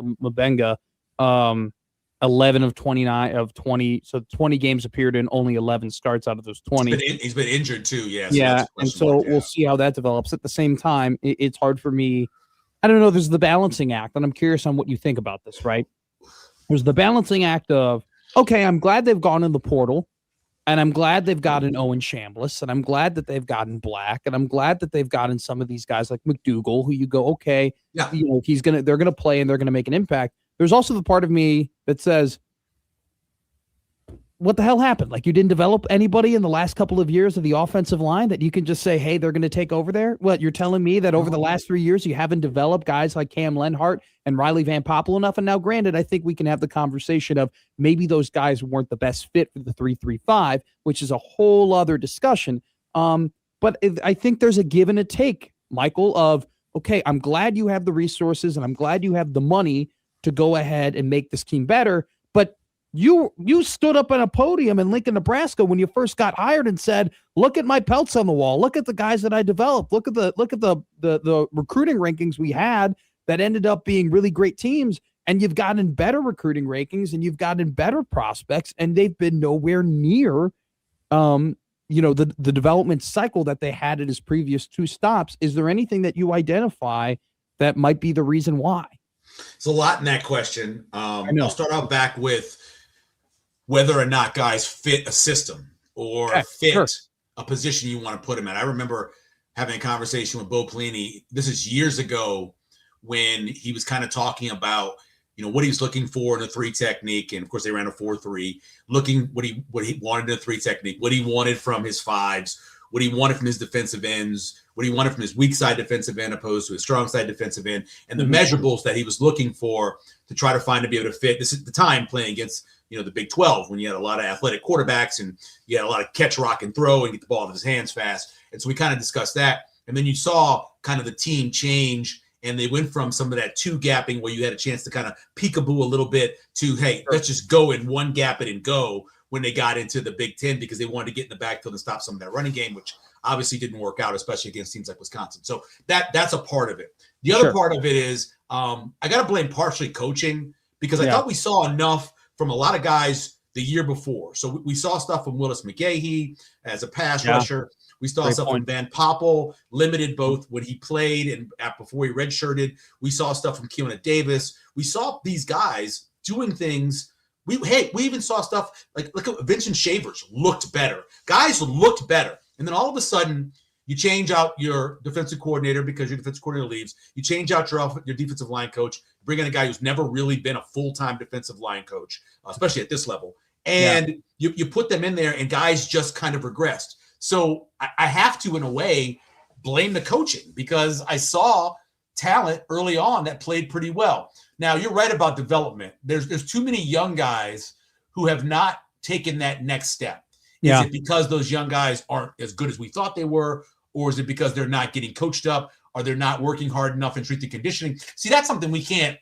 Mabenga, 11 of 29 of 20. So 20 games appeared in, only 11 starts out of those 20. He's been injured too. Yeah. Yeah. And so we'll see how that develops. At the same time, it's hard for me. I don't know. There's the balancing act, and I'm curious on what you think about this, right? There's the balancing act of, okay, I'm glad they've gone in the portal. And I'm glad they've gotten Owen Chambliss, and I'm glad that they've gotten Black, and I'm glad that they've gotten some of these guys like McDougal, who you go, okay, they're gonna play and they're gonna make an impact. There's also the part of me that says, what the hell happened? Like, you didn't develop anybody in the last couple of years of the offensive line that you can just say, hey, they're going to take over there? What, you're telling me that over the last 3 years you haven't developed guys like Cam Lenhart and Riley Van Poppel enough? And now, granted, I think we can have the conversation of maybe those guys weren't the best fit for the 3-3-5, which is a whole other discussion. But I think there's a give and a take, Michael, of, okay, I'm glad you have the resources and I'm glad you have the money to go ahead and make this team better. But you stood up on a podium in Lincoln, Nebraska when you first got hired and said, look at my pelts on the wall. Look at the guys that I developed. Look at the recruiting rankings we had that ended up being really great teams. And you've gotten better recruiting rankings and you've gotten better prospects, and they've been nowhere near the development cycle that they had at his previous 2 stops. Is there anything that you identify that might be the reason why? It's a lot in that question. I'll start out back with whether or not guys fit a system or fit a position you want to put them in. I remember having a conversation with Bo Pelini. This is years ago when he was kind of talking about, what he was looking for in a 3 technique. And of course they ran a 4-3, looking what he wanted in a 3 technique, what he wanted from his 5s, what he wanted from his defensive ends, what he wanted from his weak side defensive end opposed to his strong side defensive end, and the measurables that he was looking for to try to find to be able to fit. This is the time playing against, the Big 12, when you had a lot of athletic quarterbacks and you had a lot of catch, rock, and throw and get the ball out of his hands fast. And so we kind of discussed that. And then you saw kind of the team change And they went from some of that two gapping where you had a chance to kind of peekaboo a little bit to, hey, let's just go in one gap it and go when they got into the Big Ten because they wanted to get in the backfield and stop some of that running game, which obviously didn't work out, especially against teams like Wisconsin. So that's a part of it. The other part of it is I got to blame partially coaching because I thought we saw enough from a lot of guys the year before. So we saw stuff from Willis McGahee as a pass rusher. We saw stuff from Van Poppel, limited both when he played and before he redshirted. We saw stuff from Keona Davis. We saw these guys doing things. We even saw stuff like look at Vincent Shavers looked better. Guys looked better. And then all of a sudden, you change out your defensive coordinator because your defensive coordinator leaves. You change out your defensive line coach. Bring in a guy who's never really been a full-time defensive line coach, especially at this level. And you put them in there, and guys just kind of regressed. So I have to, in a way, blame the coaching because I saw talent early on that played pretty well. Now, you're right about development. There's too many young guys who have not taken that next step. Is it because those young guys aren't as good as we thought they were, or is it because they're not getting coached up, or they're not working hard enough in strength and conditioning? See, that's something we can't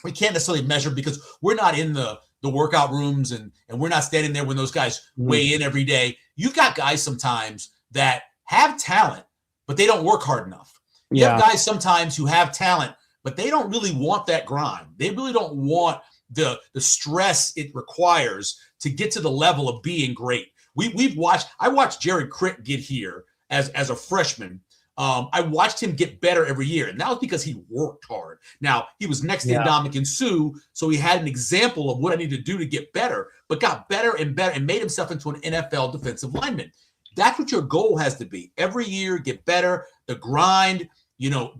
necessarily measure because we're not in the workout rooms and we're not standing there when those guys weigh in every day. You've got guys sometimes that have talent, but they don't work hard enough. You have guys sometimes who have talent, but they don't really want that grind. They really don't want the stress it requires to get to the level of being great. I watched Jerry Crick get here as a freshman. I watched him get better every year, and that was because he worked hard. Now, he was next to Ndamukong Suh, so he had an example of what I need to do to get better, but got better and better and made himself into an NFL defensive lineman. That's what your goal has to be. Every year, get better, the grind,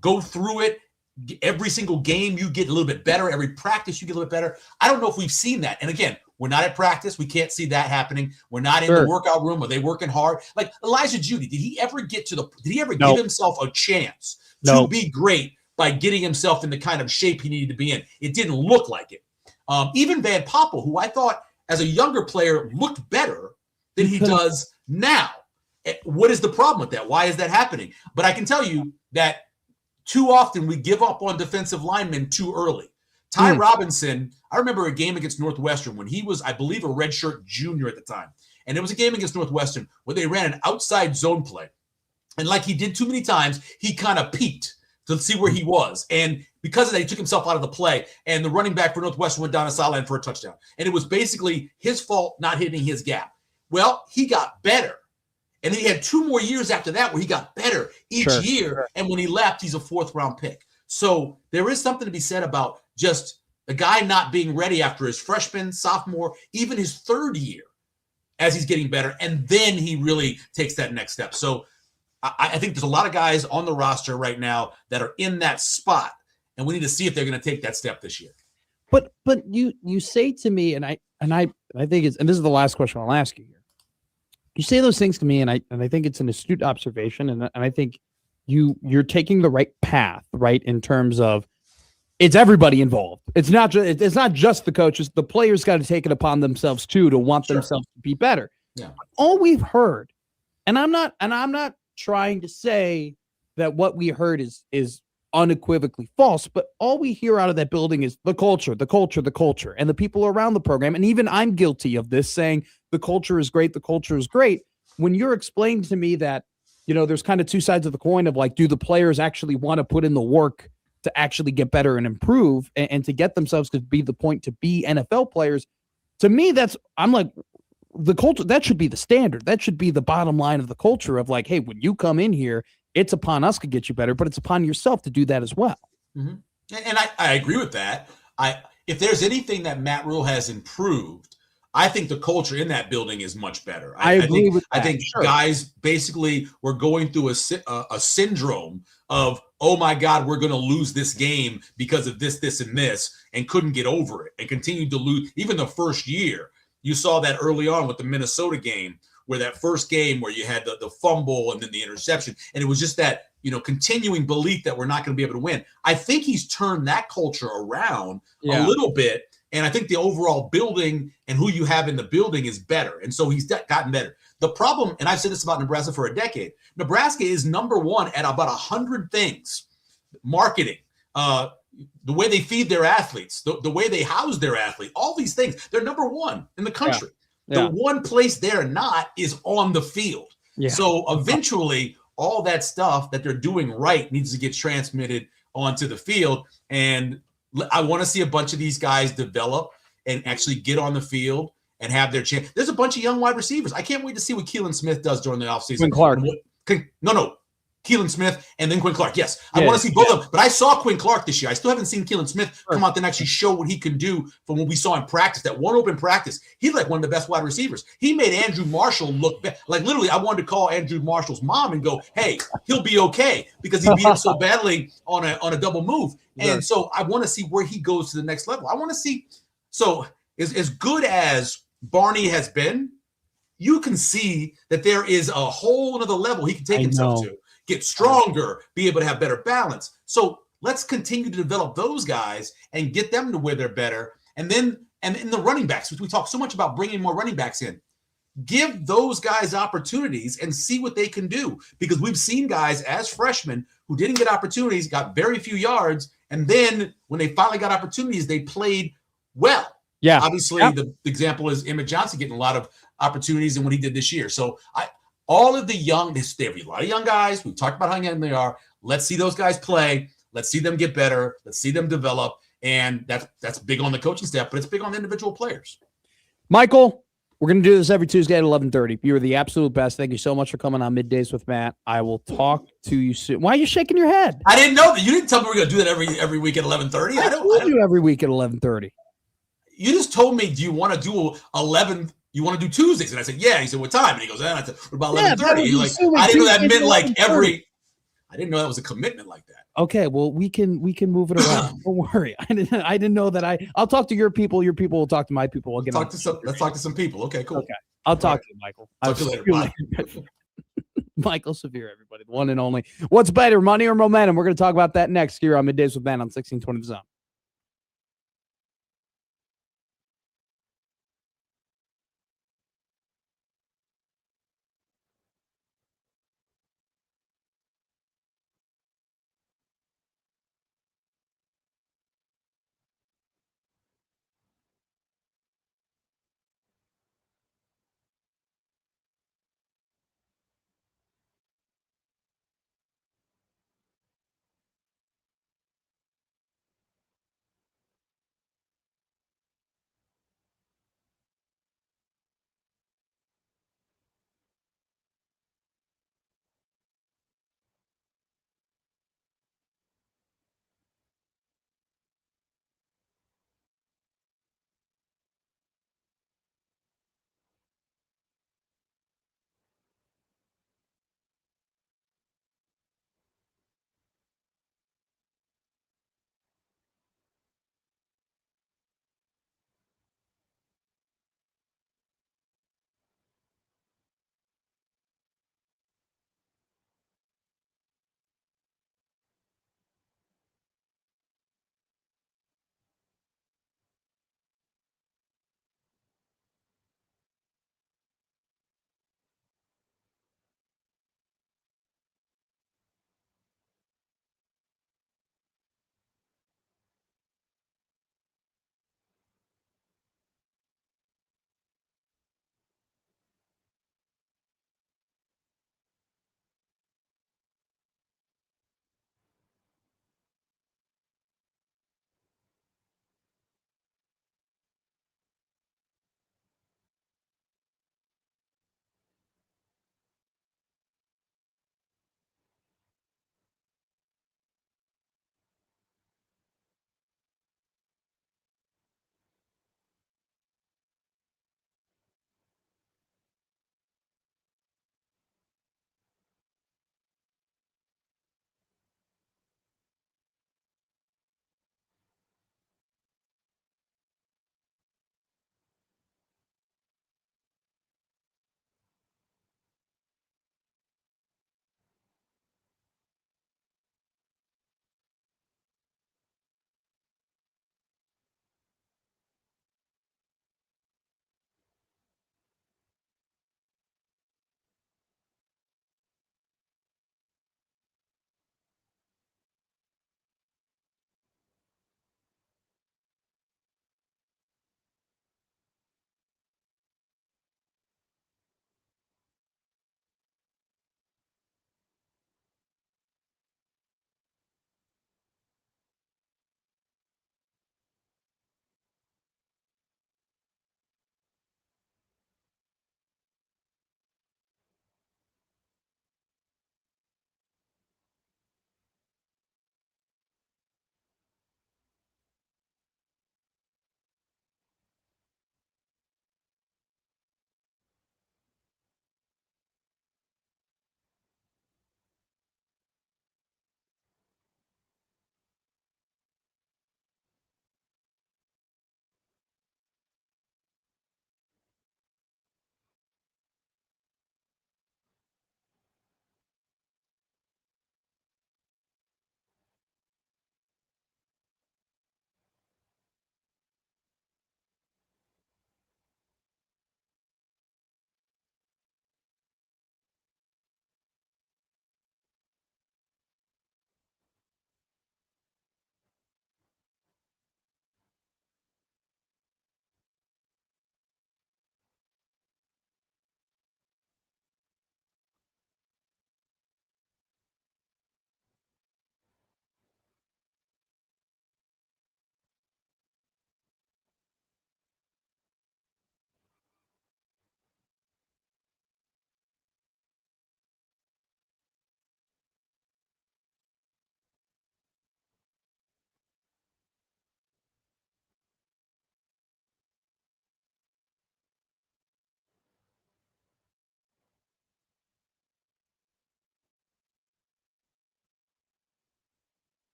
go through it. Every single game, you get a little bit better. Every practice, you get a little bit better. I don't know if we've seen that. And again, we're not at practice. We can't see that happening. We're not in the workout room. Are they working hard? Like Elijah Judy, did he ever give himself a chance to be great by getting himself in the kind of shape he needed to be in? It didn't look like it. Even Van Poppel, who I thought as a younger player looked better than he does now. What is the problem with that? Why is that happening? But I can tell you that too often we give up on defensive linemen too early. Ty Robinson, I remember a game against Northwestern when he was, I believe, a redshirt junior at the time. And it was a game against Northwestern where they ran an outside zone play. And like he did too many times, he kind of peeked to see where he was. And because of that, he took himself out of the play. And the running back for Northwestern went down a sideline for a touchdown. And it was basically his fault not hitting his gap. Well, he got better. And then he had 2 more years after that where he got better each year. And when he left, he's a 4th-round pick. So there is something to be said about just the guy not being ready after his freshman, sophomore, even his 3rd year as he's getting better. And then he really takes that next step. So I think there's a lot of guys on the roster right now that are in that spot. And we need to see if they're going to take that step this year. But you say to me, and I think it's, and this is the last question I'll ask you here. You say those things to me, and I think it's an astute observation, and I think you're taking the right path, right, in terms of it's everybody involved. It's not just the coaches. The players got to take it upon themselves too to want themselves to be better. Yeah. All we've heard, and I'm not trying to say that what we heard is unequivocally false, but all we hear out of that building is the culture, and the people around the program. And even I'm guilty of this, saying the culture is great. When you're explaining to me that, there's kind of 2 sides of the coin of like, do the players actually want to put in the work to actually get better and improve and to get themselves to be the point to be NFL players? To me, I'm like, the culture, that should be the standard. That should be the bottom line of the culture of like, hey, when you come in here, it's upon us to get you better, but it's upon yourself to do that as well. Mm-hmm. And I agree with that. If there's anything that Matt Rule has improved, I think the culture in that building is much better. I agree with that. I think guys basically were going through a syndrome of, oh my God, we're going to lose this game because of this, and this, and couldn't get over it and continued to lose. Even the first year, you saw that early on with the Minnesota game, where that first game where you had the fumble and then the interception. And it was just that, continuing belief that we're not going to be able to win. I think he's turned that culture around a little bit. And I think the overall building and who you have in the building is better. And so he's gotten better. The problem, and I've said this about Nebraska for a decade, Nebraska is number 1 at about 100 things. Marketing, the way they feed their athletes, the way they house their athlete, all these things. They're number one in the country. The one place they're not is on the field. So eventually all that stuff that they're doing right needs to get transmitted onto the field. And I want to see a bunch of these guys develop and actually get on the field and have their chance. There's a bunch of young wide receivers. I can't wait to see what Keelan Smith does during the offseason. Quinn Clark. No. Keelan Smith and then Quinn Clark. Yes, I want to see both of them. But I saw Quinn Clark this year. I still haven't seen Keelan Smith come out and actually show what he can do from what we saw in practice. That one open practice, he's like one of the best wide receivers. He made Andrew Marshall look like literally. I wanted to call Andrew Marshall's mom and go, "Hey, he'll be okay," because he beat him so badly on a double move. And so I want to see where he goes to the next level. I want to see. So as good as Barney has been, you can see that there is a whole another level he can take himself to. Get stronger, be able to have better balance. So let's continue to develop those guys and get them to where they're better. And then in the running backs, which we talk so much about bringing more running backs in, give those guys opportunities and see what they can do. Because we've seen guys as freshmen who didn't get opportunities, got very few yards, and then when they finally got opportunities, they played well. Yeah. Obviously, the example is Emmett Johnson getting a lot of opportunities and what he did this year. So all of the young, they have a lot of young guys. We've talked about how young they are. Let's see those guys play. Let's see them get better. Let's see them develop. And that's big on the coaching staff, but it's big on the individual players. Michael, we're going to do this every Tuesday at 11:30. You are the absolute best. Thank you so much for coming on Middays with Matt. I will talk to you soon. Why are you shaking your head? I didn't know that. You didn't tell me we're going to do that every week at 11:30. I told you every week at 11:30. You just told me, do you want to do 11? You want to do Tuesdays? And I said, yeah. He said, what time? And he goes, I said, what about 11:30? He's like, I didn't know that meant like every. I didn't know that was a commitment like that. Okay, well, we can move it around. Don't worry. I didn't know that. I'll talk to your people. Your people will talk to my people. Let's talk to some people. Okay, cool. Okay, I'll talk to you, Michael. Talk to you later. Bye. Michael Severe, everybody, the one and only. What's better, money or momentum? We're going to talk about that next here on Middays with Matt on 1620 The Zone.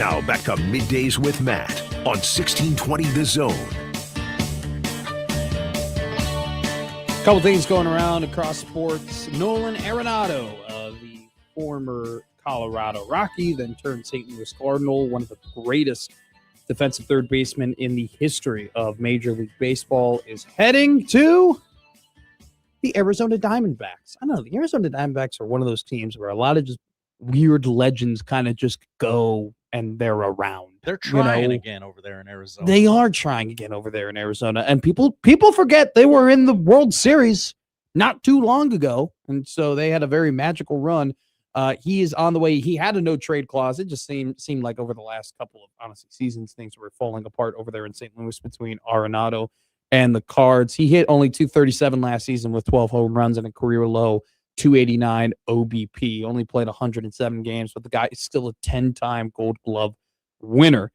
Now back to Middays with Matt on 1620 The Zone. Couple things going around across sports. Nolan Arenado, the former Colorado Rocky, then turned St. Louis Cardinal, one of the greatest defensive third basemen in the history of Major League Baseball, is heading to the Arizona Diamondbacks. I don't know, the Arizona Diamondbacks are one of those teams where a lot of just weird legends kind of just go and they're around. They're trying again over there in Arizona. They are trying again over there in Arizona. And people forget they were in the World Series not too long ago. And so they had a very magical run. He is on the way. He had a no trade clause. It just seemed like over the last couple of honestly seasons, things were falling apart over there in St. Louis between Arenado and the Cards. He hit only 237 last season with 12 home runs and a career low 289 OBP. Only played 107 games, but the guy is still a 10-time Gold Glove winner.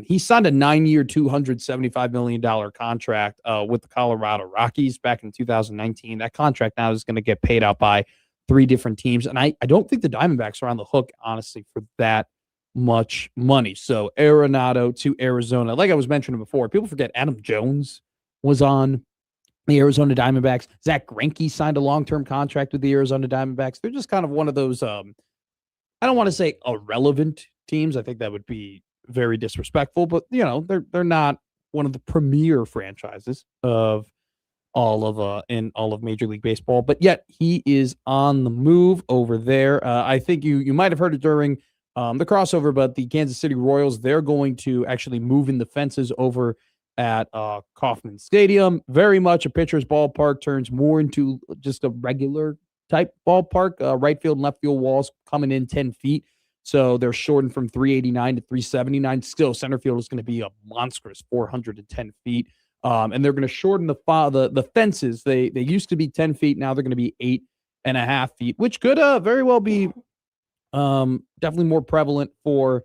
He signed a 9-year, $275 million contract with the Colorado Rockies back in 2019. That contract now is going to get paid out by 3 different teams. And I don't think the Diamondbacks are on the hook, honestly, for that much money. So Arenado to Arizona. Like I was mentioning before, people forget Adam Jones was on the Arizona Diamondbacks. Zach Greinke signed a long-term contract with the Arizona Diamondbacks. They're just kind of one of those, I don't want to say irrelevant teams. I think that would be very disrespectful, but they're not one of the premier franchises of all of Major League Baseball, but yet he is on the move over there. I think you might have heard it during the crossover, but the Kansas City Royals, they're going to actually move in the fences over at Kauffman Stadium. Very much a pitcher's ballpark, turns more into just a regular type ballpark. Right field and left field walls coming in 10 feet. So they're shortened from 389 to 379. Still, center field is going to be a monstrous 410 feet. And they're going to shorten the fences. They used to be 10 feet. Now they're going to be 8.5 feet, which could very well be definitely more prevalent for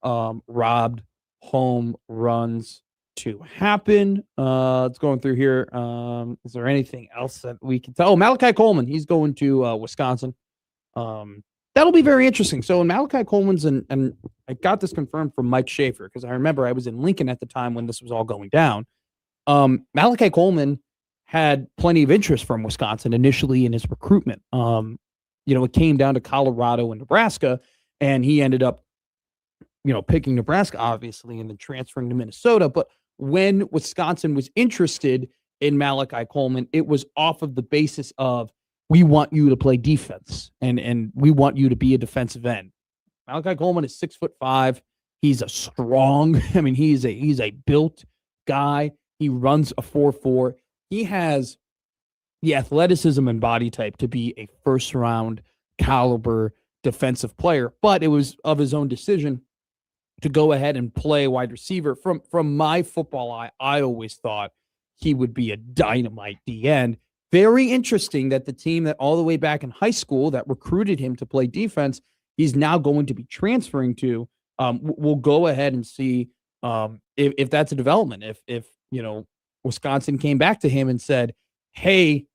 robbed home runs to happen. It's going through here. Is there anything else that we can tell? Oh, Malachi Coleman. He's going to Wisconsin. That'll be very interesting. So, in Malachi Coleman's, and I got this confirmed from Mike Schaefer because I remember I was in Lincoln at the time when this was all going down. Malachi Coleman had plenty of interest from Wisconsin initially in his recruitment. It came down to Colorado and Nebraska, and he ended up, picking Nebraska, obviously, and then transferring to Minnesota. But when Wisconsin was interested in Malachi Coleman, it was off of the basis of, we want you to play defense and we want you to be a defensive end. Malachi Coleman is 6'5". He's a strong, he's a built guy. He runs a 4.4. He has the athleticism and body type to be a first round caliber defensive player, but it was of his own decision to go ahead and play wide receiver. From my football eye, I always thought he would be a dynamite D end. Very interesting that the team that all the way back in high school that recruited him to play defense, he's now going to be transferring to. We'll go ahead and see if that's a development. If Wisconsin came back to him and said, hey,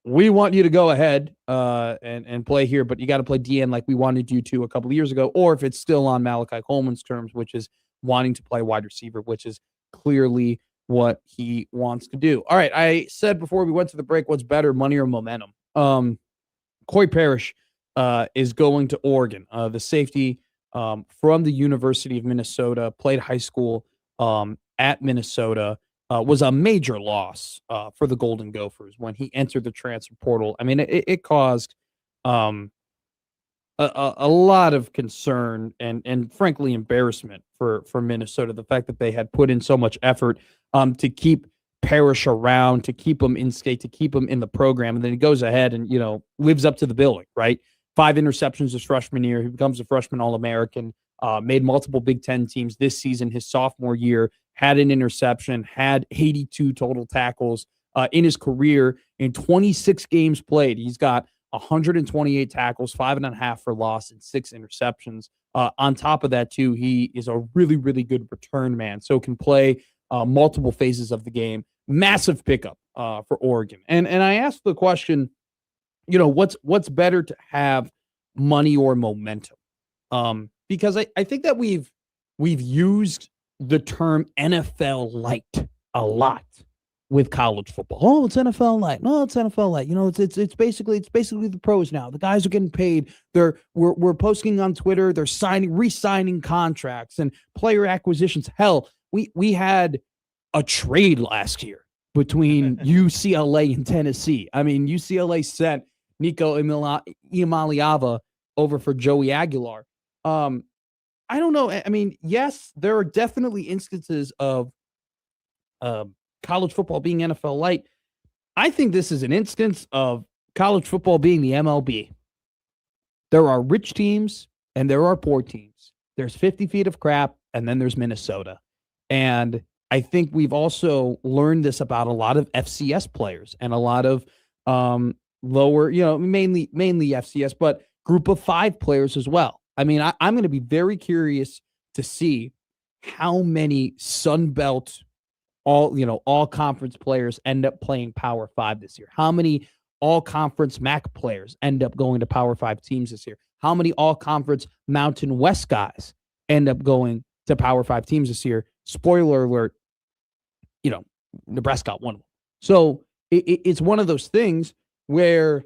we want you to go ahead and play here, but you got to play DN like we wanted you to a couple of years ago, or if it's still on Malachi Coleman's terms, which is wanting to play wide receiver, which is clearly what he wants to do. All right, I said before we went to the break, what's better, money or momentum? Corey Parrish is going to Oregon. The safety from the University of Minnesota, played high school at Minnesota, was a major loss for the Golden Gophers when he entered the transfer portal. It caused a lot of concern and frankly embarrassment for Minnesota. The fact that they had put in so much effort to keep Parrish around, to keep him in state, to keep him in the program, and then he goes ahead and lives up to the billing. Right, 5 interceptions his freshman year. He becomes a freshman All-American. Made multiple Big Ten teams this season. His sophomore year had an interception, had 82 total tackles in his career. In 26 games played, he's got 128 tackles, 5.5 for loss, and 6 interceptions. On top of that, too, he is a really, really good return man, so can play multiple phases of the game. Massive pickup for Oregon. And I asked the question, what's better to have, money or momentum? Because I think that we've we've used the term NFL light a lot with college football. Oh, it's NFL light. No, it's NFL light. You know, it's basically the pros now. The guys are getting paid. We're posting on Twitter. They're re-signing contracts and player acquisitions. Hell, we had a trade last year between UCLA and Tennessee. I mean, UCLA sent Nico Iamaleava over for Joey Aguilar. I don't know. I mean, yes, there are definitely instances of college football being NFL light. I think this is an instance of college football being the MLB. There are rich teams and there are poor teams. There's 50 feet of crap, and then there's Minnesota. And I think we've also learned this about a lot of FCS players and a lot of lower, mainly FCS, but group of 5 players as well. I mean, I'm going to be very curious to see how many Sun Belt, all conference players end up playing Power 5 this year. How many all conference MAC players end up going to Power 5 teams this year? How many all conference Mountain West guys end up going to Power 5 teams this year? Spoiler alert, Nebraska got one of them. So it's one of those things where,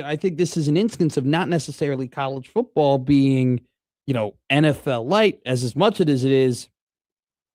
I think this is an instance of not necessarily college football being, NFL light as much as it is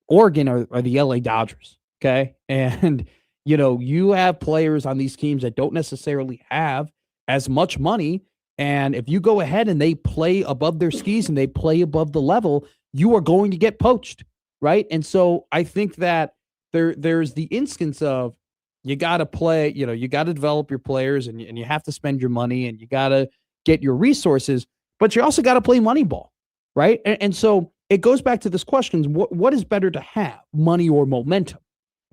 Oregon or the LA Dodgers. Okay. And, you have players on these teams that don't necessarily have as much money. And if you go ahead and they play above their skis and they play above the level, you are going to get poached. Right. And so I think that there's the instance of, you got to play, you got to develop your players and you have to spend your money and you got to get your resources, but you also got to play Moneyball, right? And so it goes back to this question, what is better to have, money or momentum?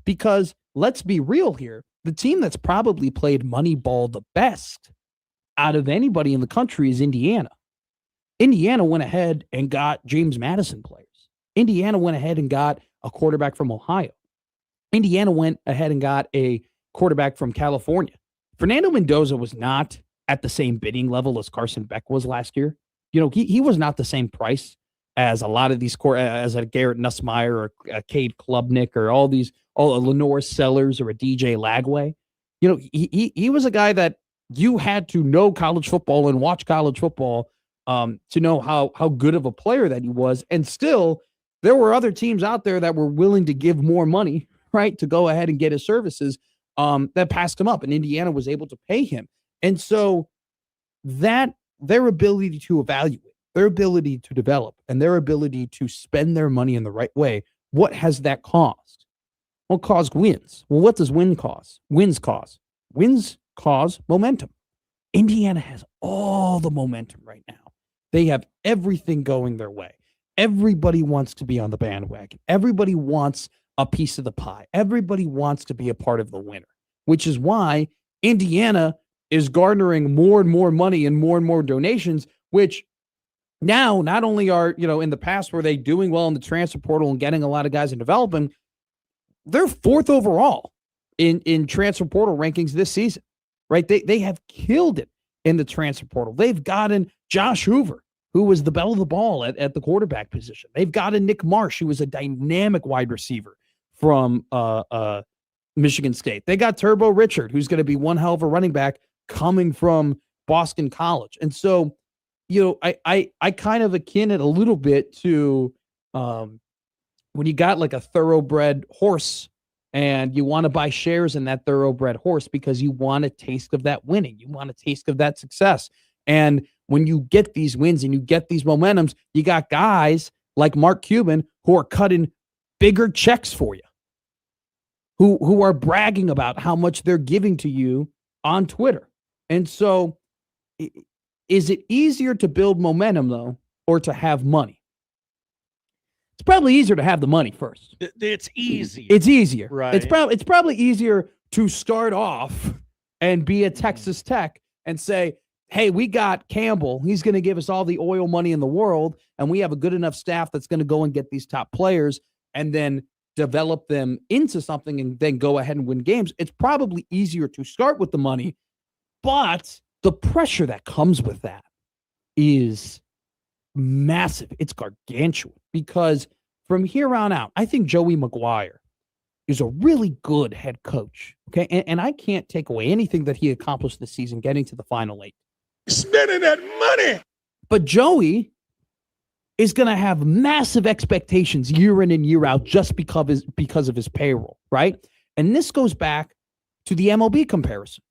Because let's be real here, the team that's probably played Moneyball the best out of anybody in the country is Indiana. Indiana went ahead and got James Madison players. Indiana went ahead and got a quarterback from Ohio. Indiana went ahead and got a quarterback from California. Fernando Mendoza was not at the same bidding level as Carson Beck was last year. He was not the same price as a lot of these as a Garrett Nussmeier or a Cade Klubnik or all a Lenore Sellers or a DJ Lagway. He was a guy that you had to know college football and watch college football to know how good of a player that he was. And still, there were other teams out there that were willing to give more money, right, to go ahead and get his services that passed him up, and Indiana was able to pay him. And so that their ability to evaluate, their ability to develop, and their ability to spend their money in the right way, what has that caused? Well, caused wins. Well, what does wins cause? Wins cause momentum. Indiana has all the momentum right now. They have everything going their way. Everybody wants to be on the bandwagon. Everybody wants a piece of the pie. Everybody wants to be a part of the winner, which is why Indiana is garnering more and more money and more donations, which now not only are, in the past were they doing well in the transfer portal and getting a lot of guys and developing, they're 4th overall in transfer portal rankings this season, right? They have killed it in the transfer portal. They've gotten Josh Hoover, who was the belle of the ball at the quarterback position. They've gotten Nick Marsh, who was a dynamic wide receiver from Michigan State. They got Turbo Richard, who's going to be one hell of a running back coming from Boston College. And so, I kind of akin it a little bit to when you got like a thoroughbred horse and you want to buy shares in that thoroughbred horse because you want a taste of that winning. You want a taste of that success. And when you get these wins and you get these momentums, you got guys like Mark Cuban who are cutting bigger checks for you, who are bragging about how much they're giving to you on Twitter. And so is it easier to build momentum, though, or to have money? It's probably easier to have the money first. It's easy. It's easier. Right. It's probably easier to start off and be at Texas Tech and say, hey, we got Campbell. He's going to give us all the oil money in the world, and we have a good enough staff that's going to go and get these top players and then develop them into something and then go ahead and win games. It's probably easier to start with the money, but the pressure that comes with that is massive. It's gargantuan. because from here on out, I think Joey McGuire is a really good head coach. Okay. And I can't take away anything that he accomplished this season, getting to the Final Eight. Spending that money. But Joey is going to have massive expectations year in and year out just because of his payroll, right? And this goes back to the MLB comparison.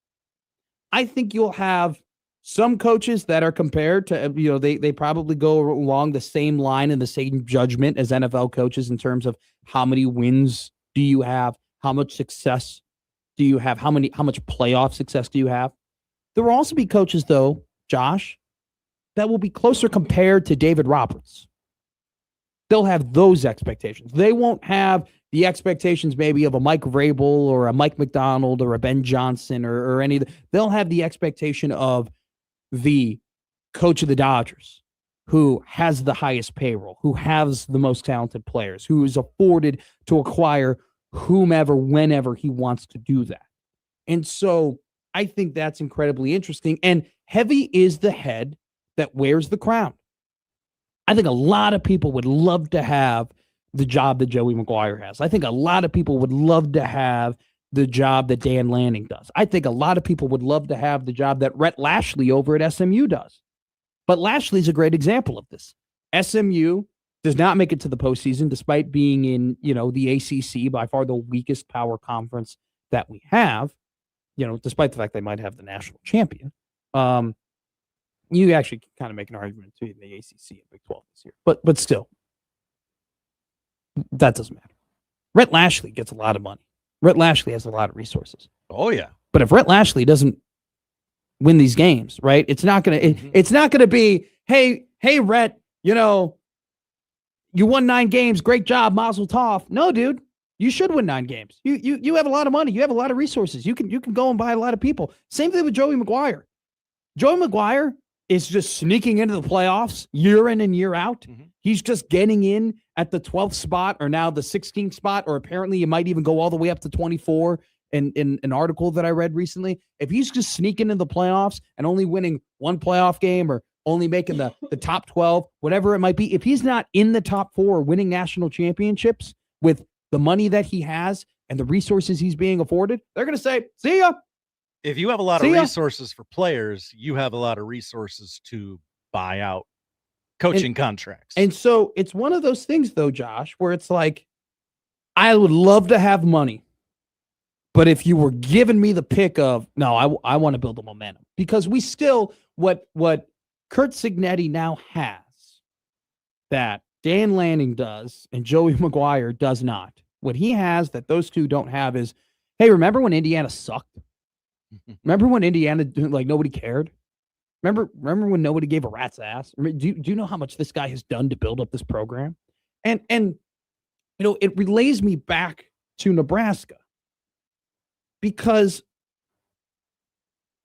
I think you'll have some coaches that are compared to, they probably go along the same line and the same judgment as NFL coaches in terms of how many wins do you have, how much success do you have, how much playoff success do you have. There will also be coaches, though, Josh, that will be closer compared to David Roberts. They'll have those expectations. They won't have the expectations maybe of a Mike Vrabel or a Mike McDonald or a Ben Johnson or any of the, they'll have the expectation of the coach of the Dodgers, who has the highest payroll, who has the most talented players, who is afforded to acquire whomever, whenever he wants to do that. And so I think that's incredibly interesting. And heavy is the head that wears the crown. I think a lot of people would love to have the job that Joey McGuire has. I think a lot of people would love to have the job that Dan Lanning does. I think a lot of people would love to have the job that Rhett Lashley over at SMU does. But Lashley's a great example of this. SMU does not make it to the postseason despite being in, the ACC, by far the weakest power conference that we have, despite the fact they might have the national champion. You actually can kind of make an argument between the ACC and Big 12 this year. But still, that doesn't matter. Rhett Lashley gets a lot of money. Rhett Lashley has a lot of resources. Oh, yeah. But if Rhett Lashley doesn't win these games, right, it's not going to it's not going to be, hey, Rhett, you won 9 games. Great job, Mazel Tov. No, dude. You should win 9 games. You have a lot of money. You have a lot of resources. You can go and buy a lot of people. Same thing with Joey McGuire. Joey McGuire is just sneaking into the playoffs year in and year out. Mm-hmm. He's just getting in at the 12th spot or now the 16th spot, or apparently you might even go all the way up to 24 in an article that I read recently. If he's just sneaking into the playoffs and only winning 1 playoff game or only making the top 12, whatever it might be, if he's not in the top 4 winning national championships with the money that he has and the resources he's being afforded, they're going to say, see ya. If you have a lot of resources for players, you have a lot of resources to buy out coaching contracts. And so it's one of those things, though, Josh, where it's like, I would love to have money, but if you were giving me the pick of, no, I want to build the momentum, because we still, what Curt Cignetti now has that Dan Lanning does and Joey McGuire does not. What he has that those two don't have is, hey, remember when Indiana sucked? Remember when Indiana, nobody cared? Remember when nobody gave a rat's ass? Do you know how much this guy has done to build up this program? And it relays me back to Nebraska, because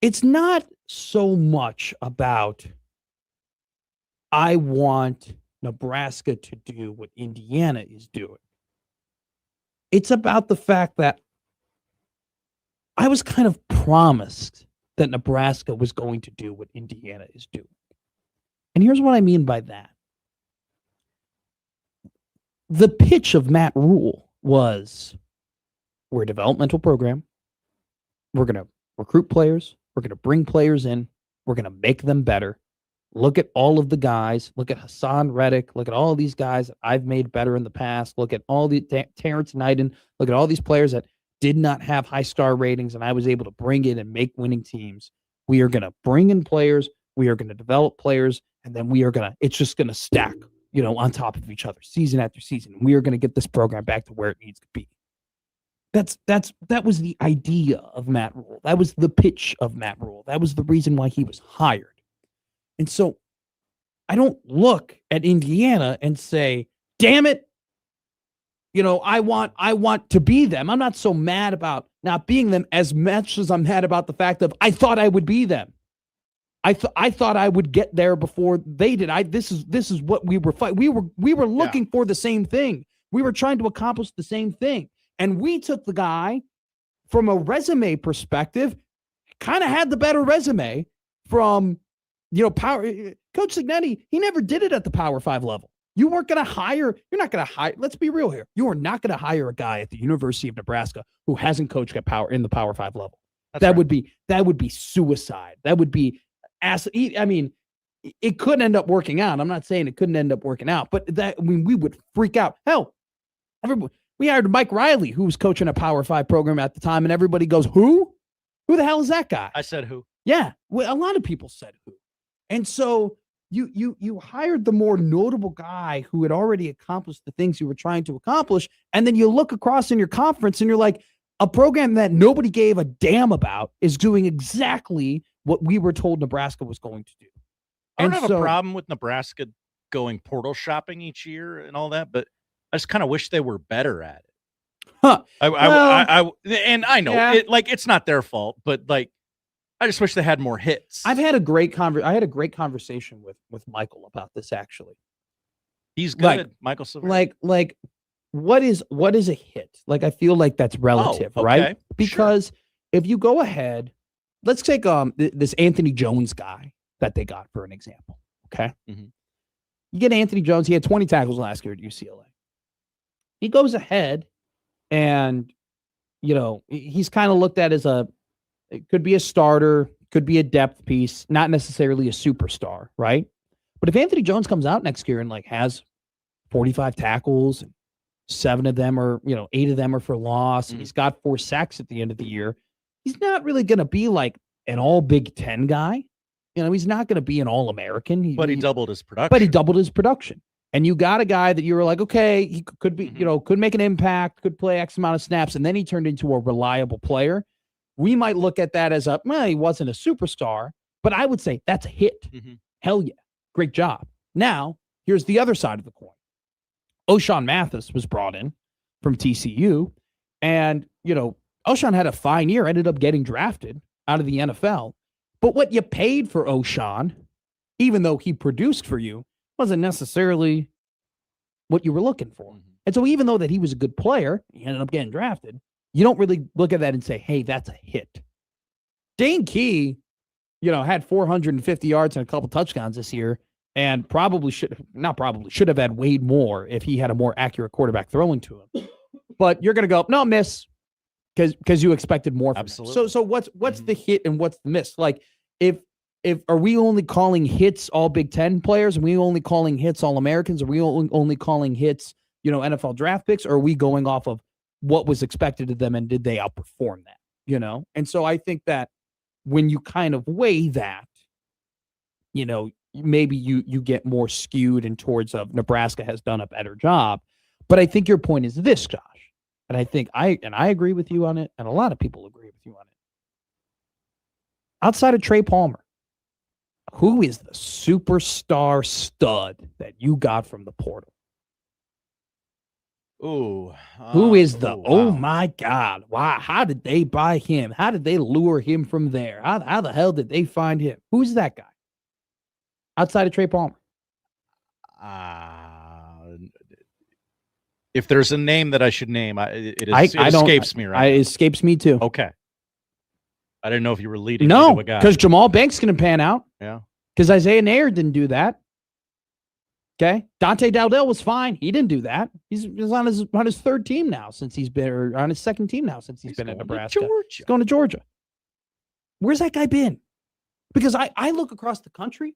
it's not so much about I want Nebraska to do what Indiana is doing. It's about the fact that I was kind of promised that Nebraska was going to do what Indiana is doing. And here's what I mean by that. The pitch of Matt Rule was, we're a developmental program. We're going to recruit players. We're going to bring players in. We're going to make them better. Look at all of the guys. Look at Hassan Reddick. Look at all these guys that I've made better in the past. Look at all the Terrence Knighton. Look at all these players that did not have high star ratings, and I was able to bring in and make winning teams. We are going to bring in players. We are going to develop players, and then it's just going to stack, on top of each other season after season. We are going to get this program back to where it needs to be. That was the idea of Matt Rule. That was the pitch of Matt Rule. That was the reason why he was hired. And so I don't look at Indiana and say, damn it, I want to be them. I'm not so mad about not being them as much as I'm mad about the fact of I thought I would be them. I thought I would get there before they did. This is what we were fighting. We were looking for the same thing. We were trying to accomplish the same thing. And we took the guy from a resume perspective, kind of had the better resume from, power. Coach Cignetti, he never did it at the Power 5 level. You weren't going to hire. You're not going to hire. Let's be real here. You are not going to hire a guy at the University of Nebraska who hasn't coached at the Power 5 level. That would be suicide. That would be I mean, it could end up working out. I'm not saying it couldn't end up working out, but we would freak out. Hell, we hired Mike Riley, who was coaching a Power 5 program at the time, and everybody goes, "Who? Who the hell is that guy?" I said who. Yeah, well, a lot of people said who, and so. You hired the more notable guy who had already accomplished the things you were trying to accomplish. And then you look across in your conference and you're like, a program that nobody gave a damn about is doing exactly what we were told Nebraska was going to do. I don't have a problem with Nebraska going portal shopping each year and all that, but I just kind of wish they were better at it. Huh. And I know it's not their fault, but like, I just wish they had more hits. I had a great conversation with Michael about this, actually. He's good, Michael Silver. Like what is a hit? Like, I feel like that's relative, right? Because if you go ahead, let's take this Anthony Jones guy that they got for an example. Okay. Mm-hmm. You get Anthony Jones, he had 20 tackles last year at UCLA. He goes ahead and, he's kind of looked at as it could be a starter, could be a depth piece, not necessarily a superstar, right? But if Anthony Jones comes out next year and has 45 tackles, 7 of them are, 8 of them are for loss, and he's got 4 sacks at the end of the year, he's not really going to be like an all Big Ten guy. He's not going to be an All-American. But he doubled his production. And you got a guy that you were like, okay, he could be, could make an impact, could play X amount of snaps, and then he turned into a reliable player. We might look at that as he wasn't a superstar, but I would say that's a hit. Mm-hmm. Hell yeah. Great job. Now, here's the other side of the coin. O'Shawn Mathis was brought in from TCU, and, O'Shawn had a fine year, ended up getting drafted out of the NFL. But what you paid for O'Shawn, even though he produced for you, wasn't necessarily what you were looking for. Mm-hmm. And so even though that he was a good player, he ended up getting drafted. You don't really look at that and say, hey, that's a hit. Dane Key, had 450 yards and a couple touchdowns this year, and should have had way more if he had a more accurate quarterback throwing to him. But you're going to go, no, miss, because you expected more from Absolutely. him. So what's the hit and what's the miss? Like, if are we only calling hits all Big Ten players? Are we only calling hits all Americans? Are we only calling hits, NFL draft picks? Or are we going off of what was expected of them and did they outperform that, And so I think that when you kind of weigh that, maybe you get more skewed in towards of Nebraska has done a better job. But I think your point is this, Josh. And I think I agree with you on it. And a lot of people agree with you on it. Outside of Trey Palmer, who is the superstar stud that you got from the portal? Ooh. Who is the, wow. oh my God, why? How did they buy him? How did they lure him from there? How the hell did they find him? Who's that guy? Outside of Trey Palmer. If there's a name that I should name, it escapes me right now. It escapes me too. Okay. I didn't know if you were leading No, to a guy. because Jamal Banks can pan out. Yeah. Because Isaiah Nair didn't do that. Okay. Dante Dowdell was fine. He didn't do that. He's on his third team now since he's been, or on his second team now since he's been at Nebraska. He's going to Georgia. Where's that guy been? Because I look across the country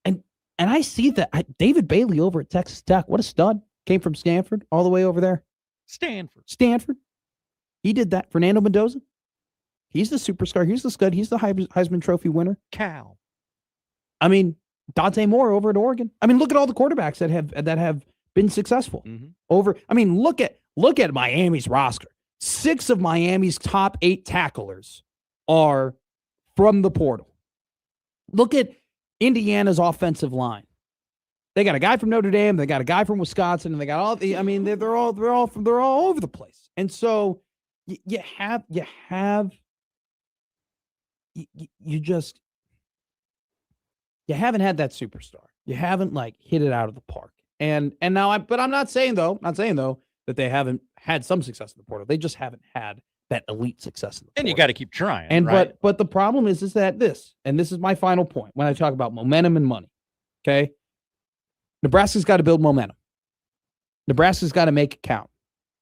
and I see that David Bailey over at Texas Tech, what a stud. Came from Stanford all the way over there. Stanford. He did that. Fernando Mendoza. He's the superstar. He's the scud. He's the Heisman Trophy winner. Cal. I mean, Dante Moore over at Oregon. I mean, look at all the quarterbacks that have been successful. Mm-hmm. Look at Miami's roster. 6 of Miami's top 8 tacklers are from the portal. Look at Indiana's offensive line. They got a guy from Notre Dame, they got a guy from Wisconsin, and they got all the, I mean, they're all over the place. And so you haven't had that superstar. You haven't hit it out of the park. And now I'm not saying though that they haven't had some success in the portal. They just haven't had that elite success in the portal. And you got to keep trying. And right? but the problem is that this is my final point when I talk about momentum and money. Okay. Nebraska's got to build momentum. Nebraska's got to make it count.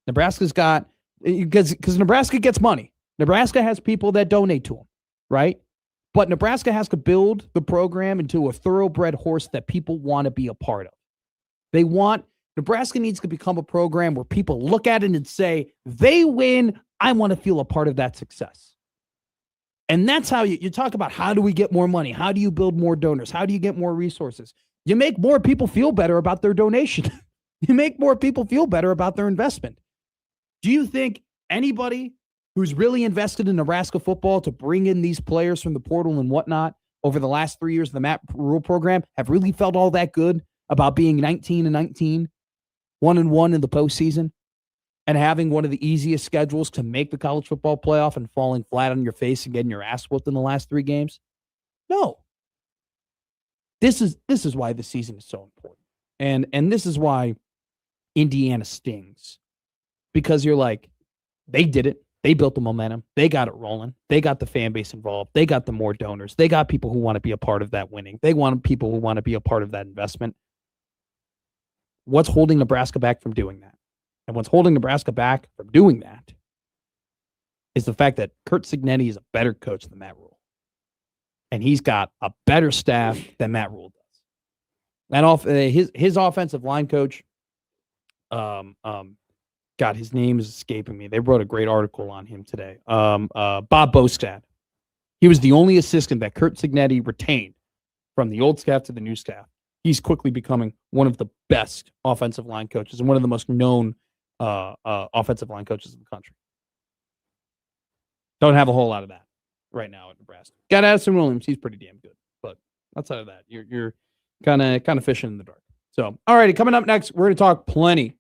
Nebraska's got, because Nebraska gets money. Nebraska has people that donate to them, right? But Nebraska has to build the program into a thoroughbred horse that people want to be a part of. Nebraska needs to become a program where people look at it and say, they win, I want to feel a part of that success. And that's how you talk about, how do we get more money? How do you build more donors? How do you get more resources? You make more people feel better about their donation. You make more people feel better about their investment. Do you think anybody who's really invested in Nebraska football to bring in these players from the portal and whatnot over the last 3 years of the Matt Rule program have really felt all that good about being 19-19, 1-1 in the postseason, and having one of the easiest schedules to make the college football playoff and falling flat on your face and getting your ass whooped in the last 3 games? No. This is why the season is so important. And this is why Indiana stings. Because you're like, they did it. They built the momentum. They got it rolling. They got the fan base involved. They got the more donors. They got people who want to be a part of that winning. They want people who want to be a part of that investment. What's holding Nebraska back from doing that? And what's holding Nebraska back from doing that is the fact that Curt Cignetti is a better coach than Matt Rule. And he's got a better staff than Matt Rule does. And his offensive line coach, God, his name is escaping me. They wrote a great article on him today. Bob Bostad. He was the only assistant that Curt Cignetti retained from the old staff to the new staff. He's quickly becoming one of the best offensive line coaches and one of the most known offensive line coaches in the country. Don't have a whole lot of that right now at Nebraska. Got Addison Williams. He's pretty damn good. But outside of that, you're kind of fishing in the dark. So, all righty, coming up next, we're going to talk plenty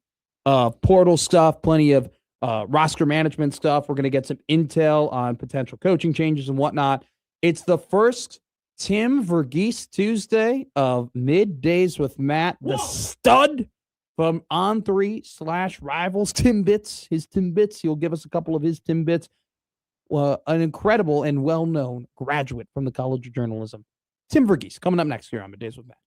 of portal stuff, plenty of roster management stuff. We're going to get some intel on potential coaching changes and whatnot. It's the first Tim Verghese Tuesday of Middays with Matt, the stud from On3/Rivals, Tim Bits. His Tim Bits. He'll give us a couple of his Tim Bits. An incredible and well-known graduate from the College of Journalism. Tim Verghese coming up next here on Middays with Matt.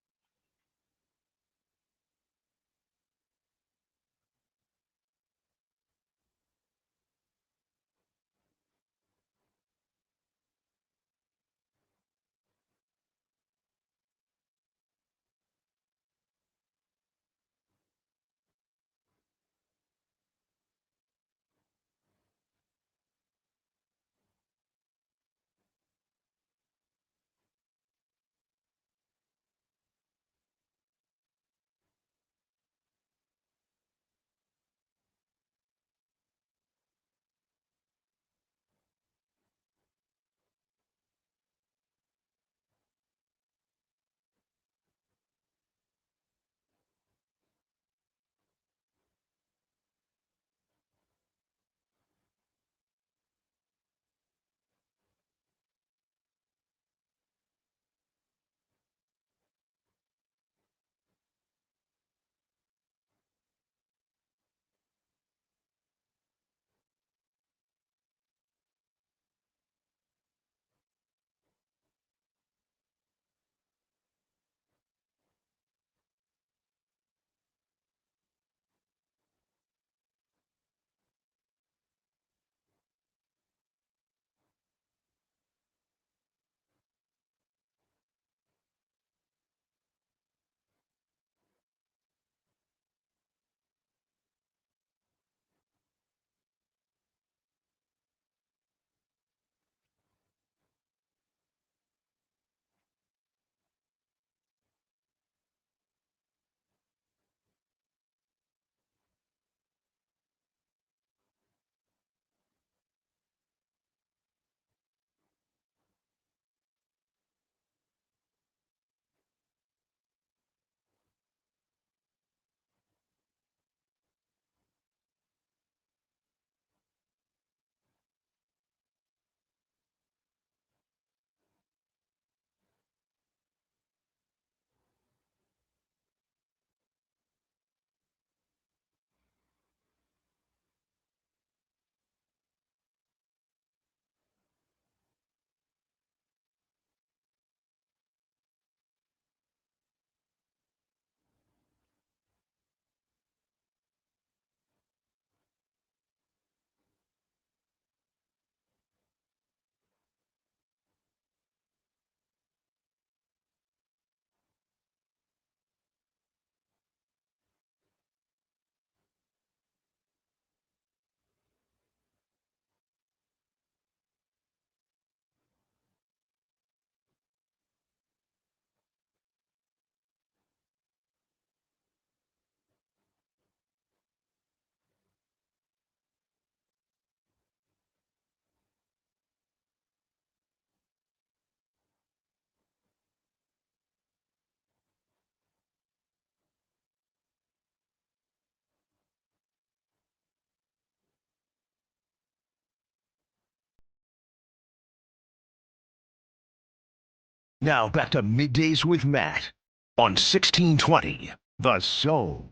Now back to Middays with Matt on 1620 The Zone.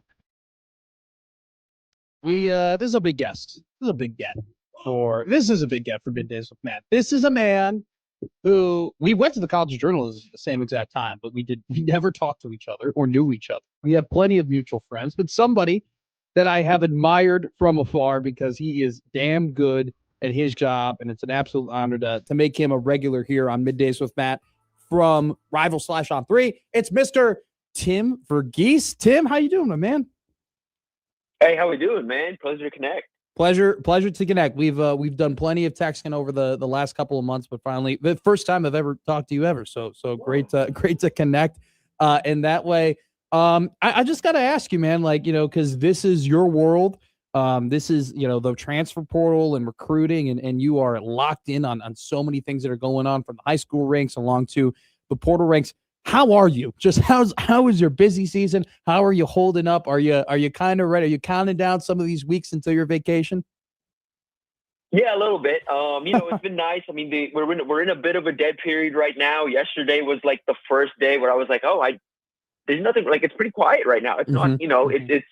This is a big guest. This is a big get for Middays with Matt. This is a man who we went to the College of Journalism at the same exact time, but we never talked to each other or knew each other. We have plenty of mutual friends, but somebody that I have admired from afar because he is damn good at his job, and it's an absolute honor to make him a regular here on Middays with Matt from Rival / On 3. It's Mr. Tim Verghese. Tim, how you doing, my man? Hey, how we doing, man? Pleasure to connect. Pleasure to connect. We've done plenty of texting over the last couple of months, but finally, the first time I've ever talked to you ever. So great to connect in that way. I just got to ask you, man, like, because this is your world. This is, the transfer portal and recruiting, and you are locked in on so many things that are going on from the high school ranks along to the portal ranks. How are you? Just how is your busy season? How are you holding up? Are you kind of ready? Are you counting down some of these weeks until your vacation? Yeah, a little bit. It's been nice. I mean, we're in a bit of a dead period right now. Yesterday was like the first day where I was like, there's nothing, like, it's pretty quiet right now. It's not, it's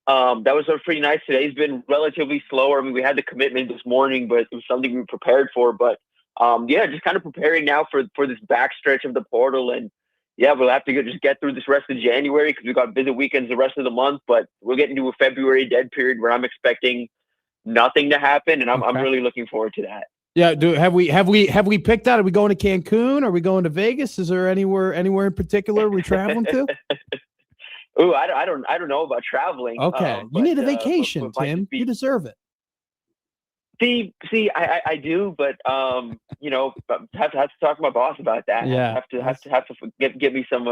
that was pretty nice. Today's been relatively slower. I mean, we had the commitment this morning, but it was something we were prepared for. But just kind of preparing now for this backstretch of the portal. And yeah, we'll have to just get through this rest of January because we've got busy weekends the rest of the month. But we're getting to a February dead period where I'm expecting nothing to happen, and I'm really looking forward to that. Yeah, have we picked out? Are we going to Cancun? Are we going to Vegas? Is there anywhere in particular we're traveling to? Ooh, I don't know about traveling. Okay, you need a vacation, Tim. You deserve it. See, I do, but have to talk to my boss about that. Yeah, have to get me some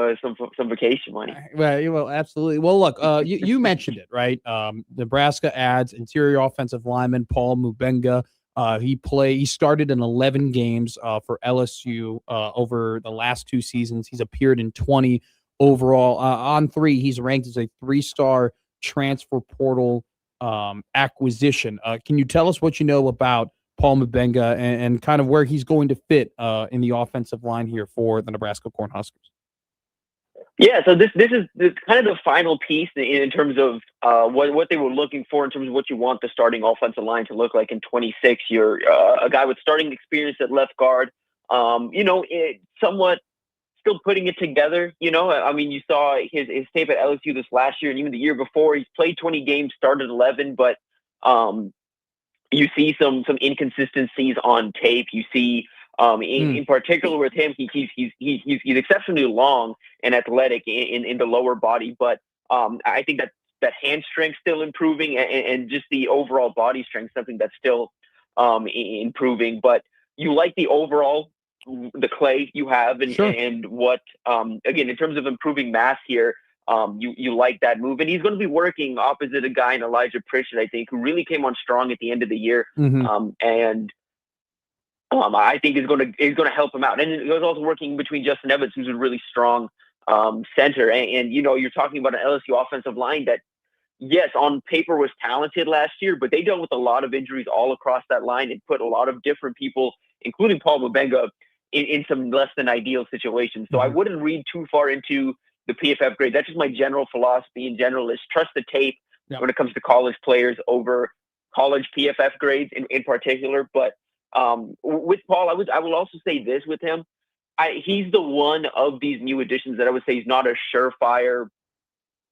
vacation money. Well, absolutely. Well, look, you mentioned it, right? Nebraska adds interior offensive lineman Paul Mubenga. He started in 11 games for LSU over the last 2 seasons. He's appeared in 20 overall. On 3, he's ranked as a 3-star transfer portal acquisition. Can you tell us what you know about Paul Mubenga and kind of where he's going to fit in the offensive line here for the Nebraska Cornhuskers? Yeah, so this is kind of the final piece in terms of what they were looking for in terms of what you want the starting offensive line to look like in 26. You're a guy with starting experience at left guard, somewhat still putting it together. I mean, you saw his tape at LSU this last year and even the year before. He's played 20 games, started 11, but you see some inconsistencies on tape. You see in particular with him, he's exceptionally long and athletic in the lower body, but I think that hand strength still improving and just the overall body strength, something that's still improving. But you like the overall the clay you have and what again in terms of improving mass here, you like that move, and he's going to be working opposite a guy in Elijah Pritchett, I think, who really came on strong at the end of the year, and I think is going to help him out. And he was also working between Justin Evans, who's a really strong center, and you're talking about an LSU offensive line that, yes, on paper was talented last year, but they dealt with a lot of injuries all across that line and put a lot of different people, including Paul Mubenga, in some less than ideal situations. So I wouldn't read too far into the PFF grade. That's just my general philosophy in general, is trust the tape when it comes to college players over college PFF grades in particular. But with Paul, I will also say this with him. He's the one of these new additions that I would say he's not a surefire,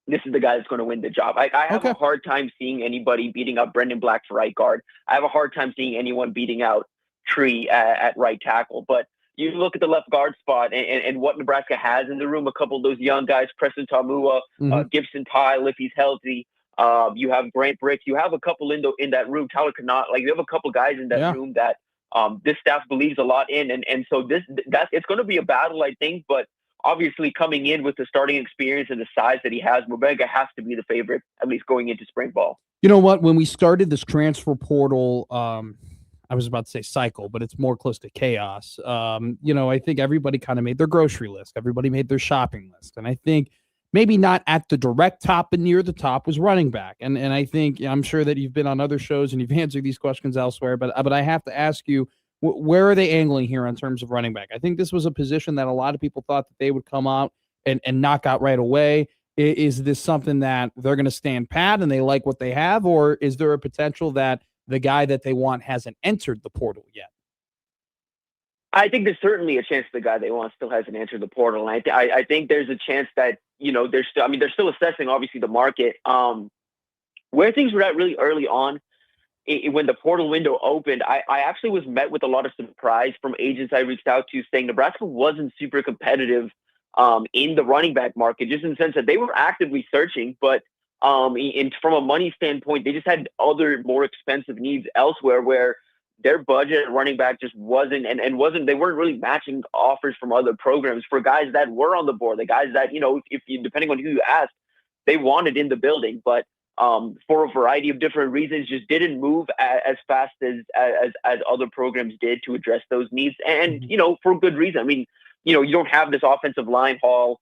this is the guy that's going to win the job. I have a hard time seeing anybody beating out Brendan Black for right guard. I have a hard time seeing anyone beating out Tree at right tackle. But you look at the left guard spot and what Nebraska has in the room, a couple of those young guys, Preston Tamua, Gibson Pyle, if he's healthy. You have Grant Bricks. You have a couple in that room, Tyler Connaught. Like, you have a couple guys in that room that this staff believes a lot in. And so it's going to be a battle, I think. But obviously, coming in with the starting experience and the size that he has, Mubenga has to be the favorite, at least going into spring ball. You know what? When we started this transfer portal, I was about to say cycle, but it's more close to chaos. I think everybody kind of made their grocery list. Everybody made their shopping list. And I think maybe not at the direct top, but near the top was running back. And I think, I'm sure that you've been on other shows and you've answered these questions elsewhere, but I have to ask you, where are they angling here in terms of running back? I think this was a position that a lot of people thought that they would come out and knock out right away. Is this something that they're going to stand pat and they like what they have, or is there a potential that the guy that they want hasn't entered the portal yet? I think there's certainly a chance the guy they want still hasn't entered the portal. And I think there's a chance that, they're still assessing, obviously, the market. Where things were at really early on, when the portal window opened, I actually was met with a lot of surprise from agents I reached out to saying Nebraska wasn't super competitive in the running back market, just in the sense that they were actively searching, but from a money standpoint, they just had other more expensive needs elsewhere where their budget at running back just wasn't, they weren't really matching offers from other programs for guys that were on the board, the guys that, if you, depending on who you asked, they wanted in the building, but for a variety of different reasons, just didn't move as fast as other programs did to address those needs. And, for good reason. I mean, you don't have this offensive line haul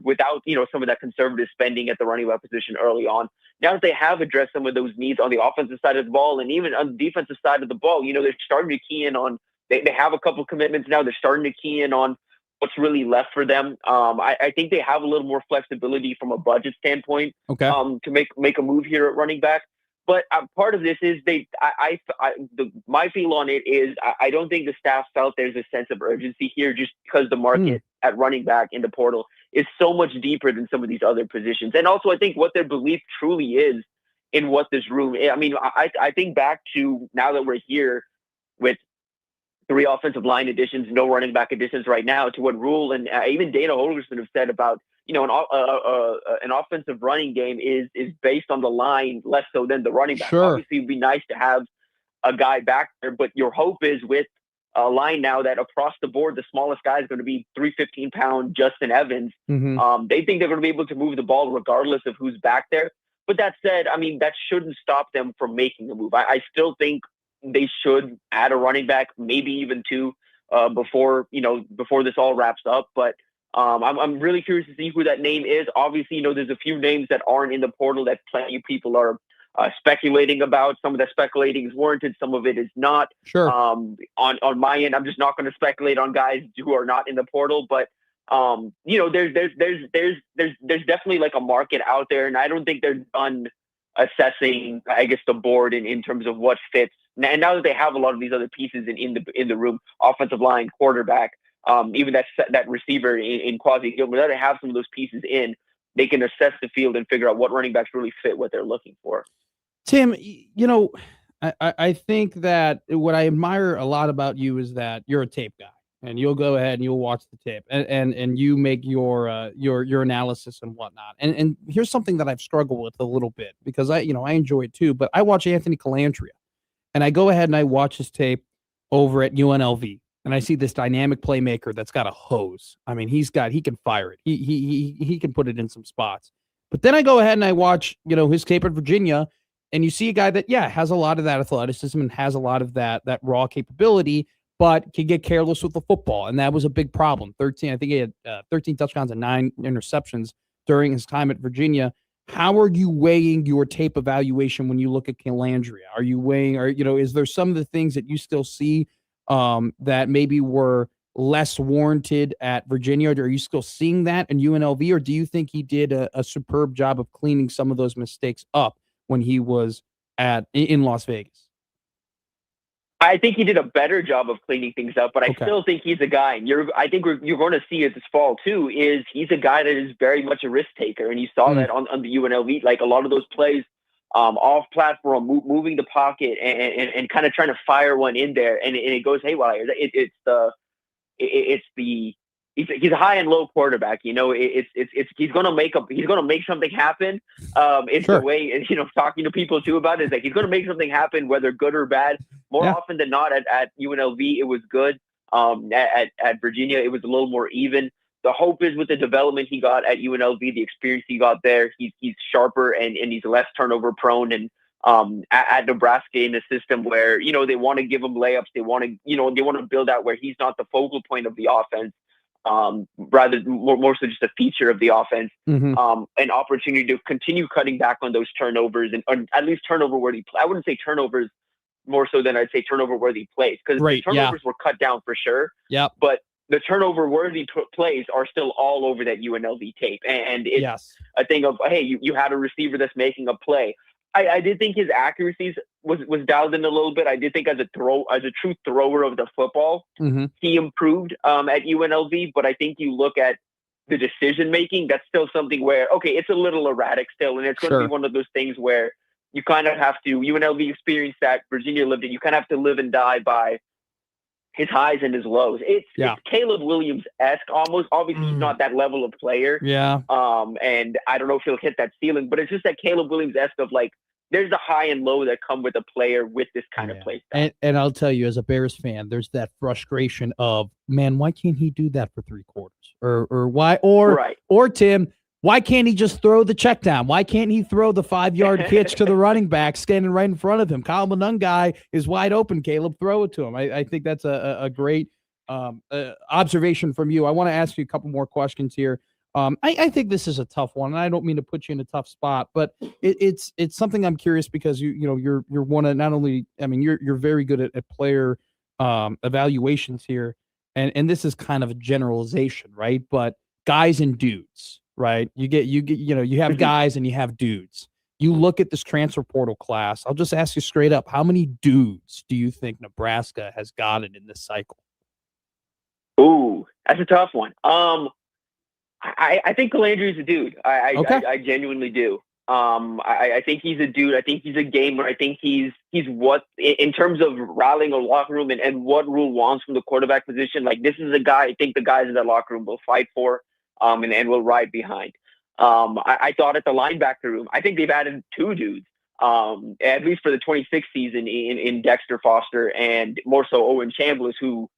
without, some of that conservative spending at the running back position early on. Now that they have addressed some of those needs on the offensive side of the ball and even on the defensive side of the ball, they're starting to key in on, they have a couple of commitments now. They're starting to key in on what's really left for them. I think they have a little more flexibility from a budget standpoint to make a move here at running back. But part of this is my feel on it is I don't think the staff felt there's a sense of urgency here just because the market at running back in the portal is so much deeper than some of these other positions. And also I think what their belief truly is in what this room is. I mean, I think back to now that we're here with 3 offensive line additions, no running back additions right now, to what Rule and even Dana Holgorsen have said about, an offensive running game is based on the line less so than the running back. Sure. Obviously, it'd be nice to have a guy back there, but your hope is with a line now that across the board, the smallest guy is going to be 315-pound Justin Evans. They think they're going to be able to move the ball regardless of who's back there. But that said, I mean, that shouldn't stop them from making a move. I still think they should add a running back, maybe even 2 before this all wraps up. But I'm really curious to see who that name is. Obviously, there's a few names that aren't in the portal that plenty of people are speculating about. Some of that speculating is warranted. Some of it is not. Sure. On my end, I'm just not going to speculate on guys who are not in the portal. But there's definitely like a market out there, and I don't think they're done assessing, I guess, the board in terms of what fits. And now that they have a lot of these other pieces in the room, offensive line, quarterback, even that receiver in Quasi Gilbert, now they have some of those pieces in, they can assess the field and figure out what running backs really fit what they're looking for. Tim, I think that what I admire a lot about you is that you're a tape guy, and you'll go ahead and you'll watch the tape and you make your analysis and whatnot. And here's something that I've struggled with a little bit because I enjoy it too, but I watch Anthony Calandria. And I go ahead and I watch his tape over at UNLV, and I see this dynamic playmaker that's got a hose. I mean, he can fire it. He can put it in some spots. But then I go ahead and I watch, his tape at Virginia, and you see a guy that, has a lot of that athleticism and has a lot of that raw capability, but can get careless with the football. And that was a big problem. I think he had 13 touchdowns and 9 interceptions during his time at Virginia. How are you weighing your tape evaluation when you look at Calandria? Are you weighing, is there some of the things that you still see that maybe were less warranted at Virginia? Are you still seeing that in UNLV, or do you think he did a superb job of cleaning some of those mistakes up when he was in Las Vegas? I think he did a better job of cleaning things up, but I still think he's a guy. And I think you're going to see it this fall too. Is he's a guy that is very much a risk taker, and you saw that on the UNLV. Like a lot of those plays, off platform, moving the pocket, and kind of trying to fire one in there, and it goes haywire. He's a high and low quarterback. He's going to make something happen. The way, talking to people too about it is like he's going to make something happen, whether good or bad. More often than not at UNLV, it was good. At Virginia, it was a little more even. The hope is with the development he got at UNLV, the experience he got there, he's sharper and he's less turnover prone. And at Nebraska in a system where, they want to give him layups. They want to build out where he's not the focal point of the offense. Rather more so just a feature of the offense, an opportunity to continue cutting back on those turnovers and at least turnover worthy. I wouldn't say turnovers more so than I'd say turnover-worthy plays, because the turnovers were cut down for sure. Yep. But the turnover-worthy plays are still all over that UNLV tape, and it's a thing of, hey, you had a receiver that's making a play. I did think his accuracies was dialed in a little bit. I did think as a true thrower of the football, he improved at UNLV. But I think you look at the decision making, that's still something where, okay, it's a little erratic still, and it's going to be one of those things where you kind of have to. UNLV experienced that, Virginia lived it. You kind of have to live and die by his highs and his lows. It's Caleb Williams-esque almost. Obviously, he's not that level of player. Yeah. And I don't know if he'll hit that ceiling, but it's just that Caleb Williams-esque of like, there's a high and low that come with a player with this kind of play style. And I'll tell you, as a Bears fan, there's that frustration of, man, why can't he do that for 3 quarters? Or Tim, why can't he just throw the check down? Why can't he throw the 5-yard pitch to the running back standing right in front of him? Kyle Manung guy is wide open. Caleb, throw it to him. I think that's a great observation from you. I want to ask you a couple more questions here. I think this is a tough one, and I don't mean to put you in a tough spot, but it's something I'm curious because you're one of not only, I mean, you're very good at player evaluations here, and this is kind of a generalization, right? But guys and dudes, right? You have guys and you have dudes. You look at this transfer portal class. I'll just ask you straight up: how many dudes do you think Nebraska has gotten in this cycle? Ooh, that's a tough one. I think Calandri's a dude. I genuinely do. I think he's a dude. I think he's a gamer. I think he's what, in terms of rallying a locker room and what Rule wants from the quarterback position. Like, this is a guy I think the guys in that locker room will fight for, and will ride behind. I thought at the linebacker room, I think they've added 2 dudes, at least for the 26th season in Dexter Foster and more so Owen Chambliss, who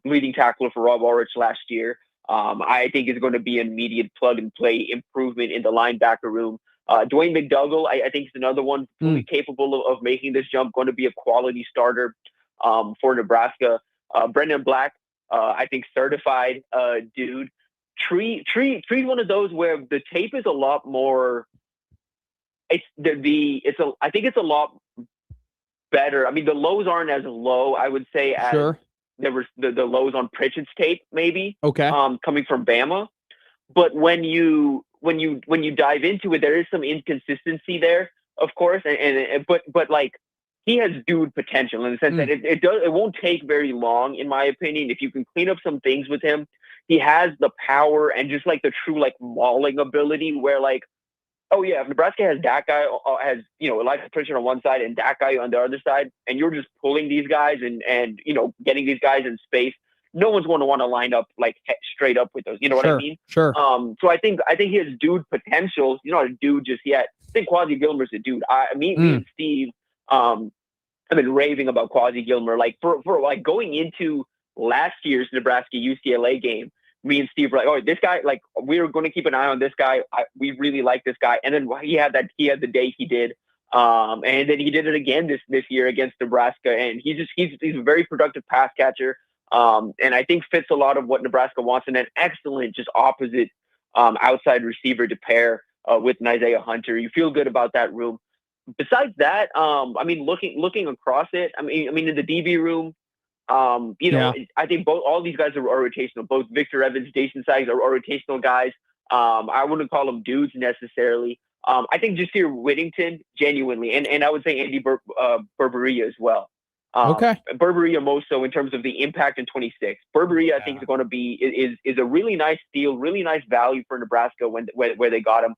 leading tackler for Rob Ulrich last year. I think is going to be an immediate plug-and-play improvement in the linebacker room. Dwayne McDougall, I think is another one fully capable of making this jump, going to be a quality starter for Nebraska. Brendan Black, I think certified dude. Tree's one of those where the tape is a lot more. I think it's a lot better. I mean, the lows aren't as low, I would say, as there was the lows on Pritchett's tape, maybe. Okay. Coming from Bama, but when you dive into it, there is some inconsistency there, of course, but like, he has dude potential in the sense that it won't take very long, in my opinion, if you can clean up some things with him. He has the power and just like the true like mauling ability where, like, oh yeah, if Nebraska has that guy, has Elijah Pritchett on one side and that guy on the other side, and you're just pulling these guys and getting these guys in space, no one's going to want to line up like straight up with those. You know what I mean? Sure. So I think he has dude potential. He's not a dude just yet. I think Quasi Gilmer's a dude. Me and Steve, I've been raving about Quasi Gilmer. Like for like going into last year's Nebraska UCLA game, me and Steve were like, oh, this guy, like, we're going to keep an eye on this guy. We really like this guy. And then he had the day he did. And then he did it again this year against Nebraska. And he's a very productive pass catcher. And I think fits a lot of what Nebraska wants, and an excellent, just opposite outside receiver to pair with Isaiah Hunter. You feel good about that room. Besides that, I mean, looking across it, I mean, in the DB room, I think all these guys are rotational. Both Victor Evans, Jason Sykes are rotational guys. I wouldn't call them dudes necessarily. I think Jasir Whittington, genuinely, and I would say Andy Berberia as well. Berberia most so in terms of the impact in 26. Berberia, I think, is going to be is a really nice steal, really nice value for Nebraska where they got him.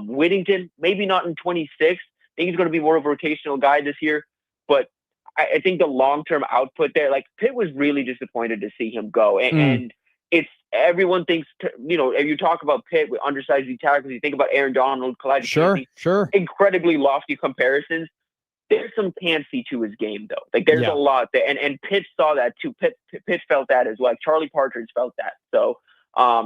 Whittington, maybe not in 26. I think he's going to be more of a rotational guy this year, but I think the long-term output there, like, Pitt was really disappointed to see him go. And it's, everyone thinks, if you talk about Pitt with undersized tackles, you think about Aaron Donald, Kalijah Casey, incredibly lofty comparisons. There's some can't-see to his game, though. Like, there's a lot there. And Pitt saw that, too. Pitt felt that as well. Like, Charlie Partridge felt that. So,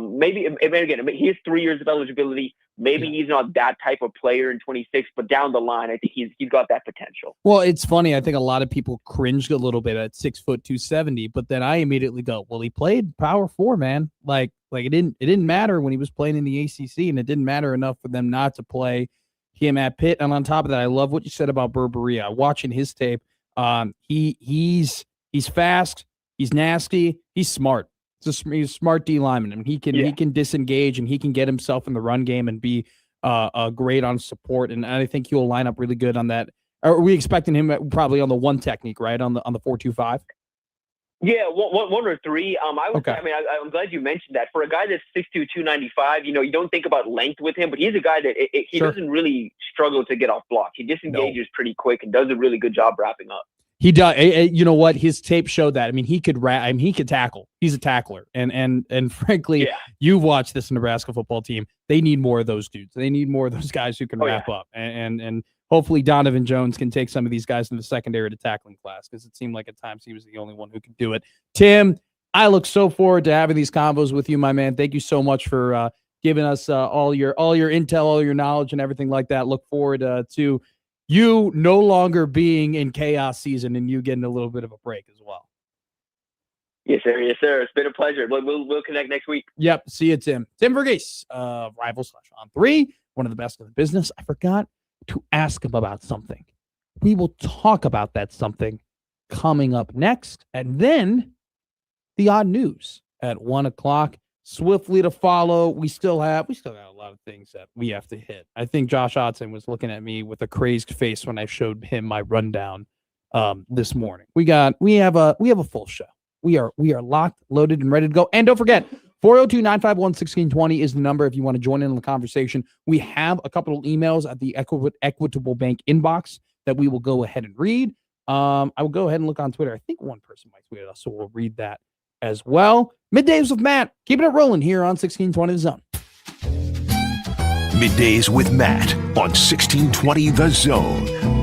maybe again, he has 3 years of eligibility. Maybe he's not that type of player in 26, but down the line, I think he's got that potential. Well, it's funny. I think a lot of people cringed a little bit at 6 foot 270, but then I immediately go, well, he played power 4, man. Like it didn't matter when he was playing in the ACC, and it didn't matter enough for them not to play him at Pitt. And on top of that, I love what you said about Berberia. Watching his tape, He's fast, he's nasty, he's smart. He's a smart D lineman. I mean, he can disengage and he can get himself in the run game and be great on support. And I think he'll line up really good on that. Are we expecting him probably on the one technique, right? On the 4-2-5? Yeah, one or three. I would say, I mean, I'm glad you mentioned that. For a guy that's 6'2", 295, you don't think about length with him, but he's a guy that he doesn't really struggle to get off blocks. He disengages pretty quick and does a really good job wrapping up. He does. You know what? His tape showed that. I mean, he could he could tackle. He's a tackler. And frankly, you've watched this Nebraska football team. They need more of those dudes. They need more of those guys who can wrap up. And hopefully Donovan Jones can take some of these guys in the secondary to tackling class, because it seemed like at times he was the only one who could do it. Tim, I look so forward to having these combos with you, my man. Thank you so much for giving us all your intel, all your knowledge, and everything like that. Look forward to you no longer being in chaos season and you getting a little bit of a break as well. Yes, sir. Yes, sir. It's been a pleasure. We'll connect next week. Yep. See you, Tim. Tim Verghese, Rival/On3, one of the best in the business. I forgot to ask him about something. We will talk about that something coming up next. And then the odd news at 1 o'clock. Swiftly to follow. We still got a lot of things that we have to hit. I think Josh Otson was looking at me with a crazed face when I showed him my rundown this morning. We have a full show. We are locked, loaded, and ready to go. And don't forget, 402-951-1620 is the number if you want to join in on the conversation. We have a couple of emails at the Equitable Bank inbox that we will go ahead and read. I will go ahead and look on Twitter. I think one person might tweet us, so we'll read that as well. Middays with Matt. Keeping it rolling here on 1620 The Zone. Middays with Matt on 1620 The Zone.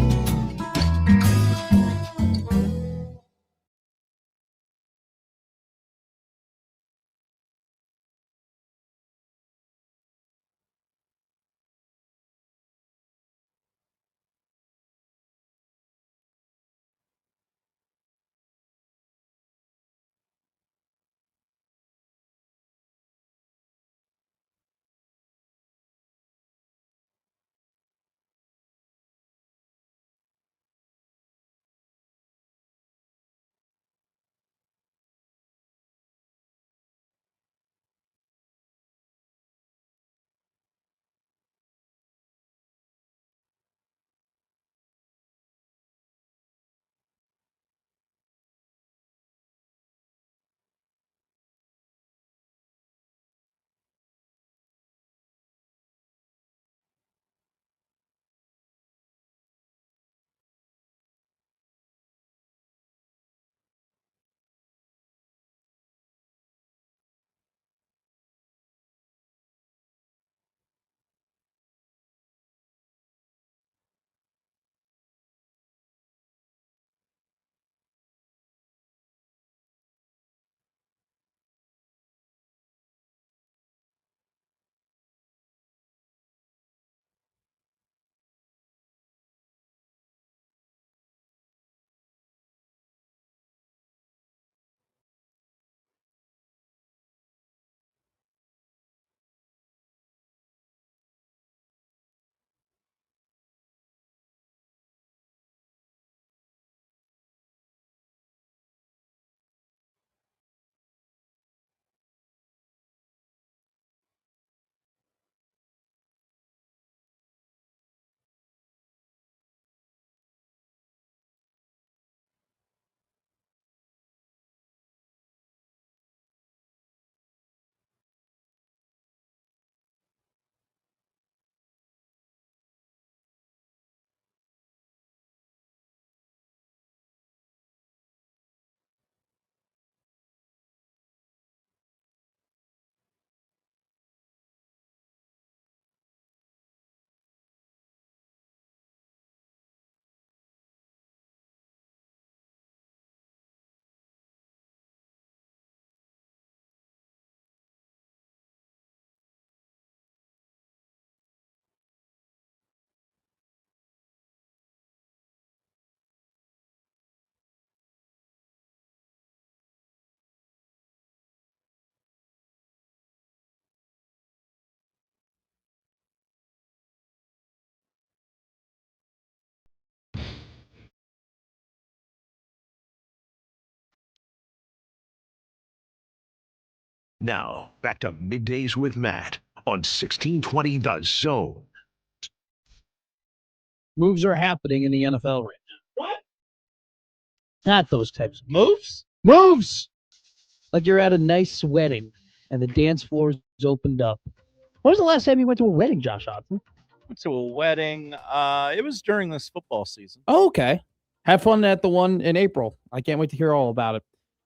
Now, back to Middays with Matt on 1620 The Zone. Moves are happening in the NFL right now. What? Not those types of moves. Moves! Like you're at a nice wedding and the dance floor is opened up. When was the last time you went to a wedding, Josh Hodson? Went to a wedding. It was during this football season. Oh, okay. Have fun at the one in April. I can't wait to hear all about it.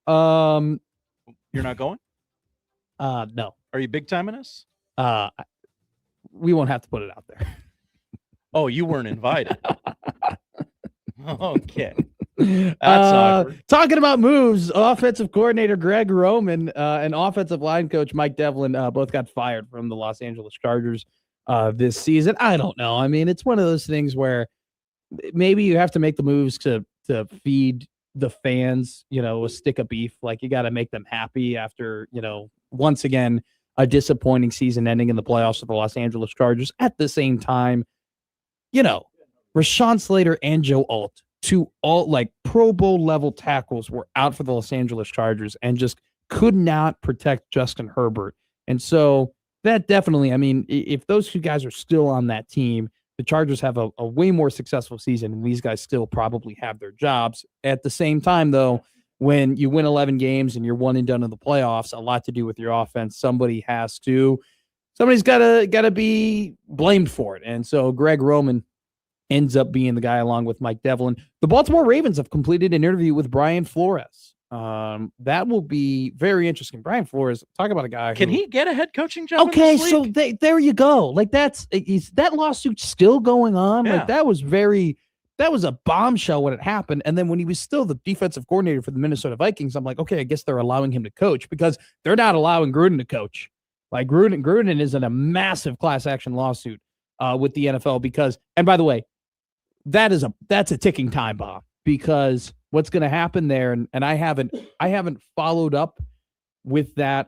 You're not going? No. Are you big timing us? We won't have to put it out there. Oh, you weren't invited. Okay. That's awkward. Talking about moves, offensive coordinator Greg Roman and offensive line coach Mike Devlin both got fired from the Los Angeles Chargers this season. I don't know. I mean, it's one of those things where maybe you have to make the moves to feed the fans, a stick of beef. Like, you got to make them happy after, once again, a disappointing season ending in the playoffs for the Los Angeles Chargers. At the same time, Rashawn Slater and Joe Alt, two Pro Bowl level tackles, were out for the Los Angeles Chargers and just could not protect Justin Herbert. And so that definitely, I mean, if those two guys are still on that team, the Chargers have a way more successful season, and these guys still probably have their jobs. At the same time, though, when you win 11 games and you're one and done in the playoffs, a lot to do with your offense. Somebody's got to be blamed for it. And so Greg Roman ends up being the guy along with Mike Devlin. The Baltimore Ravens have completed an interview with Brian Flores. That will be very interesting. Brian Flores, talk about a guy. Can he get a head coaching job? Okay, so there you go. Like, is that lawsuit still going on? Yeah. Like, that was a bombshell when it happened. And then when he was still the defensive coordinator for the Minnesota Vikings, I'm like, okay, I guess they're allowing him to coach, because they're not allowing Gruden to coach. Like, Gruden is in a massive class action lawsuit with the NFL because, and by the way, that's a ticking time bomb, because what's going to happen there, and I haven't followed up with that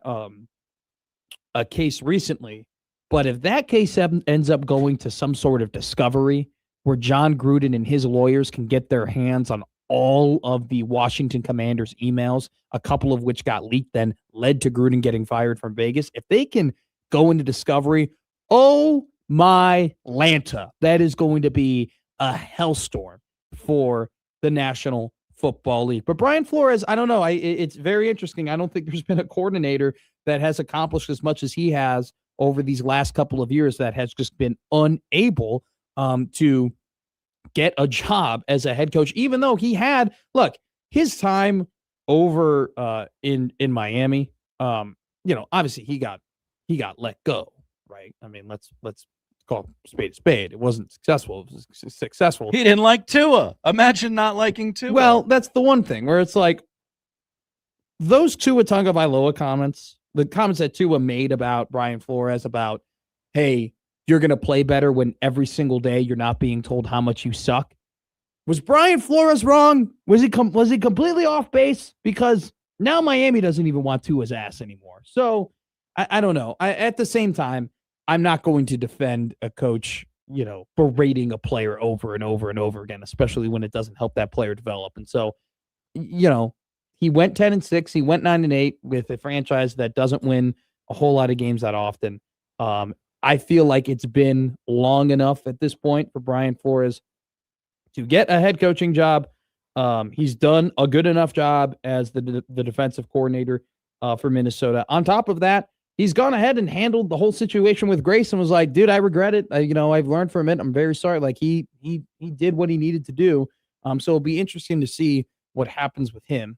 a case recently, but if that case ends up going to some sort of discovery where John Gruden and his lawyers can get their hands on all of the Washington Commanders emails, a couple of which got leaked, then led to Gruden getting fired from Vegas, if they can go into discovery, oh my Lanta, that is going to be a hellstorm for the National Football League. But Brian Flores, I don't know. It's very interesting. I don't think there's been a coordinator that has accomplished as much as he has over these last couple of years that has just been unable to get a job as a head coach, even though he had, his time over in Miami. Obviously he got let go, right? I mean, let's call spade a spade. It wasn't successful. It was successful. He didn't like Tua. Imagine not liking Tua. Well, that's the one thing where it's like those Tua Tagovailoa comments, the comments that Tua made about Brian Flores about, hey, you're going to play better when every single day you're not being told how much you suck. Was Brian Flores wrong? Was he completely off base? Because now Miami doesn't even want Tua's ass anymore. So I don't know. At the same time, I'm not going to defend a coach, berating a player over and over and over again, especially when it doesn't help that player develop. And so, he went 10-6, he went 9-8 with a franchise that doesn't win a whole lot of games that often. I feel like it's been long enough at this point for Brian Flores to get a head coaching job. He's done a good enough job as the defensive coordinator for Minnesota. On top of that, he's gone ahead and handled the whole situation with grace and was like, dude, I regret it. I've learned from it. I'm very sorry. Like, he did what he needed to do. So it'll be interesting to see what happens with him.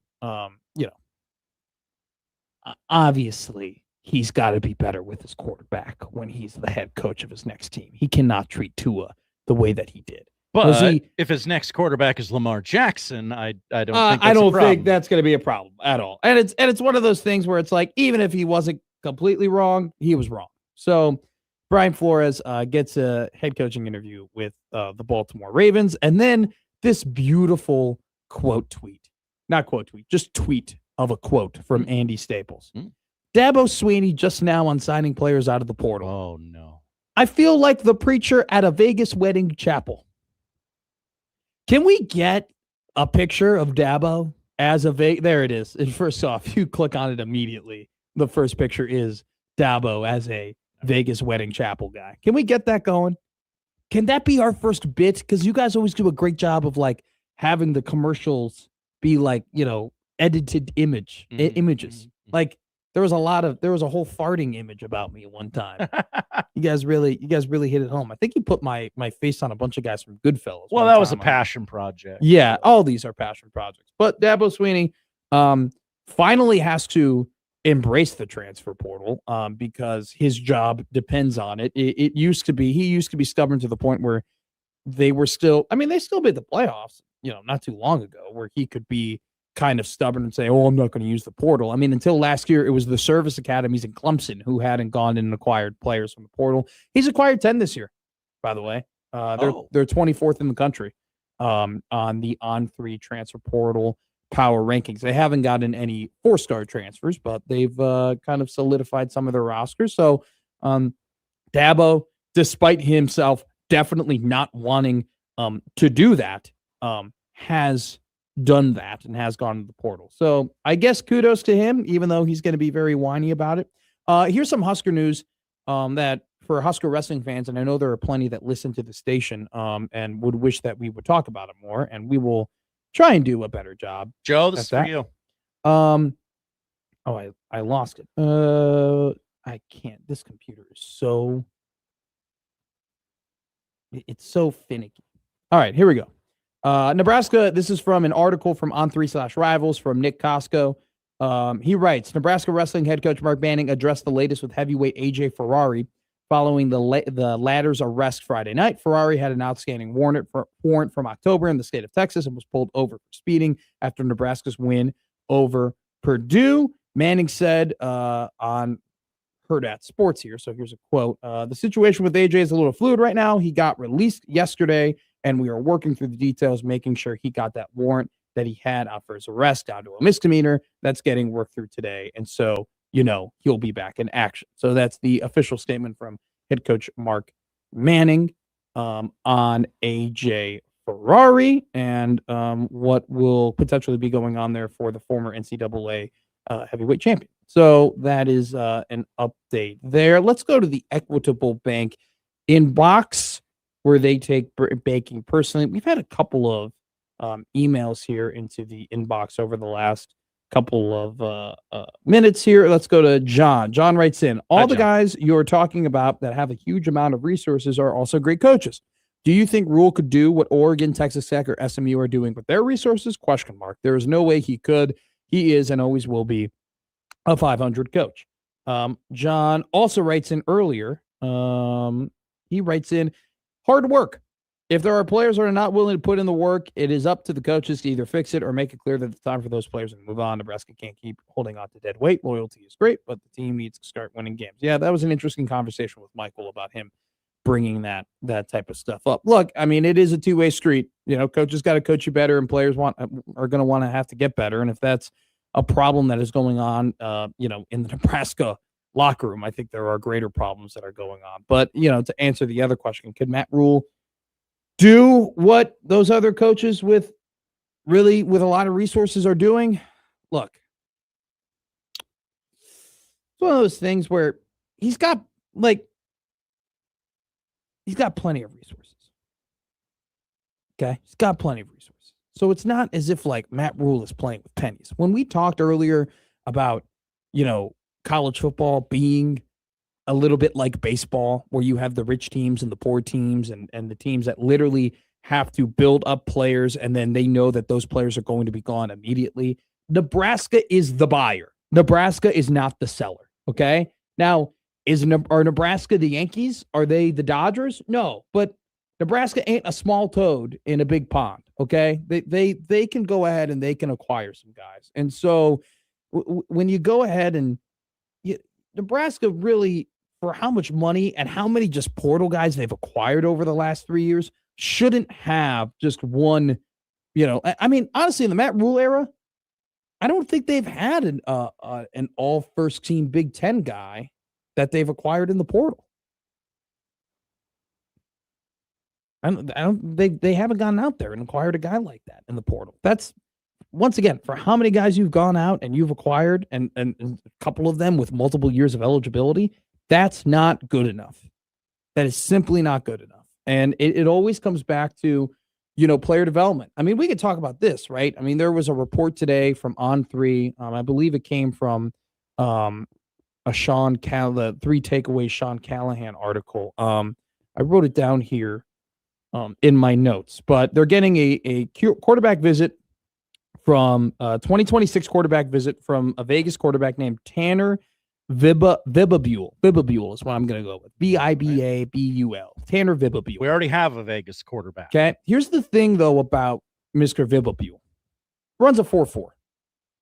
Obviously he's got to be better with his quarterback when he's the head coach of his next team. He cannot treat Tua the way that he did. But if his next quarterback is Lamar Jackson, I don't think I don't think that's going to be a problem at all. And it's one of those things where it's like, even if he wasn't completely wrong, he was wrong. So Brian Flores gets a head coaching interview with the Baltimore Ravens, and then this beautiful tweet of a quote from Andy Staples. Dabo Sweeney just now on signing players out of the portal. Oh no. I feel like the preacher at a Vegas wedding chapel. Can we get a picture of Dabo as a there it is. And first off, you click on it immediately. the first picture is Dabo as a Vegas wedding chapel guy. Can we get that going? Can that be our first bit? Because you guys always do a great job of like having the commercials be like, edited images. Like there was a whole farting image about me one time. you guys really hit it home. I think you put my face on a bunch of guys from Goodfellas. Well, that was a passion project. Yeah, all these are passion projects. But Dabo Swinney finally has to embrace the transfer portal because his job depends on it. He used to be stubborn to the point where they still made the playoffs, not too long ago, where he could be kind of stubborn and say, I'm not going to use the portal. I mean, until last year, it was the service academies in Clemson who hadn't gone in and acquired players from the portal. He's acquired 10 this year, by the way. They're 24th in the country on the On3 transfer portal power rankings. They haven't gotten any 4-star transfers, but they've kind of solidified some of their rosters. So Dabo, despite himself definitely not wanting to do that, has done that and has gone to the portal. So I guess kudos to him, even though he's going to be very whiny about it. Here's some Husker news that for Husker wrestling fans, and I know there are plenty that listen to the station and would wish that we would talk about it more, and we will try and do a better job. Joe, this is for you. I lost it. I can't. This computer is so finicky. All right, here we go. Nebraska, this is from an article from On3/Rivals from Nick Costco. He writes, Nebraska wrestling head coach Mark Banning addressed the latest with heavyweight AJ Ferrari following the latter's arrest Friday night. Ferrari had an outstanding warrant from October in the state of Texas and was pulled over for speeding after Nebraska's win over Purdue. Manning said on Hurrdat Sports here, so here's a quote. The situation with AJ is a little fluid right now. He got released yesterday, and we are working through the details, making sure he got that warrant that he had out for his arrest down to a misdemeanor. That's getting worked through today. And so, he'll be back in action. So that's the official statement from head coach Mark Manning on AJ Ferrari and what will potentially be going on there for the former NCAA heavyweight champion. So that is an update there. Let's go to the Equitable Bank inbox, where they take banking personally. We've had a couple of emails here into the inbox over the last couple of minutes here. Let's go to John. John writes in, all the guys you're talking about that have a huge amount of resources are also great coaches. Do you think Rule could do what Oregon, Texas Tech, or SMU are doing with their resources? ? There is no way he could. He is and always will be a 500 coach. John also writes in earlier. He writes in, hard work. If there are players that are not willing to put in the work, it is up to the coaches to either fix it or make it clear that it's time for those players to move on. Nebraska can't keep holding on to dead weight. Loyalty is great, but the team needs to start winning games. Yeah, that was an interesting conversation with Michael about him bringing that type of stuff up. Look, I mean, it is a two-way street. Coaches got to coach you better, and players are going to want to have to get better. And if that's a problem that is going on, in the Nebraska locker room, I think there are greater problems that are going on. But, to answer the other question, could Matt Rule do what those other coaches with a lot of resources are doing? Look, it's one of those things where he's got plenty of resources. Okay? He's got plenty of resources. So it's not as if Matt Rule is playing with pennies. When we talked earlier about, college football being a little bit like baseball, where you have the rich teams and the poor teams and the teams that literally have to build up players and then they know that those players are going to be gone immediately. Nebraska is the buyer. Nebraska is not the seller. Okay? Now, are Nebraska the Yankees? Are they the Dodgers? No, but Nebraska ain't a small toad in a big pond. Okay? They can go ahead and they can acquire some guys. And so when you go ahead and Nebraska really, for how much money and how many just portal guys they've acquired over the last 3 years, shouldn't have just one, I mean, honestly, in the Matt Rule era, I don't think they've had an all first team Big Ten guy that they've acquired in the portal. They haven't gone out there and acquired a guy like that in the portal. That's once again, for how many guys you've gone out and you've acquired and a couple of them with multiple years of eligibility, that's not good enough. That is simply not good enough. And it always comes back to, player development. I mean, we could talk about this, right? I mean, there was a report today from On3. I believe it came from the 3 takeaways Sean Callahan article. I wrote it down here in my notes, but they're getting a quarterback visit from 2026 quarterback visit from a Vegas quarterback named Tanner Vibabule. Vibabule is what I'm going to go with. Vibabul. Tanner Vibabule. We already have a Vegas quarterback. Okay. Here's the thing though about Mr. Vibabule. Runs a 4.4.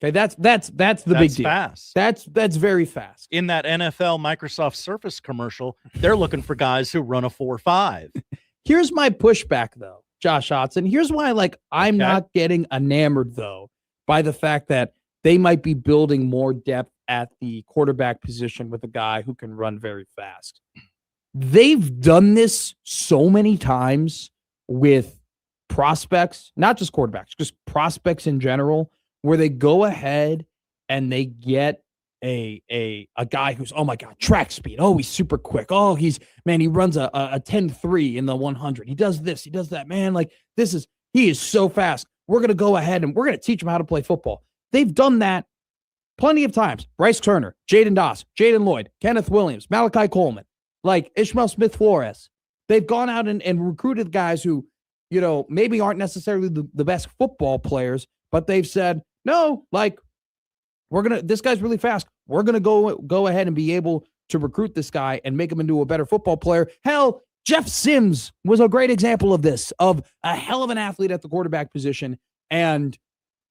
Okay, that's the big deal. Fast. That's very fast. In that NFL Microsoft Surface commercial, they're looking for guys who run a 4.5. Here's my pushback though, Josh Hotson. Here's why I'm not getting enamored though by the fact that they might be building more depth at the quarterback position with a guy who can run very fast. They've done this so many times with prospects, not just quarterbacks, just prospects in general, where they go ahead and they get a guy who's, oh my God, track speed. Oh, he's super quick. Oh, he runs a 10.3 in the 100. He does this, he does that, man. He is so fast. We're going to go ahead and we're going to teach him how to play football. They've done that plenty of times. Bryce Turner, Jaden Doss, Jaden Lloyd, Kenneth Williams, Malachi Coleman, Ishmael Smith-Flores. They've gone out and recruited guys who, maybe aren't necessarily the best football players, but they've said, no, this guy's really fast. We're going to go ahead and be able to recruit this guy and make him into a better football player. Hell, Jeff Sims was a great example of this, of a hell of an athlete at the quarterback position, and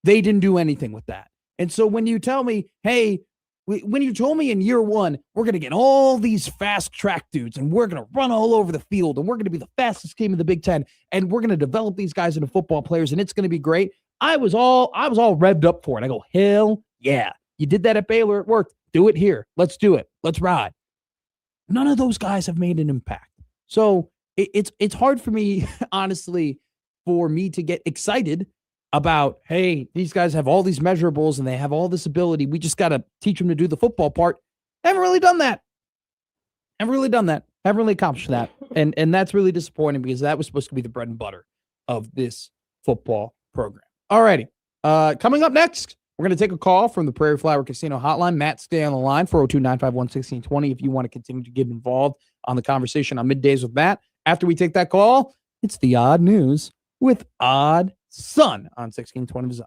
they didn't do anything with that. And so when you tell me, hey, when you told me in year one, we're going to get all these fast track dudes and we're going to run all over the field and we're going to be the fastest team in the Big Ten and we're going to develop these guys into football players and it's going to be great. I was all revved up for it. I go, hell yeah. You did that at Baylor. It worked. Do it here. Let's do it. Let's ride. None of those guys have made an impact. So it's hard for me, honestly, for me to get excited about, hey, these guys have all these measurables and they have all this ability. We just got to teach them to do the football part. Haven't really done that. Haven't really accomplished that. And that's really disappointing because that was supposed to be the bread and butter of this football program. All righty. Coming up next, we're going to take a call from the Prairie Flower Casino hotline. Matt, stay on the line, 402-951-1620 if you want to continue to get involved on the conversation on Middays with Matt. After we take that call, it's the Odd News with Odd Son on 1620 The Zone.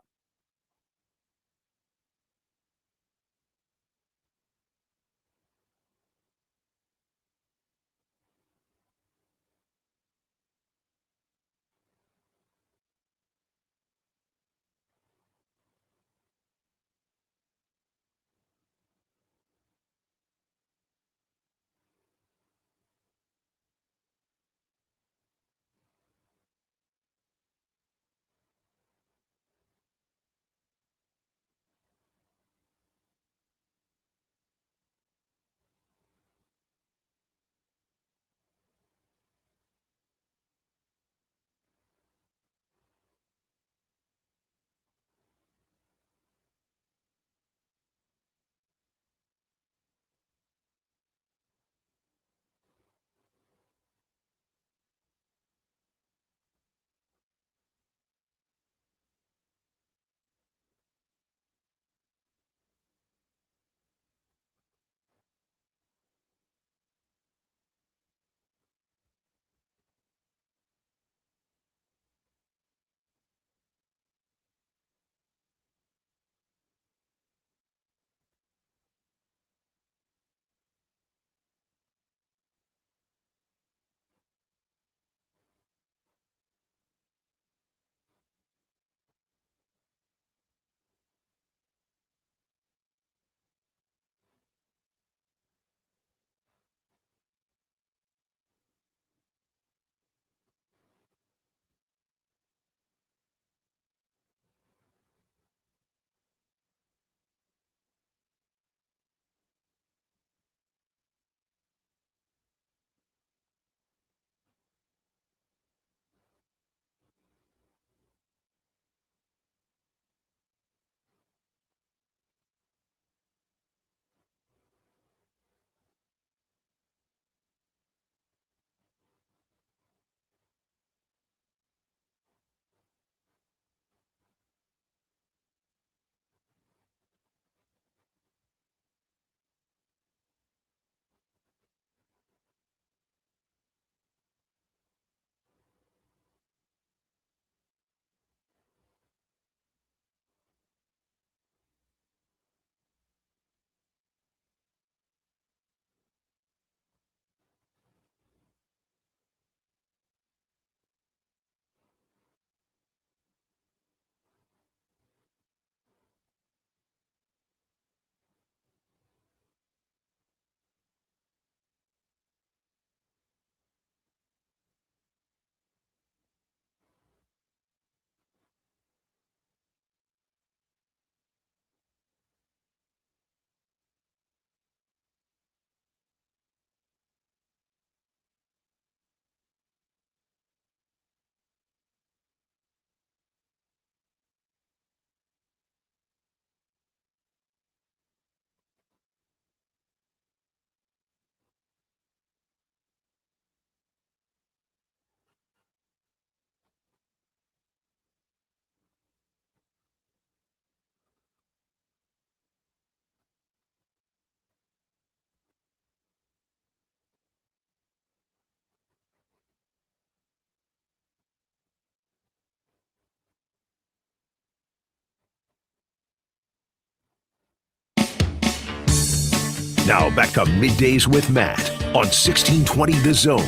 Now back to Middays with Matt on 1620 The Zone.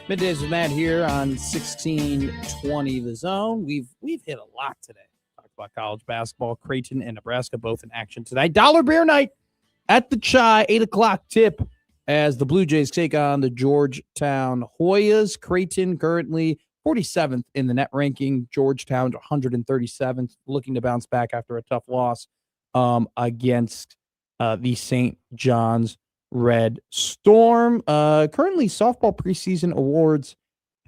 Middays with Matt here on 1620 The Zone. We've hit a lot today. Talked about college basketball. Creighton and Nebraska both in action tonight. Dollar Beer Night at the Chai, 8 o'clock tip as the Blue Jays take on the Georgetown Hoyas. Creighton currently 47th in the net ranking. Georgetown 137th, looking to bounce back after a tough loss against the St. John's Red Storm. Currently, softball preseason awards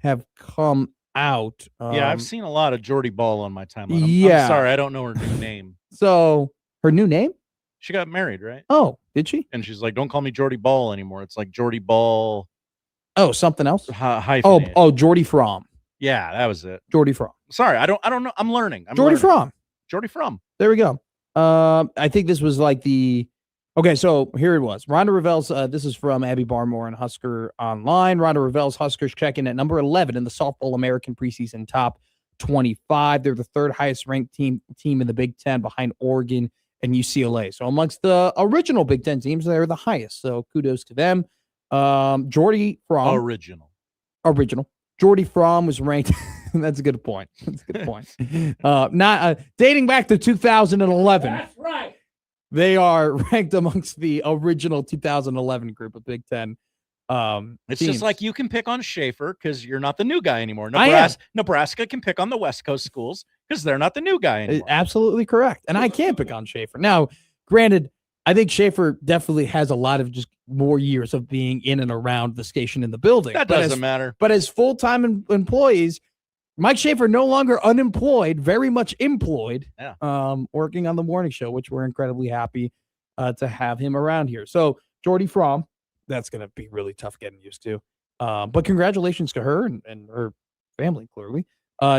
have come out. Yeah, I've seen a lot of Jordy Ball on my timeline. Yeah. I'm sorry, I don't know her new name. So, her new name? She got married, right? Oh, did she? And she's like, don't call me Jordy Ball anymore. It's like Jordy Ball. Oh, something else? Hyphenated. Oh, Jordy Fromm. Yeah, that was it. Jordy Fromm. Sorry, I don't know. I'm learning. Jordy Fromm. Jordy Fromm. There we go. I think this was like okay, so here it was. Rhonda Revell's, this is from Abby Barmore and Husker Online. Rhonda Revell's Huskers check in at number 11 in the Softball American preseason top 25. They're the third highest ranked team in the Big Ten behind Oregon and UCLA. So amongst the original Big Ten teams, they're the highest. So kudos to them. Jordy Fromm. Original. Jordy Fromm was ranked. That's a good point. That's a good point. Not dating back to 2011. That's right. They are ranked amongst the original 2011 group of Big Ten. It's teams. just like you can pick on Schaefer because you're not the new guy anymore. I am. Nebraska can pick on the West Coast schools because they're not the new guy anymore. Absolutely correct. And I can't pick on Schaefer. Now, granted, I think Schaefer definitely has a lot of just more years of being in and around the station in the building. That doesn't matter. But as full-time employees, Mike Schaefer no longer unemployed, very much employed, working on the morning show, which we're incredibly happy to have him around here. So Jordy Fromm, that's going to be really tough getting used to. But congratulations to her and her family, clearly.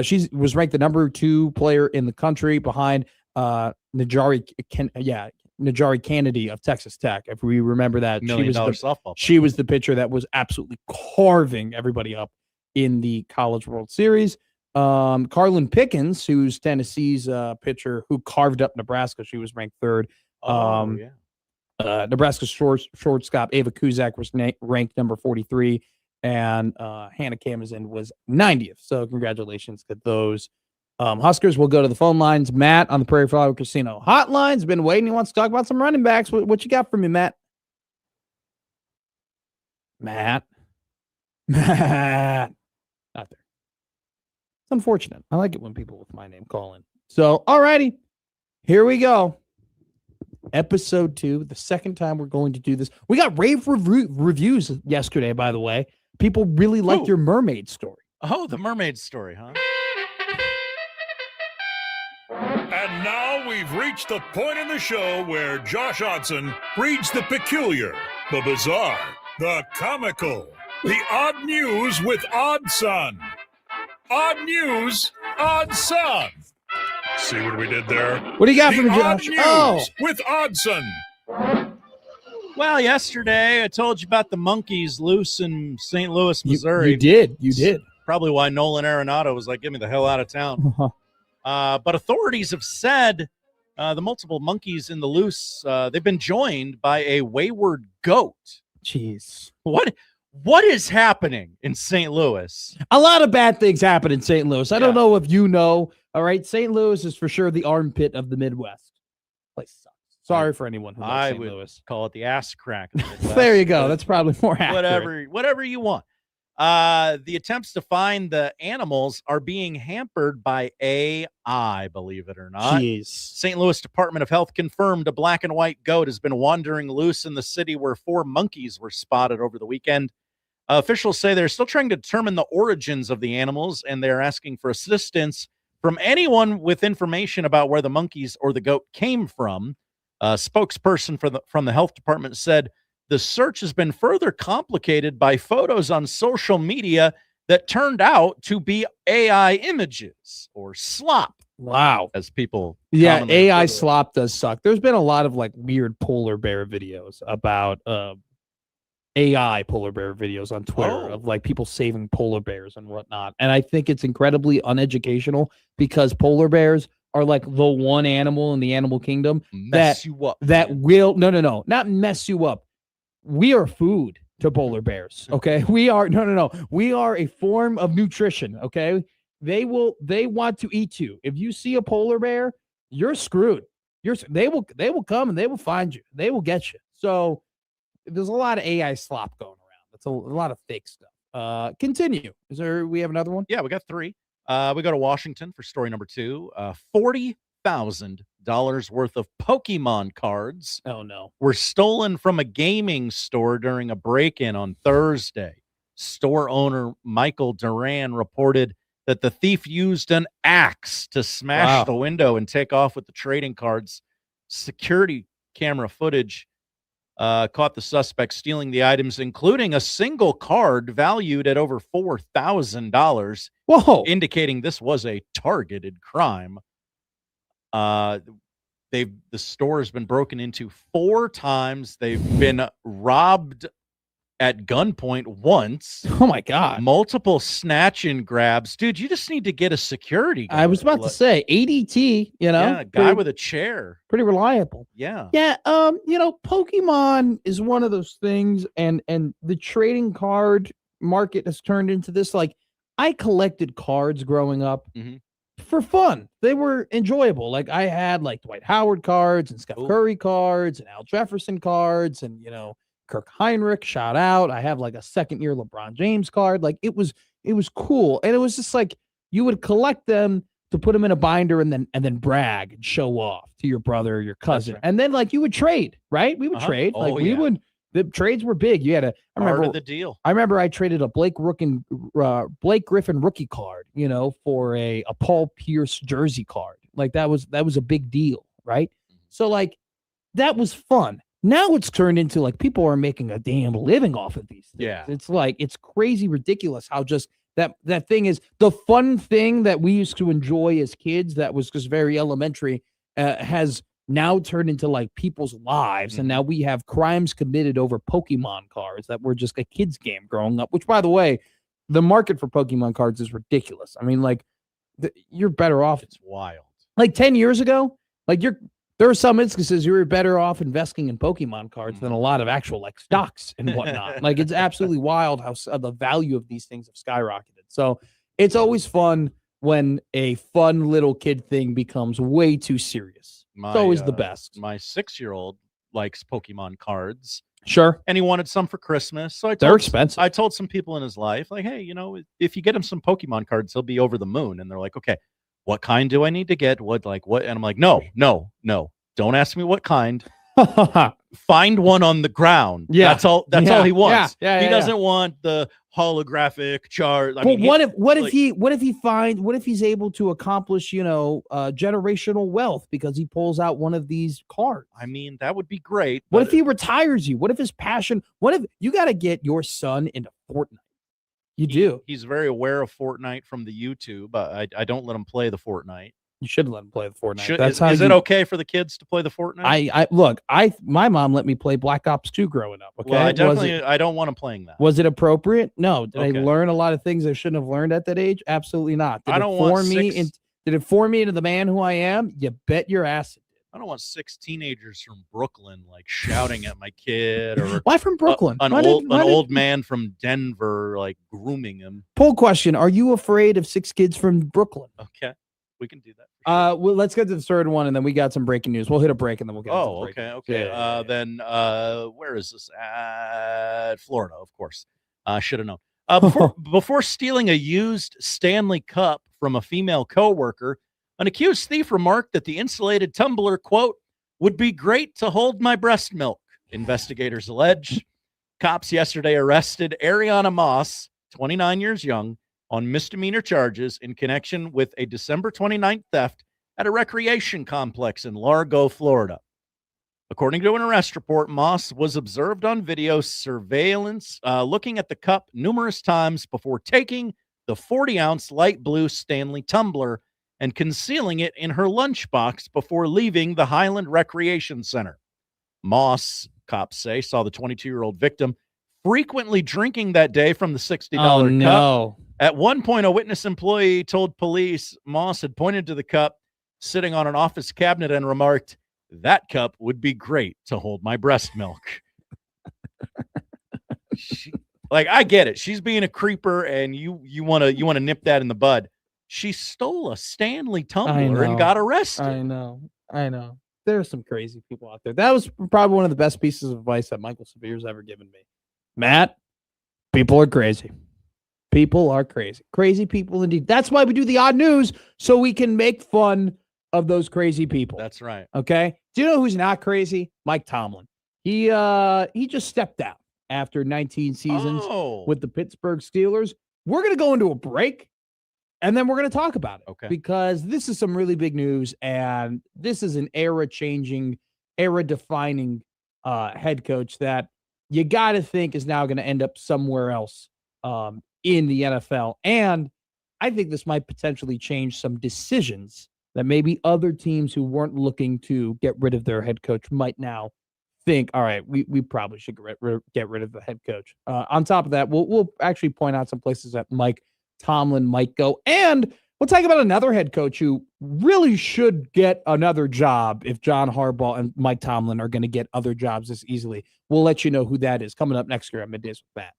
She was ranked the number 2 player in the country behind Najari Kennedy of Texas Tech. If we remember that, she was the pitcher that was absolutely carving everybody up in the College World Series. Carlin Pickens, who's Tennessee's pitcher who carved up Nebraska, she was ranked 3rd. Nebraska's shortstop Ava Kuzak was ranked number 43, and Hannah Kamazin was 90th. So congratulations to those Huskers. Will go to the phone lines. Matt on the Prairie Flower Casino hotline's been waiting. He wants to talk about some running backs. What you got for me, Matt? Matt. Not there. It's unfortunate. I like it when people with my name call in. So, all righty. Here we go. Episode 2, the second time we're going to do this. We got rave reviews yesterday, by the way. People really liked your mermaid story. Oh, the mermaid story, huh? And now we've reached the point in the show where Josh Odson reads the peculiar, the bizarre, the comical, the odd news with Odd Son. Odd news, Odd Son. See what we did there? What do you got for me, Josh? With Oddson. Well, yesterday I told you about the monkeys loose in St. Louis, Missouri. You did. Probably why Nolan Arenado was like, get me the hell out of town. But authorities have said the multiple monkeys in the loose, they've been joined by a wayward goat. Jeez. What is happening in St. Louis? A lot of bad things happen in St. Louis. I don't know if you know. All right, St. Louis is for sure the armpit of the Midwest. Place sucks. Sorry for anyone who loves St. Louis. Call it the ass crack. Of the Midwest, there you go. That's probably more accurate. Whatever you want. The attempts to find the animals are being hampered by AI, believe it or not. Jeez. St. Louis Department of Health confirmed a black and white goat has been wandering loose in the city where 4 monkeys were spotted over the weekend. Officials say they're still trying to determine the origins of the animals, and they're asking for assistance from anyone with information about where the monkeys or the goat came from. A spokesperson from the health department said the search has been further complicated by photos on social media that turned out to be AI images or slop. Wow. As people. Yeah, AI slop does suck. There's been a lot of like weird polar bear videos about AI polar bear videos on Twitter of like people saving polar bears and whatnot. And I think it's incredibly uneducational because polar bears are like the one animal in the animal kingdom Mess you up. that will not mess you up. We are food to polar bears. Okay. We are we are a form of nutrition. Okay. They want to eat you. If you see a polar bear, you're screwed. They will come and they will find you. They will get you. So there's a lot of AI slop going around. That's a lot of fake stuff. Continue. We have another one? Yeah, we got 3. We go to Washington for story number 2. $40,000 worth of Pokemon cards. Oh no. Were stolen from a gaming store during a break-in on Thursday. Store owner Michael Duran reported that the thief used an axe to smash the window and take off with the trading cards. Security camera footage caught the suspect stealing the items, including a single card valued at over $4,000. Whoa! Indicating this was a targeted crime. The store has been broken into 4 times. They've been robbed at gunpoint once. Oh my God. Multiple snatch and grabs. Dude, you just need to get a security guard. I was about to say ADT, Yeah, a guy with a chair. Pretty reliable. Yeah. Yeah, Pokemon is one of those things, and the trading card market has turned into this. Like, I collected cards growing up for fun. They were enjoyable. Like, I had like Dwight Howard cards and Steph Curry cards and Al Jefferson cards and Kirk Heinrich, shout out. I have like a second-year LeBron James card. Like, it was cool, and it was just like you would collect them to put them in a binder and then brag and show off to your brother or your cousin, and then like you would trade, right? We would trade. The trades were big. You had I remember part of the deal. I remember I traded a Blake Griffin rookie card, for a Paul Pierce jersey card. Like that was a big deal, right? So like that was fun. Now it's turned into like people are making a damn living off of these things. Yeah. It's like it's crazy ridiculous how just that thing is the fun thing that we used to enjoy as kids that was just very elementary has now turned into like people's lives. And now we have crimes committed over Pokemon cards that were just a kid's game growing up, which by the way, the market for Pokemon cards is ridiculous. I mean, like you're better off. It's wild. Like 10 years ago, like there are some instances you were better off investing in Pokemon cards than a lot of actual like stocks and whatnot. Like it's absolutely wild how the value of these things have skyrocketed. So it's always fun when a fun little kid thing becomes way too serious. It's always the best. My 6-year-old likes Pokemon cards. Sure. And he wanted some for Christmas. So they're expensive. I told some people in his life, like, hey, if you get him some Pokemon cards, he'll be over the moon. And they're like, okay, what kind do I need to get? What? And I'm like, no. Don't ask me what kind. Find one on the ground. Yeah. That's all he wants. Yeah. He doesn't want the holographic chart. What if he's able to accomplish, generational wealth because he pulls out one of these cards? I mean, that would be great. What if he retires you? What if his passion? What if you got to get your son into Fortnite? You do. He's very aware of Fortnite from the YouTube. I don't let him play the Fortnite. You should let him play the Fortnite. Is it okay for the kids to play the Fortnite? My mom let me play Black Ops 2 growing up. Okay. Well, I don't want him playing that. Was it appropriate? No. Did I learn a lot of things I shouldn't have learned at that age? Absolutely not. Did it form me into the man who I am? You bet your ass it did. I don't want 6 teenagers from Brooklyn like shouting at my kid, or why from Brooklyn? An old man from Denver like grooming him. Poll question: are you afraid of 6 kids from Brooklyn? Okay, we can do that. Well, let's get to the third one, and then we got some breaking news. We'll hit a break, and then we'll get. Okay. Yeah. Then where is this at? Florida, of course. Should have known. Before stealing a used Stanley Cup from a female coworker, an accused thief remarked that the insulated tumbler, quote, would be great to hold my breast milk, investigators allege. Cops yesterday arrested Ariana Moss, 29 years young, on misdemeanor charges in connection with a December 29th theft at a recreation complex in Largo, Florida. According to an arrest report, Moss was observed on video surveillance looking at the cup numerous times before taking the 40-ounce light blue Stanley tumbler and concealing it in her lunchbox before leaving the Highland Recreation Center. Moss, cops say, saw the 22-year-old victim frequently drinking that day from the $60 Oh, cup. no. At one point, a witness employee told police Moss had pointed to the cup sitting on an office cabinet and remarked, "That cup would be great to hold my breast milk." I get it. She's being a creeper, and you want to nip that in the bud. She stole a Stanley tumbler and got arrested. I know. There are some crazy people out there. That was probably one of the best pieces of advice that Michael Severe's ever given me. Matt, people are crazy. People are crazy. Crazy people indeed. That's why we do the odd news, so we can make fun of those crazy people. That's right. Okay? Do you know who's not crazy? Mike Tomlin. He just stepped down after 19 seasons with the Pittsburgh Steelers. We're going to go into a break, and then we're going to talk about it. Okay. Because this is some really big news, and this is an era-changing, era-defining head coach that you got to think is now going to end up somewhere else in the NFL. And I think this might potentially change some decisions that maybe other teams who weren't looking to get rid of their head coach might now think, all right, we probably should get rid of the head coach. On top of that, we'll actually point out some places that Mike Tomlin might go. And we'll talk about another head coach who really should get another job if John Harbaugh and Mike Tomlin are going to get other jobs this easily. We'll let you know who that is coming up next year on Middays with Matt.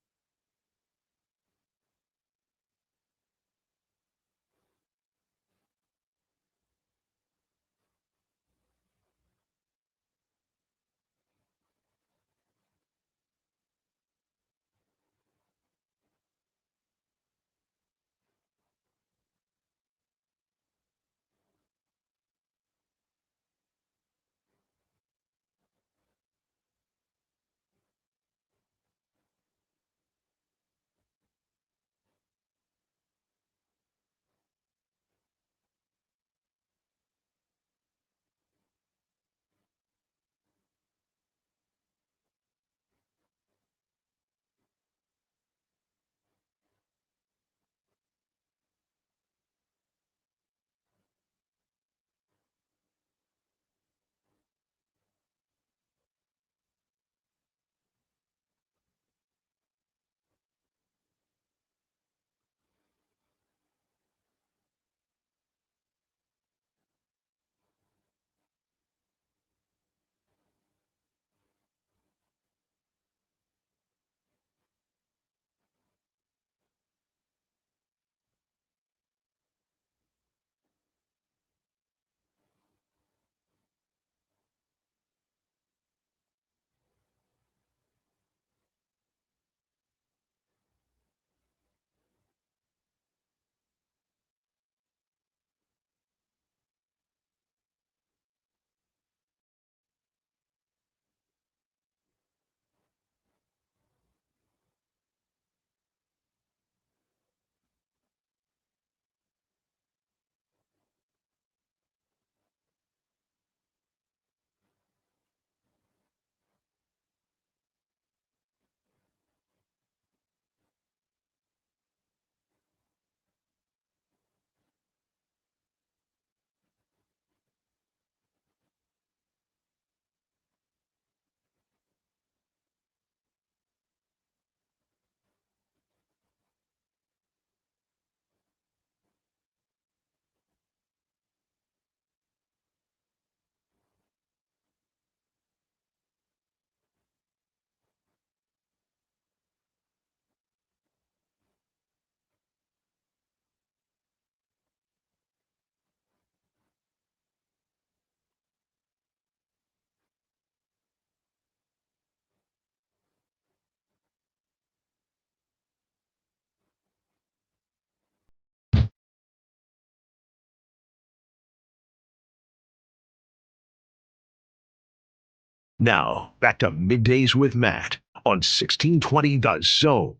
Now, back to Middays with Matt on 1620 The Zone.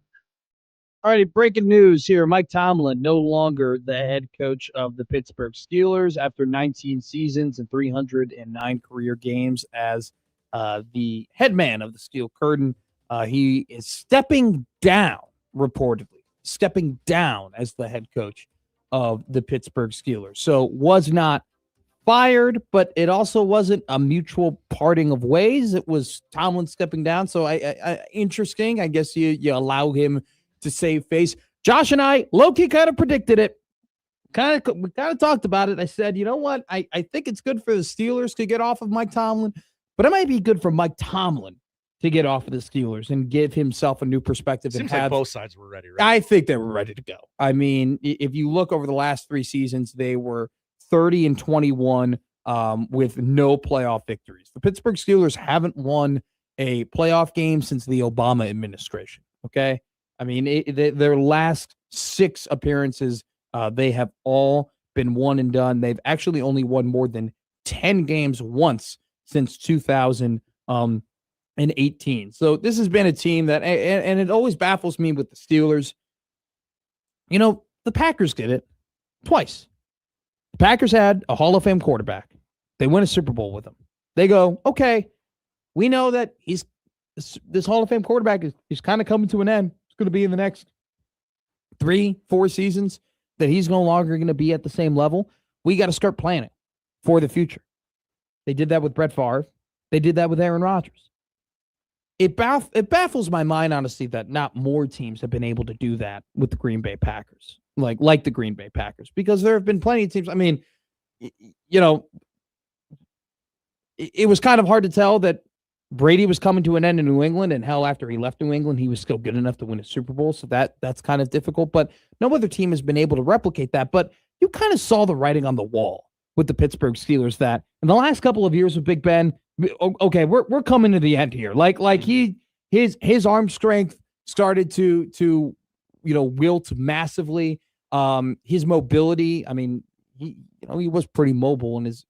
All righty, breaking news here. Mike Tomlin, no longer the head coach of the Pittsburgh Steelers after 19 seasons and 309 career games as the head man of the Steel Curtain. He is stepping down, reportedly, stepping down as the head coach of the Pittsburgh Steelers. So was not fired, but it also wasn't a mutual parting of ways. It was Tomlin stepping down. So interesting. I guess you allow him to save face. Josh and I, low-key, kind of predicted it. We kind of talked about it. I said, you know what? I think it's good for the Steelers to get off of Mike Tomlin, but it might be good for Mike Tomlin to get off of the Steelers and give himself a new perspective. Seems like both sides were ready, right? I think they were ready to go. I mean, if you look over the last 3 seasons, they were 30-21 with no playoff victories. The Pittsburgh Steelers haven't won a playoff game since the Obama administration. Okay. I mean, their last 6 appearances, they have all been one and done. They've actually only won more than 10 games once since 2018. So this has been a team that, and it always baffles me with the Steelers. You know, the Packers did it twice. The Packers had a Hall of Fame quarterback. They win a Super Bowl with him. They go, okay, we know that this Hall of Fame quarterback is kind of coming to an end. It's going to be in the next 3-4 seasons that he's no longer going to be at the same level. We got to start planning for the future. They did that with Brett Favre. They did that with Aaron Rodgers. It baffles my mind, honestly, that not more teams have been able to do that with the Green Bay Packers, like the Green Bay Packers, because there have been plenty of teams. I mean, you know, it was kind of hard to tell that Brady was coming to an end in New England, and hell, after he left New England, he was still good enough to win a Super Bowl. So that's kind of difficult, but no other team has been able to replicate that. But you kind of saw the writing on the wall with the Pittsburgh Steelers that in the last couple of years with Big Ben, okay, we're coming to the end here. Like his arm strength started to wilt massively. His mobility, I mean, he was pretty mobile in his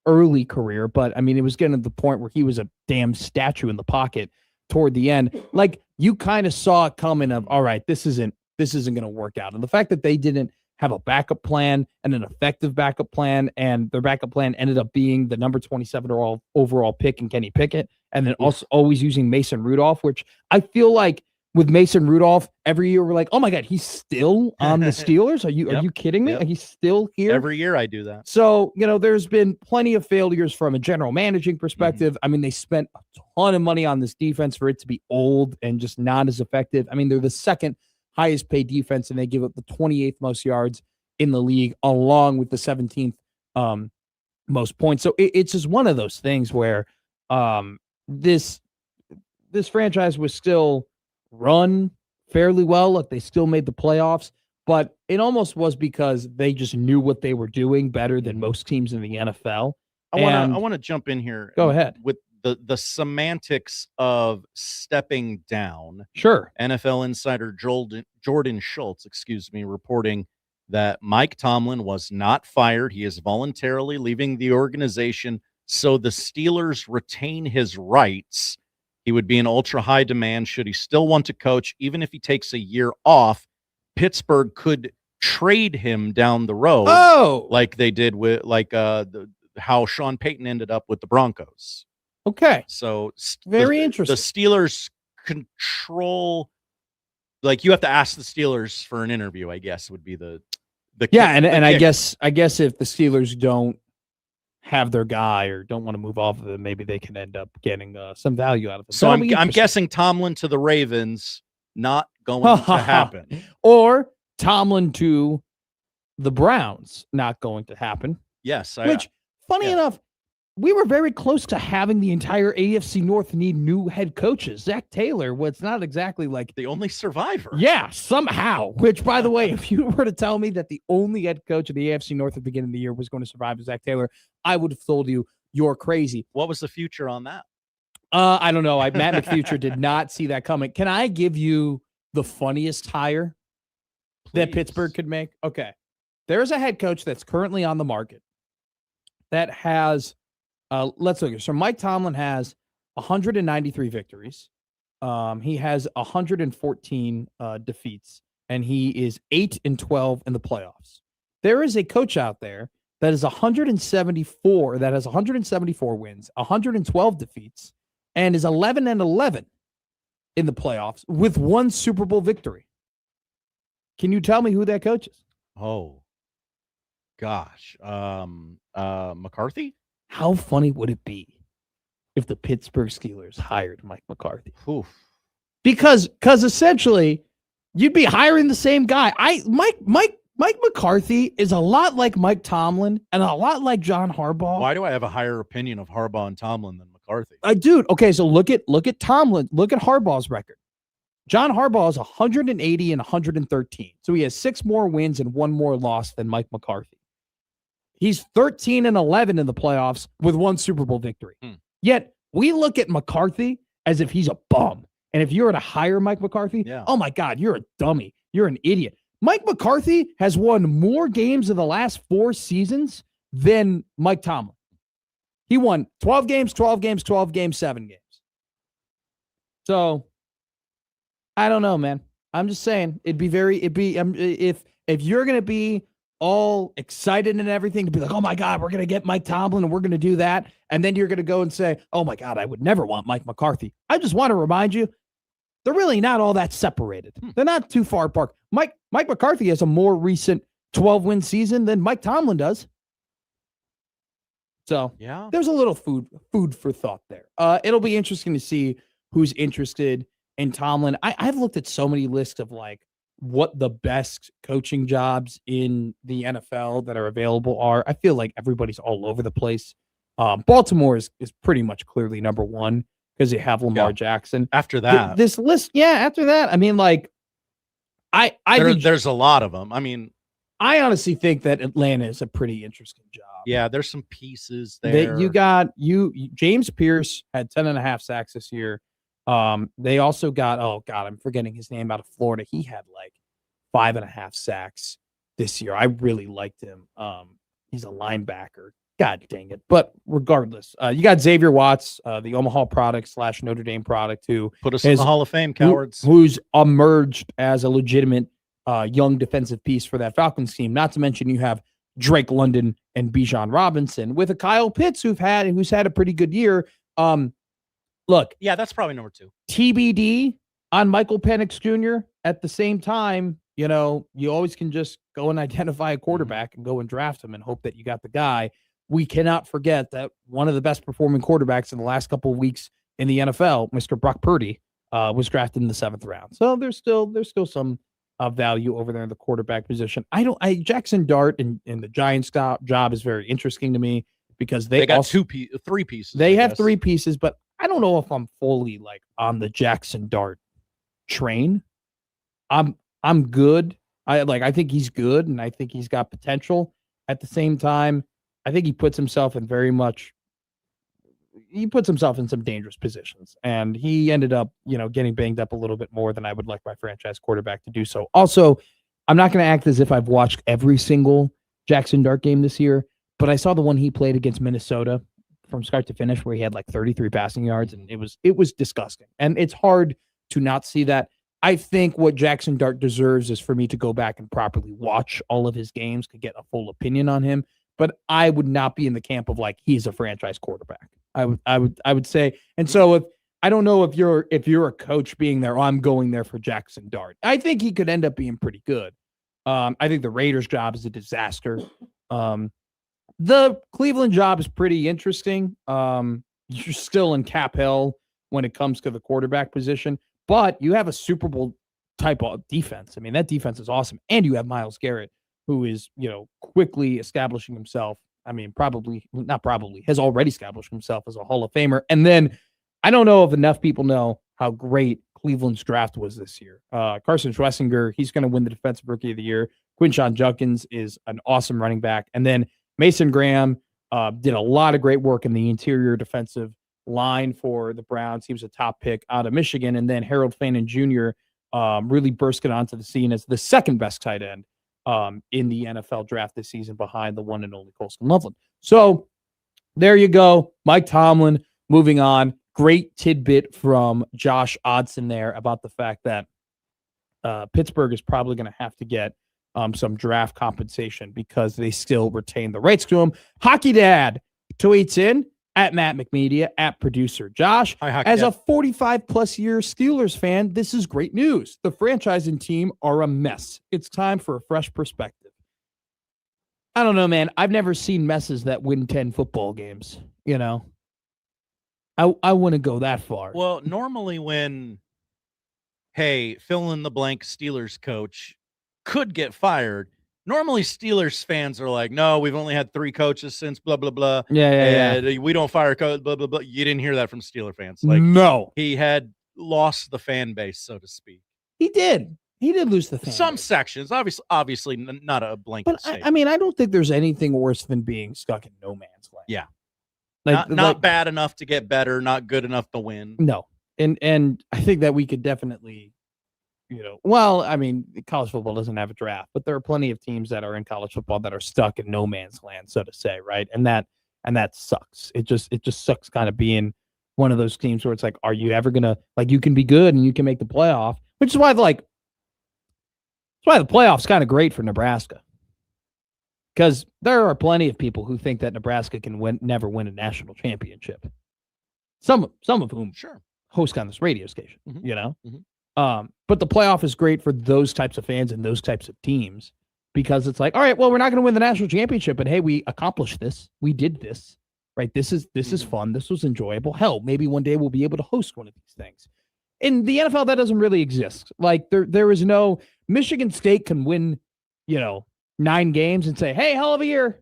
early career, but I mean, it was getting to the point where he was a damn statue in the pocket toward the end. Like, you kind of saw it coming of, all right, this isn't going to work out. And the fact that they didn't have a backup plan and an effective backup plan, and their backup plan ended up being the number 27 overall pick in Kenny Pickett, and then also always using Mason Rudolph, which I feel like with Mason Rudolph, every year we're like, oh my God, he's still on the Steelers? Are you kidding me? Yep. He's still here? Every year I do that. So, there's been plenty of failures from a general managing perspective. I mean, they spent a ton of money on this defense for it to be old and just not as effective. I mean, they're the second highest paid defense, and they give up the 28th most yards in the league, along with the 17th most points. So it's just one of those things where this franchise was still run fairly well. Like, they still made the playoffs, but it almost was because they just knew what they were doing better than most teams in the NFL. I want to jump in here. Go ahead. With the semantics of stepping down. Sure. NFL insider Jordan Schultz, reporting that Mike Tomlin was not fired. He is voluntarily leaving the organization, so the Steelers retain his rights. He would be in ultra high demand should he still want to coach. Even if he takes a year off, Pittsburgh could trade him down the road. Oh, like they did with how Sean Payton ended up with the Broncos. Okay. So very interesting. The Steelers control, like, you have to ask the Steelers for an interview, I guess, would be the yeah. And I guess if the Steelers don't have their guy or don't want to move off of it, maybe they can end up getting some value out of it. So I'm guessing Tomlin to the Ravens, not going to happen. Or Tomlin to the Browns, not going to happen. Yes. Which, funny enough, we were very close to having the entire AFC North need new head coaches. Zach Taylor was not exactly like the only survivor. Yeah, somehow. Which, by the way, if you were to tell me that the only head coach of the AFC North at the beginning of the year was going to survive Zach Taylor, I would have told you you're crazy. What was the future on that? I don't know. Matt McFuture did not see that coming. Can I give you the funniest hire that Pittsburgh could make? Okay. There's a head coach that's currently on the market that has let's look. So Mike Tomlin has 193 victories. He has 114 defeats, and he is 8-12 in the playoffs. There is a coach out there that is 174. That has 174 wins, 112 defeats, and is 11-11 in the playoffs with one Super Bowl victory. Can you tell me who that coach is? Oh, Gosh. McCarthy? How funny would it be if the Pittsburgh Steelers hired Mike McCarthy? Oof. Because essentially you'd be hiring the same guy. Mike McCarthy is a lot like Mike Tomlin and a lot like John Harbaugh. Why do I have a higher opinion of Harbaugh and Tomlin than McCarthy? Dude, okay, so look at Tomlin, look at Harbaugh's record. John Harbaugh is 180 and 113. So he has 6 more wins and 1 more loss than Mike McCarthy. He's 13 and 11 in the playoffs with 1 Super Bowl victory. Yet we look at McCarthy as if he's a bum. And if you were to hire Mike McCarthy, oh my God, you're a dummy. You're an idiot. Mike McCarthy has won more games in the last 4 seasons than Mike Tomlin. He won 12 games, 12 games, 12 games, 7 games. So I don't know, man. I'm just saying if you're going to be all excited and everything to be like, oh my God, we're going to get Mike Tomlin and we're going to do that. And then you're going to go and say, oh my God, I would never want Mike McCarthy. I just want to remind you, they're really not all that separated. They're not too far apart. Mike McCarthy has a more recent 12-win season than Mike Tomlin does. So yeah, there's a little food for thought there. It'll be interesting to see who's interested in Tomlin. I've looked at so many lists of like what the best coaching jobs in the NFL that are available are. I feel like everybody's all over the place. Baltimore is pretty much clearly number 1 because you have Lamar Jackson. After that, this list, after that, I mean, like, there's a lot of them. I mean, I honestly think that Atlanta is a pretty interesting job. Yeah, there's some pieces there. James Pierce had 10.5 sacks this year. They also got, oh God, I'm forgetting his name, out of Florida. He had like 5.5 sacks this year. I really liked him. He's a linebacker. God dang it. But regardless, you got Xavier Watts, the Omaha product / Notre Dame product, who put us in the Hall of Fame, cowards. Who's emerged as a legitimate young defensive piece for that Falcons team. Not to mention you have Drake London and Bijan Robinson with a Kyle Pitts who's had a pretty good year. Look, yeah, that's probably number 2. TBD on Michael Penix Jr. At the same time, you always can just go and identify a quarterback and go and draft him and hope that you got the guy. We cannot forget that one of the best performing quarterbacks in the last couple of weeks in the NFL, Mr. Brock Purdy, was drafted in the 7th round. So there's still some value over there in the quarterback position. Jackson Dart and the Giants job is very interesting to me because they got also, 3 pieces. They have 3 pieces, but I don't know if I'm fully like on the Jackson Dart train. I'm good. I think he's good and I think he's got potential. At the same time, I think he puts himself in some dangerous positions, and he ended up, getting banged up a little bit more than I would like my franchise quarterback to do so. Also, I'm not going to act as if I've watched every single Jackson Dart game this year, but I saw the one he played against Minnesota from start to finish where he had like 33 passing yards, and it was disgusting. And it's hard to not see that. I think what Jackson Dart deserves is for me to go back and properly watch all of his games to get a full opinion on him. But I would not be in the camp of like he's a franchise quarterback. I would say, and so I don't know if you're a coach being there, I'm going there for Jackson Dart. I think he could end up being pretty good. I think the Raiders job is a disaster. The Cleveland job is pretty interesting. You're still in cap hell when it comes to the quarterback position, but you have a Super Bowl type of defense. I mean, that defense is awesome, and you have Myles Garrett, who is, quickly establishing himself. I mean, has already established himself as a Hall of Famer. And then I don't know if enough people know how great Cleveland's draft was this year. Carson Schlesinger, he's going to win the Defensive Rookie of the Year. Quinshon Judkins is an awesome running back. And then Mason Graham did a lot of great work in the interior defensive line for the Browns. He was a top pick out of Michigan. And then Harold Fannin Jr. Really bursted onto the scene as the second best tight end in the NFL draft this season behind the one and only Colston Loveland. So there you go. Mike Tomlin, moving on. Great tidbit from Josh Odson there about the fact that Pittsburgh is probably going to have to get some draft compensation because they still retain the rights to him. Hockey Dad tweets in at Matt McMedia, at producer Josh. Hi, as a 45-plus year Steelers fan, this is great news. The franchise and team are a mess. It's time for a fresh perspective. I don't know, man. I've never seen messes that win 10 football games, you know. I wouldn't go that far. Well, normally when, hey, fill in the blank Steelers coach could get fired, normally Steelers fans are like, no, we've only had 3 coaches since blah, blah, blah. Yeah. We don't fire coach, blah, blah, blah. You didn't hear that from Steeler fans. Like, no. He had lost the fan base, so to speak. He did. He did lose the fan Some base. sections, obviously not a blanket But I mean, I don't think there's anything worse than being stuck in no man's land. Yeah. Like, not bad enough to get better, not good enough to win. No. And I think that we could definitely, well, I mean, college football doesn't have a draft, but there are plenty of teams that are in college football that are stuck in no man's land, so to say, right? And that sucks. It just sucks kind of being one of those teams where it's like, are you ever gonna, like, you can be good and you can make the playoff, which is why the playoff's kind of great for Nebraska. Because there are plenty of people who think that Nebraska can never win a national championship. Some of whom host on this radio station, But the playoff is great for those types of fans and those types of teams because it's like, all right, well, we're not going to win the national championship, but hey, we accomplished this. We did this, right? This is fun. This was enjoyable. Hell, maybe one day we'll be able to host one of these things. In the NFL, that doesn't really exist. Like there is no Michigan State can win, 9 games and say, hey, hell of a year.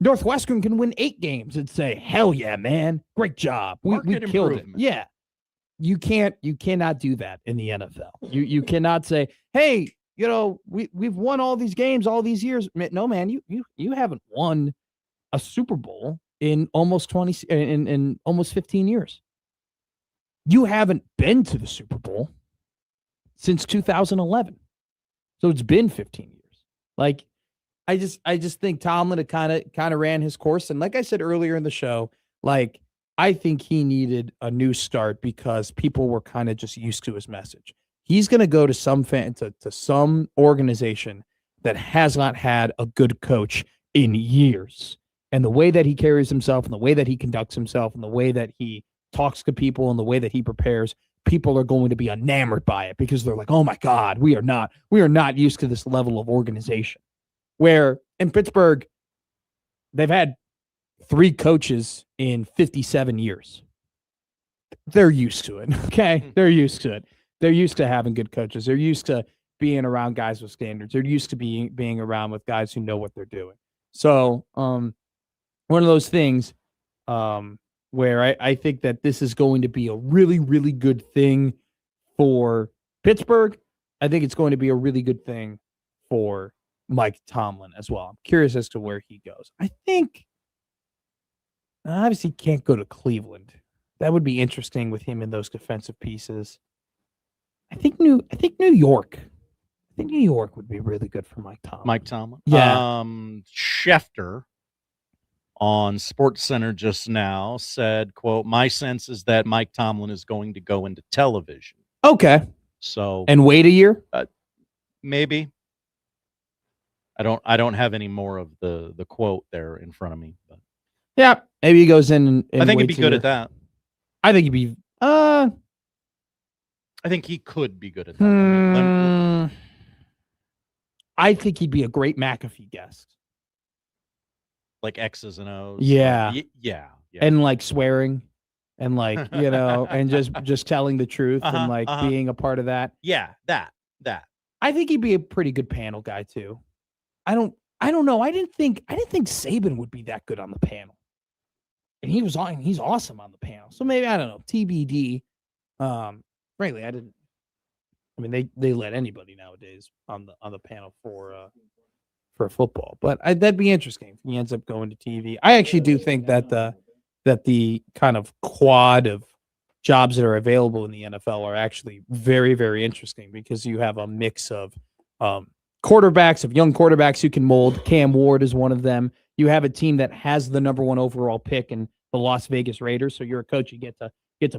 Northwestern can win 8 games and say, hell yeah, man. Great job. We killed it. Yeah. You cannot do that in the NFL. You cannot say, hey, we've won all these games all these years. No, man, you haven't won a Super Bowl in almost 15 years. You haven't been to the Super Bowl since 2011. So it's been 15 years. Like, I just think Tomlin had kind of ran his course. And like I said earlier in the show, like, I think he needed a new start because people were kind of just used to his message. He's going to go to some organization that has not had a good coach in years. And the way that he carries himself and the way that he conducts himself and the way that he talks to people and the way that he prepares, people are going to be enamored by it because they're like, oh my God, we are not used to this level of organization. Where in Pittsburgh, they've had 3 coaches in 57 years. They're used to it. Okay. They're used to it. They're used to having good coaches. They're used to being around guys with standards. They're used to being around with guys who know what they're doing. So, one of those things, where I think that this is going to be a really, really good thing for Pittsburgh. I think it's going to be a really good thing for Mike Tomlin as well. I'm curious as to where he goes. I think obviously can't go to Cleveland. That would be interesting with him in those defensive pieces. I think New York. I think New York would be really good for Mike Tomlin. Mike Tomlin. Yeah. Schefter on SportsCenter just now said, quote, my sense is that Mike Tomlin is going to go into television. Okay. So and wait a year? Maybe. I don't have any more of the quote there in front of me. But yeah, maybe he goes in and I think he'd be good at that. I think he'd be I think he could be good at that. I think he'd be a great McAfee guest. Like X's and O's. Yeah. Yeah. And like swearing and like, and just telling the truth and like being a part of that. Yeah, that. I think he'd be a pretty good panel guy too. I don't know. I didn't think Saban would be that good on the panel. And he's awesome on the panel. So maybe, I don't know, TBD. Frankly, I mean, they let anybody nowadays on the panel for football, but that'd be interesting if he ends up going to TV. I actually do think that the kind of quad of jobs that are available in the NFL are actually very, very interesting because you have a mix of quarterbacks, of young quarterbacks who can mold. Cam Ward is one of them. You have a team that has the number 1 overall pick in the Las Vegas Raiders. So you're a coach, you get to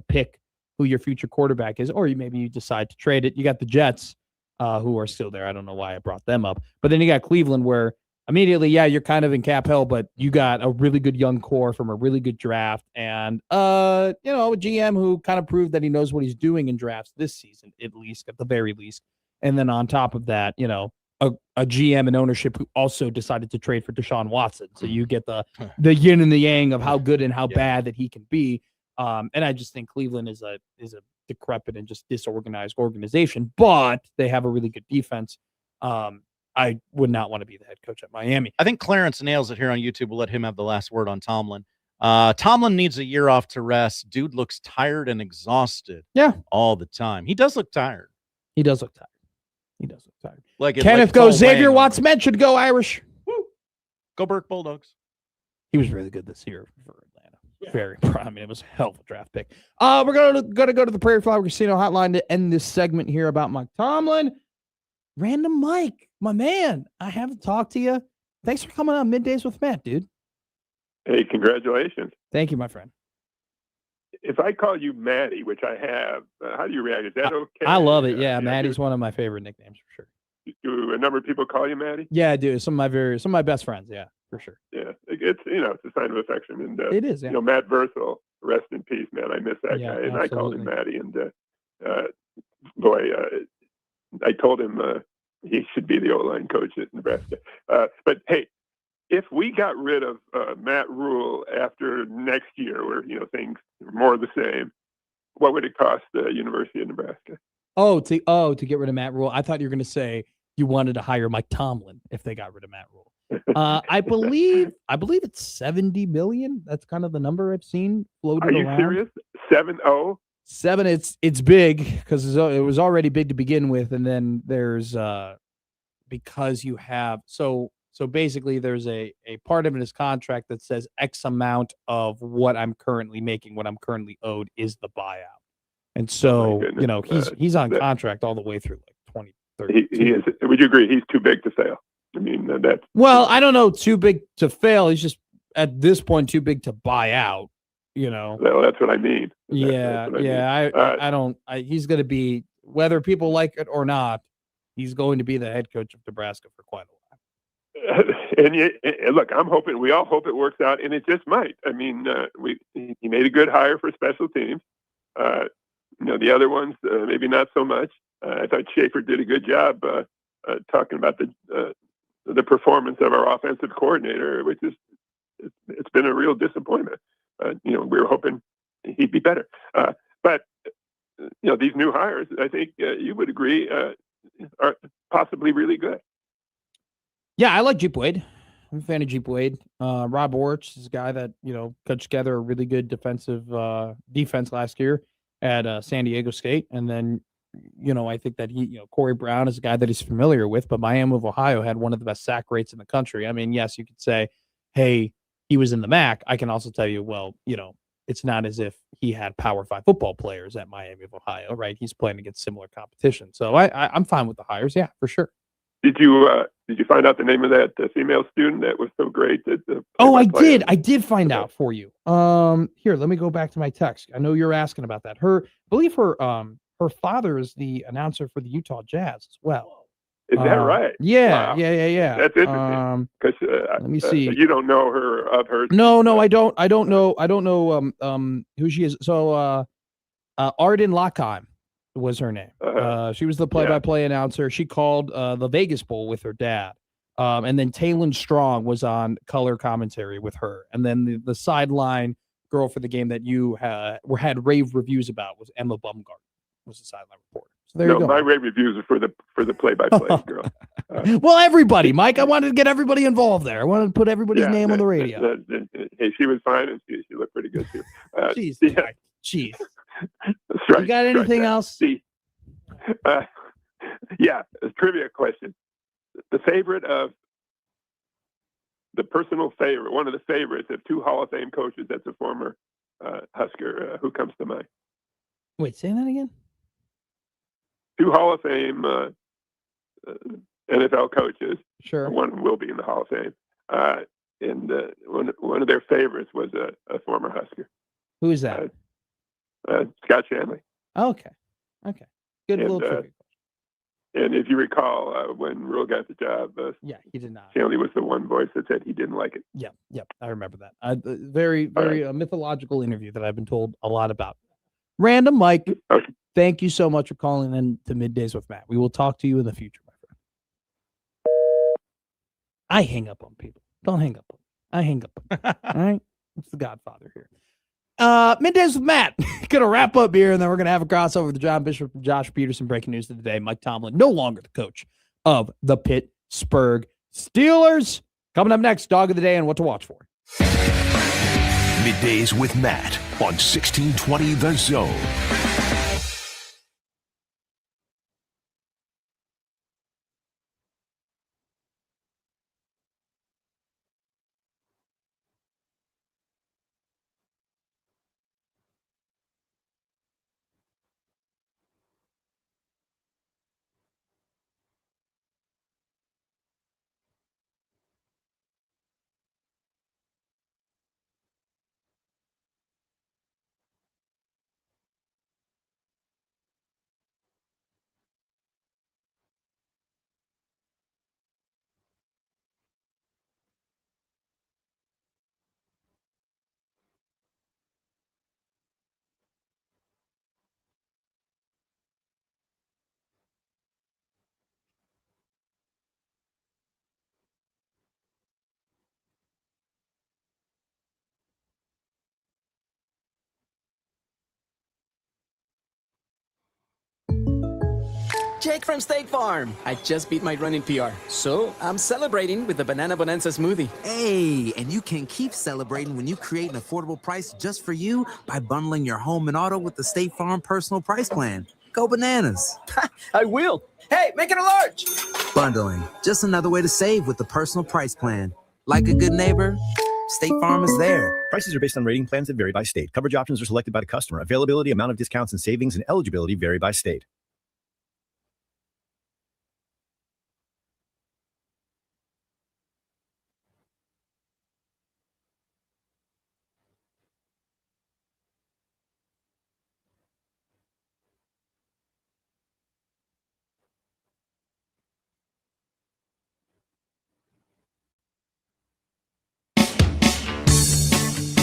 pick who your future quarterback is, or maybe you decide to trade it. You got the Jets, who are still there. I don't know why I brought them up. But then you got Cleveland, where immediately, yeah, you're kind of in cap hell, but you got a really good young core from a really good draft, and a GM who kind of proved that he knows what he's doing in drafts this season, at the very least. And then on top of that, a GM and ownership who also decided to trade for Deshaun Watson. So you get the yin and the yang of how good and how bad that he can be. And I just think Cleveland is a decrepit and just disorganized organization, but they have a really good defense. I would not want to be the head coach at Miami. I think Clarence nails it here on YouTube. We'll let him have the last word on Tomlin. Tomlin needs a year off to rest. Dude looks tired and exhausted. Yeah. All the time. He does look tired. He does look tired. Like Kenneth goes, Xavier Watts Men should go Irish. Woo. Go Burke Bulldogs. He was really good this year for Atlanta. Yeah. Very proud. I mean, it was a hell of a draft pick. We're gonna go to the Prairie Flower Casino hotline to end this segment here about Mike Tomlin. Random Mike, my man. I haven't talked to you. Thanks for coming on Middays with Matt, dude. Hey, congratulations. Thank you, my friend. If I call you Maddie, which I have, how do you react? Is that okay? I love it. Yeah, Maddie's one of my favorite nicknames for sure. Do a number of people call you Maddie? Yeah, I do. Some of my best friends. Yeah, for sure. Yeah, it's it's a sign of affection, and it is. Yeah. Matt Versal, rest in peace, man. I miss that guy, and absolutely. I called him Maddie, and I told him he should be the O-line coach at Nebraska. But hey, if we got rid of Matt Rule after next year, where things are more the same, what would it cost the University of Nebraska? To get rid of Matt Rule. I thought you were going to say you wanted to hire Mike Tomlin if they got rid of Matt Rule. I believe it's 70 million. That's kind of the number I've seen floated around. Are you serious? 7-0? 7. It's big because it was already big to begin with, and then there's because you have so basically there's a part of his contract that says X amount of what I'm currently making, what I'm currently owed is the buyout. And so, he's on contract all the way through like 2030. He is. Would you agree? He's too big to fail. I mean, that's. Well, I don't know. Too big to fail. He's just at this point too big to buy out. Well, that's what I mean. I don't. He's going to be, whether people like it or not, he's going to be the head coach of Nebraska for quite a while. And look, we all hope it works out, and it just might. I mean, he made a good hire for special teams. The other ones, maybe not so much. I thought Schaefer did a good job talking about the performance of our offensive coordinator, which is it's been a real disappointment. We were hoping he'd be better, but these new hires, I think you would agree, are possibly really good. Yeah, I like Jeep Wade. I'm a fan of Jeep Wade. Rob Orch is a guy that cut together a really good defense last year at San Diego State, and then I think that Corey Brown is a guy that he's familiar with. But Miami of Ohio had one of the best sack rates in the country. I mean, yes, you could say, hey, he was in the MAC. I can also tell you, well, it's not as if he had Power 5 football players at Miami of Ohio, right? He's playing against similar competition, so I'm fine with the hires. Yeah, for sure. Did you find out the name of that female student that was so great? I did find out for you. Here, let me go back to my text. I know you're asking about that. I believe her father is the announcer for the Utah Jazz as well. Is that right? Yeah, wow. Yeah. That's interesting. Because let me see. You don't know her of her. No, I don't. I don't know. Who she is. So, Arden Lockheim was her name. She was the play-by-play announcer. She called the Vegas Bowl with her dad. And then Taylon Strong was on color commentary with her. And then the sideline girl for the game that you had rave reviews about was Emma Bumgarner, was the sideline reporter. So there you go. My rave reviews are for the play-by-play girl. Well, everybody, Mike. I wanted to get everybody involved there. I wanted to put everybody's name on the radio. Hey, she was fine, and she looked pretty good too. Jeez. You got anything else? A trivia question. The favorite of the personal favorite, one of the favorites of two Hall of Fame coaches that's a former Husker. Who comes to mind? Wait, say that again. Two Hall of Fame NFL coaches. Sure. One will be in the Hall of Fame. And one of their favorites was a former Husker. Who is that? Scott Shanley. Okay. Good little trivia. And if you recall, when Rule got the job, he did not. Shanley was the one voice that said he didn't like it. Yep. I remember that. Very mythological interview that I've been told a lot about. Random Mike, thank you so much for calling in to Middays with Matt. We will talk to you in the future, my friend. I hang up on people. Don't hang up on me. I hang up on you. All right? It's the Godfather here. Middays with Matt. Gonna wrap up here, and then we're gonna have a crossover with John Bishop and Josh Peterson. Breaking news of the day: Mike Tomlin no longer the coach of the Pittsburgh Steelers. Coming up next, dog of the day and what to watch for. Middays with Matt on 1620 The Zone. Jake from State Farm. I just beat my running PR, so I'm celebrating with the Banana Bonanza smoothie. Hey, and you can keep celebrating when you create an affordable price just for you by bundling your home and auto with the State Farm Personal Price Plan. Go bananas. I will. Hey, make it a large. Bundling, just another way to save with the Personal Price Plan. Like a good neighbor, State Farm is there. Prices are based on rating plans that vary by state. Coverage options are selected by the customer. Availability, amount of discounts and savings, and eligibility vary by state.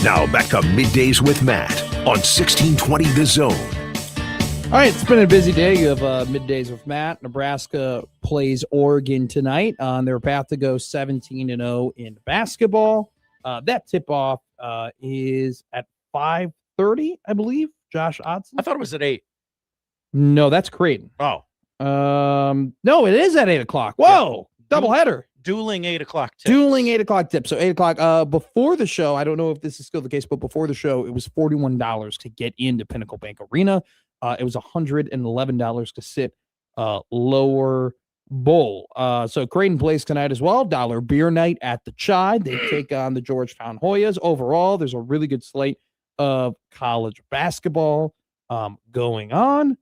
Now back to Middays with Matt on 1620 The Zone. All right, it's been a busy day of Middays with Matt. Nebraska plays Oregon tonight on their path to go 17-0 in basketball. That tip-off is at 5:30, I believe. Josh Odson? I thought it was at 8. No, that's Creighton. Oh. No, it is at 8 o'clock. Whoa, doubleheader. Dueling 8 o'clock tips. Dueling 8 o'clock tip. So 8 o'clock. Before the show, I don't know if this is still the case, but before the show, it was $41 to get into Pinnacle Bank Arena. It was $111 to sit lower bowl. So Creighton plays tonight as well. Dollar beer night at the Chai. They take on the Georgetown Hoyas. Overall, there's a really good slate of college basketball going on.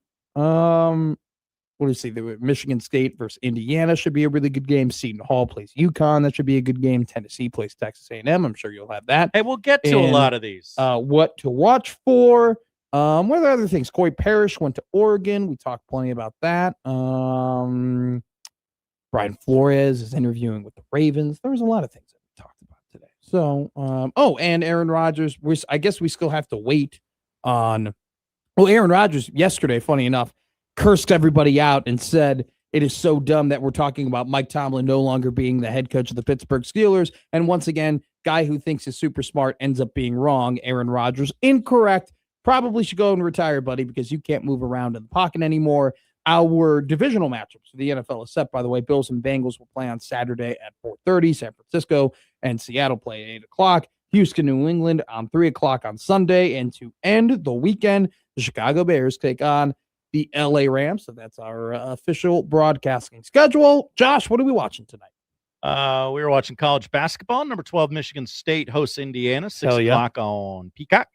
What do you see? Michigan State versus Indiana should be a really good game. Seton Hall plays UConn. That should be a good game. Tennessee plays Texas A&M. I'm sure you'll have that. Hey, we'll get to a lot of these. What to watch for. What are the other things? Corey Parrish went to Oregon. We talked plenty about that. Brian Flores is interviewing with the Ravens. There was a lot of things that we talked about today. So, and Aaron Rodgers. I guess we still have to wait on. Well, Aaron Rodgers yesterday, funny enough, cursed everybody out and said it is so dumb that we're talking about Mike Tomlin no longer being the head coach of the Pittsburgh Steelers. And once again, guy who thinks is super smart ends up being wrong. Aaron Rodgers, incorrect. Probably should go and retire, buddy, because you can't move around in the pocket anymore. Our divisional matchups for the NFL is set, by the way. Bills and Bengals will play on Saturday at 4:30. San Francisco and Seattle play at 8 o'clock. Houston, New England on 3 o'clock on Sunday. And to end the weekend, the Chicago Bears take on the LA Rams. So that's our official broadcasting schedule. Josh, what are we watching tonight? We were watching college basketball. Number 12, Michigan State hosts Indiana, 6 o'clock on Peacock.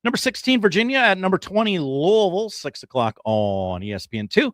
Number 16, Virginia at number 20, Louisville, 6 o'clock on ESPN2.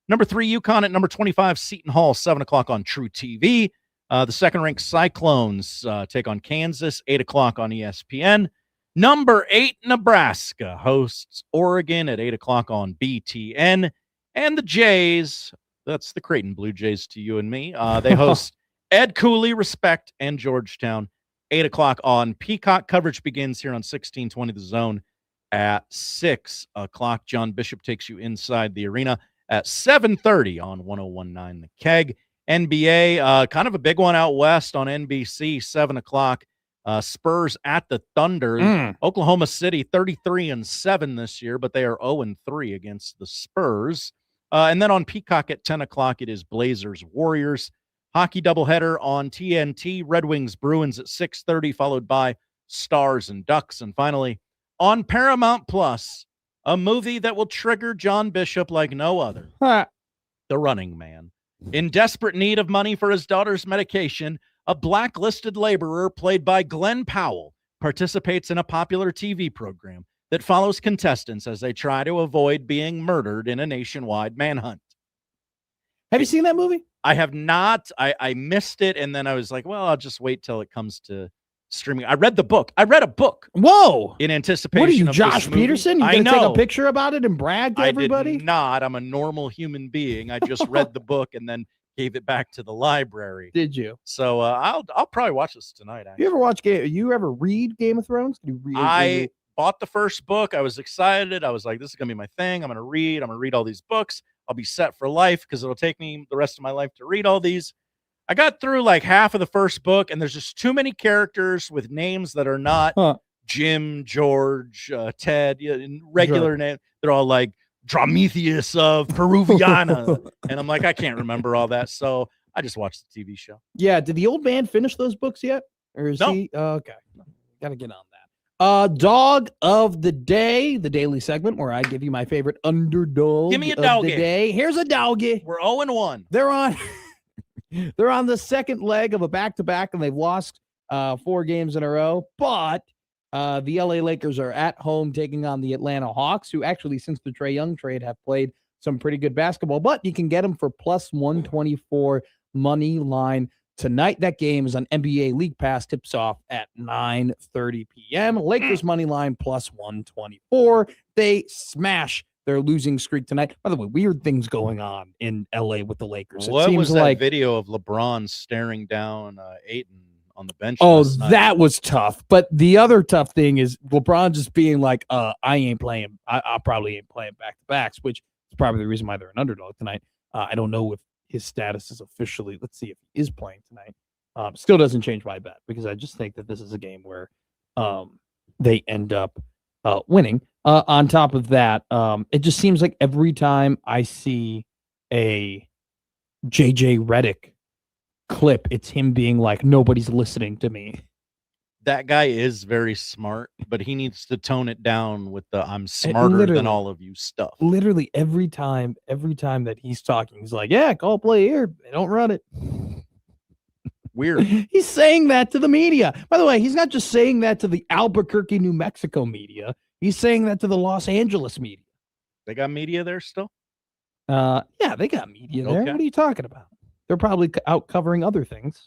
Number 3, UConn at number 25, Seton Hall, 7 o'clock on True TV. The second-ranked Cyclones take on Kansas, 8 o'clock on ESPN. Number 8, Nebraska hosts Oregon at 8 o'clock on BTN. And the Jays, that's the Creighton Blue Jays to you and me, they host Ed Cooley, Respect, and Georgetown, 8 o'clock on Peacock. Coverage begins here on 1620 The Zone at 6 o'clock. John Bishop takes you inside the arena at 7:30 on 1019 The Keg. NBA, kind of a big one out west on NBC, 7 o'clock. Spurs at the Thunder. Oklahoma City 33-7 this year, but they are 0-3 against the Spurs. And then on Peacock at 10 o'clock, it is Blazers Warriors. Hockey doubleheader on TNT. Red Wings Bruins at 6:30, followed by Stars and Ducks. And finally, on Paramount Plus, a movie that will trigger John Bishop like no other. The Running Man. In desperate need of money for his daughter's medication, a blacklisted laborer played by Glenn Powell participates in a popular TV program that follows contestants as they try to avoid being murdered in a nationwide manhunt. Have you seen that movie? I have not. I missed it, and then I was like, well, I'll just wait till it comes to streaming. I read the book. I read a book. Whoa! In anticipation. What are you, of Josh this movie. Peterson? You I gonna take know. a picture about it and brag to everybody? I did not. I'm a normal human being. I just read the book and then gave it back to the library. Did you? So I'll probably watch this tonight. Actually. You ever read Game of Thrones? Did you read? I bought the first book. I was excited. I was like, this is gonna be my thing. I'm gonna read all these books. I'll be set for life because it'll take me the rest of my life to read all these. I got through like half of the first book, and there's just too many characters with names that are not Jim, George, Ted, regular name. They're all like Drometheus of Peruviana. And I'm like, I can't remember all that. So I just watched the TV show. Yeah. Did the old man finish those books yet? Or is he? Okay. Got to get on that. Dog of the Day, the daily segment where I give you my favorite underdog. Give me a of doggy. the day. Here's a doggy. We're 0-1. They're on the second leg of a back-to-back, and they've lost 4 games in a row. But the LA Lakers are at home taking on the Atlanta Hawks, who actually, since the Trae Young trade, have played some pretty good basketball. But you can get them for plus 124 money line tonight. That game is on NBA League Pass. Tips off at 9:30 p.m. Lakers money line plus 124. They smash their losing streak tonight. By the way, weird things going on in LA with the Lakers. What it seems was that like video of LeBron staring down Ayton on the bench? Oh, last night? that was tough. But the other tough thing is LeBron just being like, I ain't playing. I probably ain't playing back-to-backs, which is probably the reason why they're an underdog tonight. I don't know if his status is officially, let's see if he is playing tonight. Still doesn't change my bet because I just think that this is a game where they end up winning. On top of that, it just seems like every time I see a JJ Redick clip, it's him being like, nobody's listening to me. That guy is very smart, but he needs to tone it down with the I'm smarter than all of you stuff. Literally every time that he's talking, he's like, yeah, call play here. They don't run it. Weird. He's saying that to the media. By the way, he's not just saying that to the Albuquerque, New Mexico media. He's saying that to the Los Angeles media. They got media there still? Yeah, they got media there. Okay. What are you talking about? They're probably out covering other things.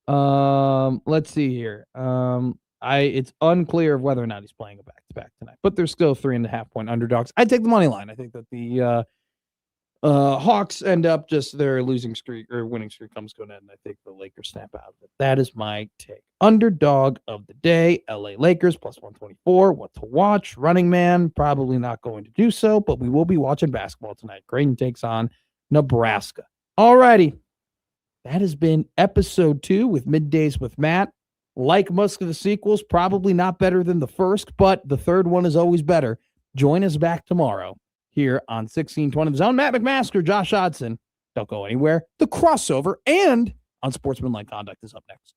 Let's see here. It's unclear of whether or not he's playing a back-to-back tonight, but they're still 3.5-point underdogs. I take the money line. I think that the Hawks end up just their losing streak or winning streak comes to an end. And I think the Lakers snap out of it. That is my take. Underdog of the day, LA Lakers plus 124. What to watch? Running Man, probably not going to do so, but we will be watching basketball tonight. Creighton takes on Nebraska. All righty. That has been episode 2 with Middays with Matt. Like most of the sequels, probably not better than the first, but the third one is always better. Join us back tomorrow here on 1620 The Zone. Matt McMaster, Josh Hodson. Don't go anywhere. The Crossover and Unsportsmanlike Conduct is up next.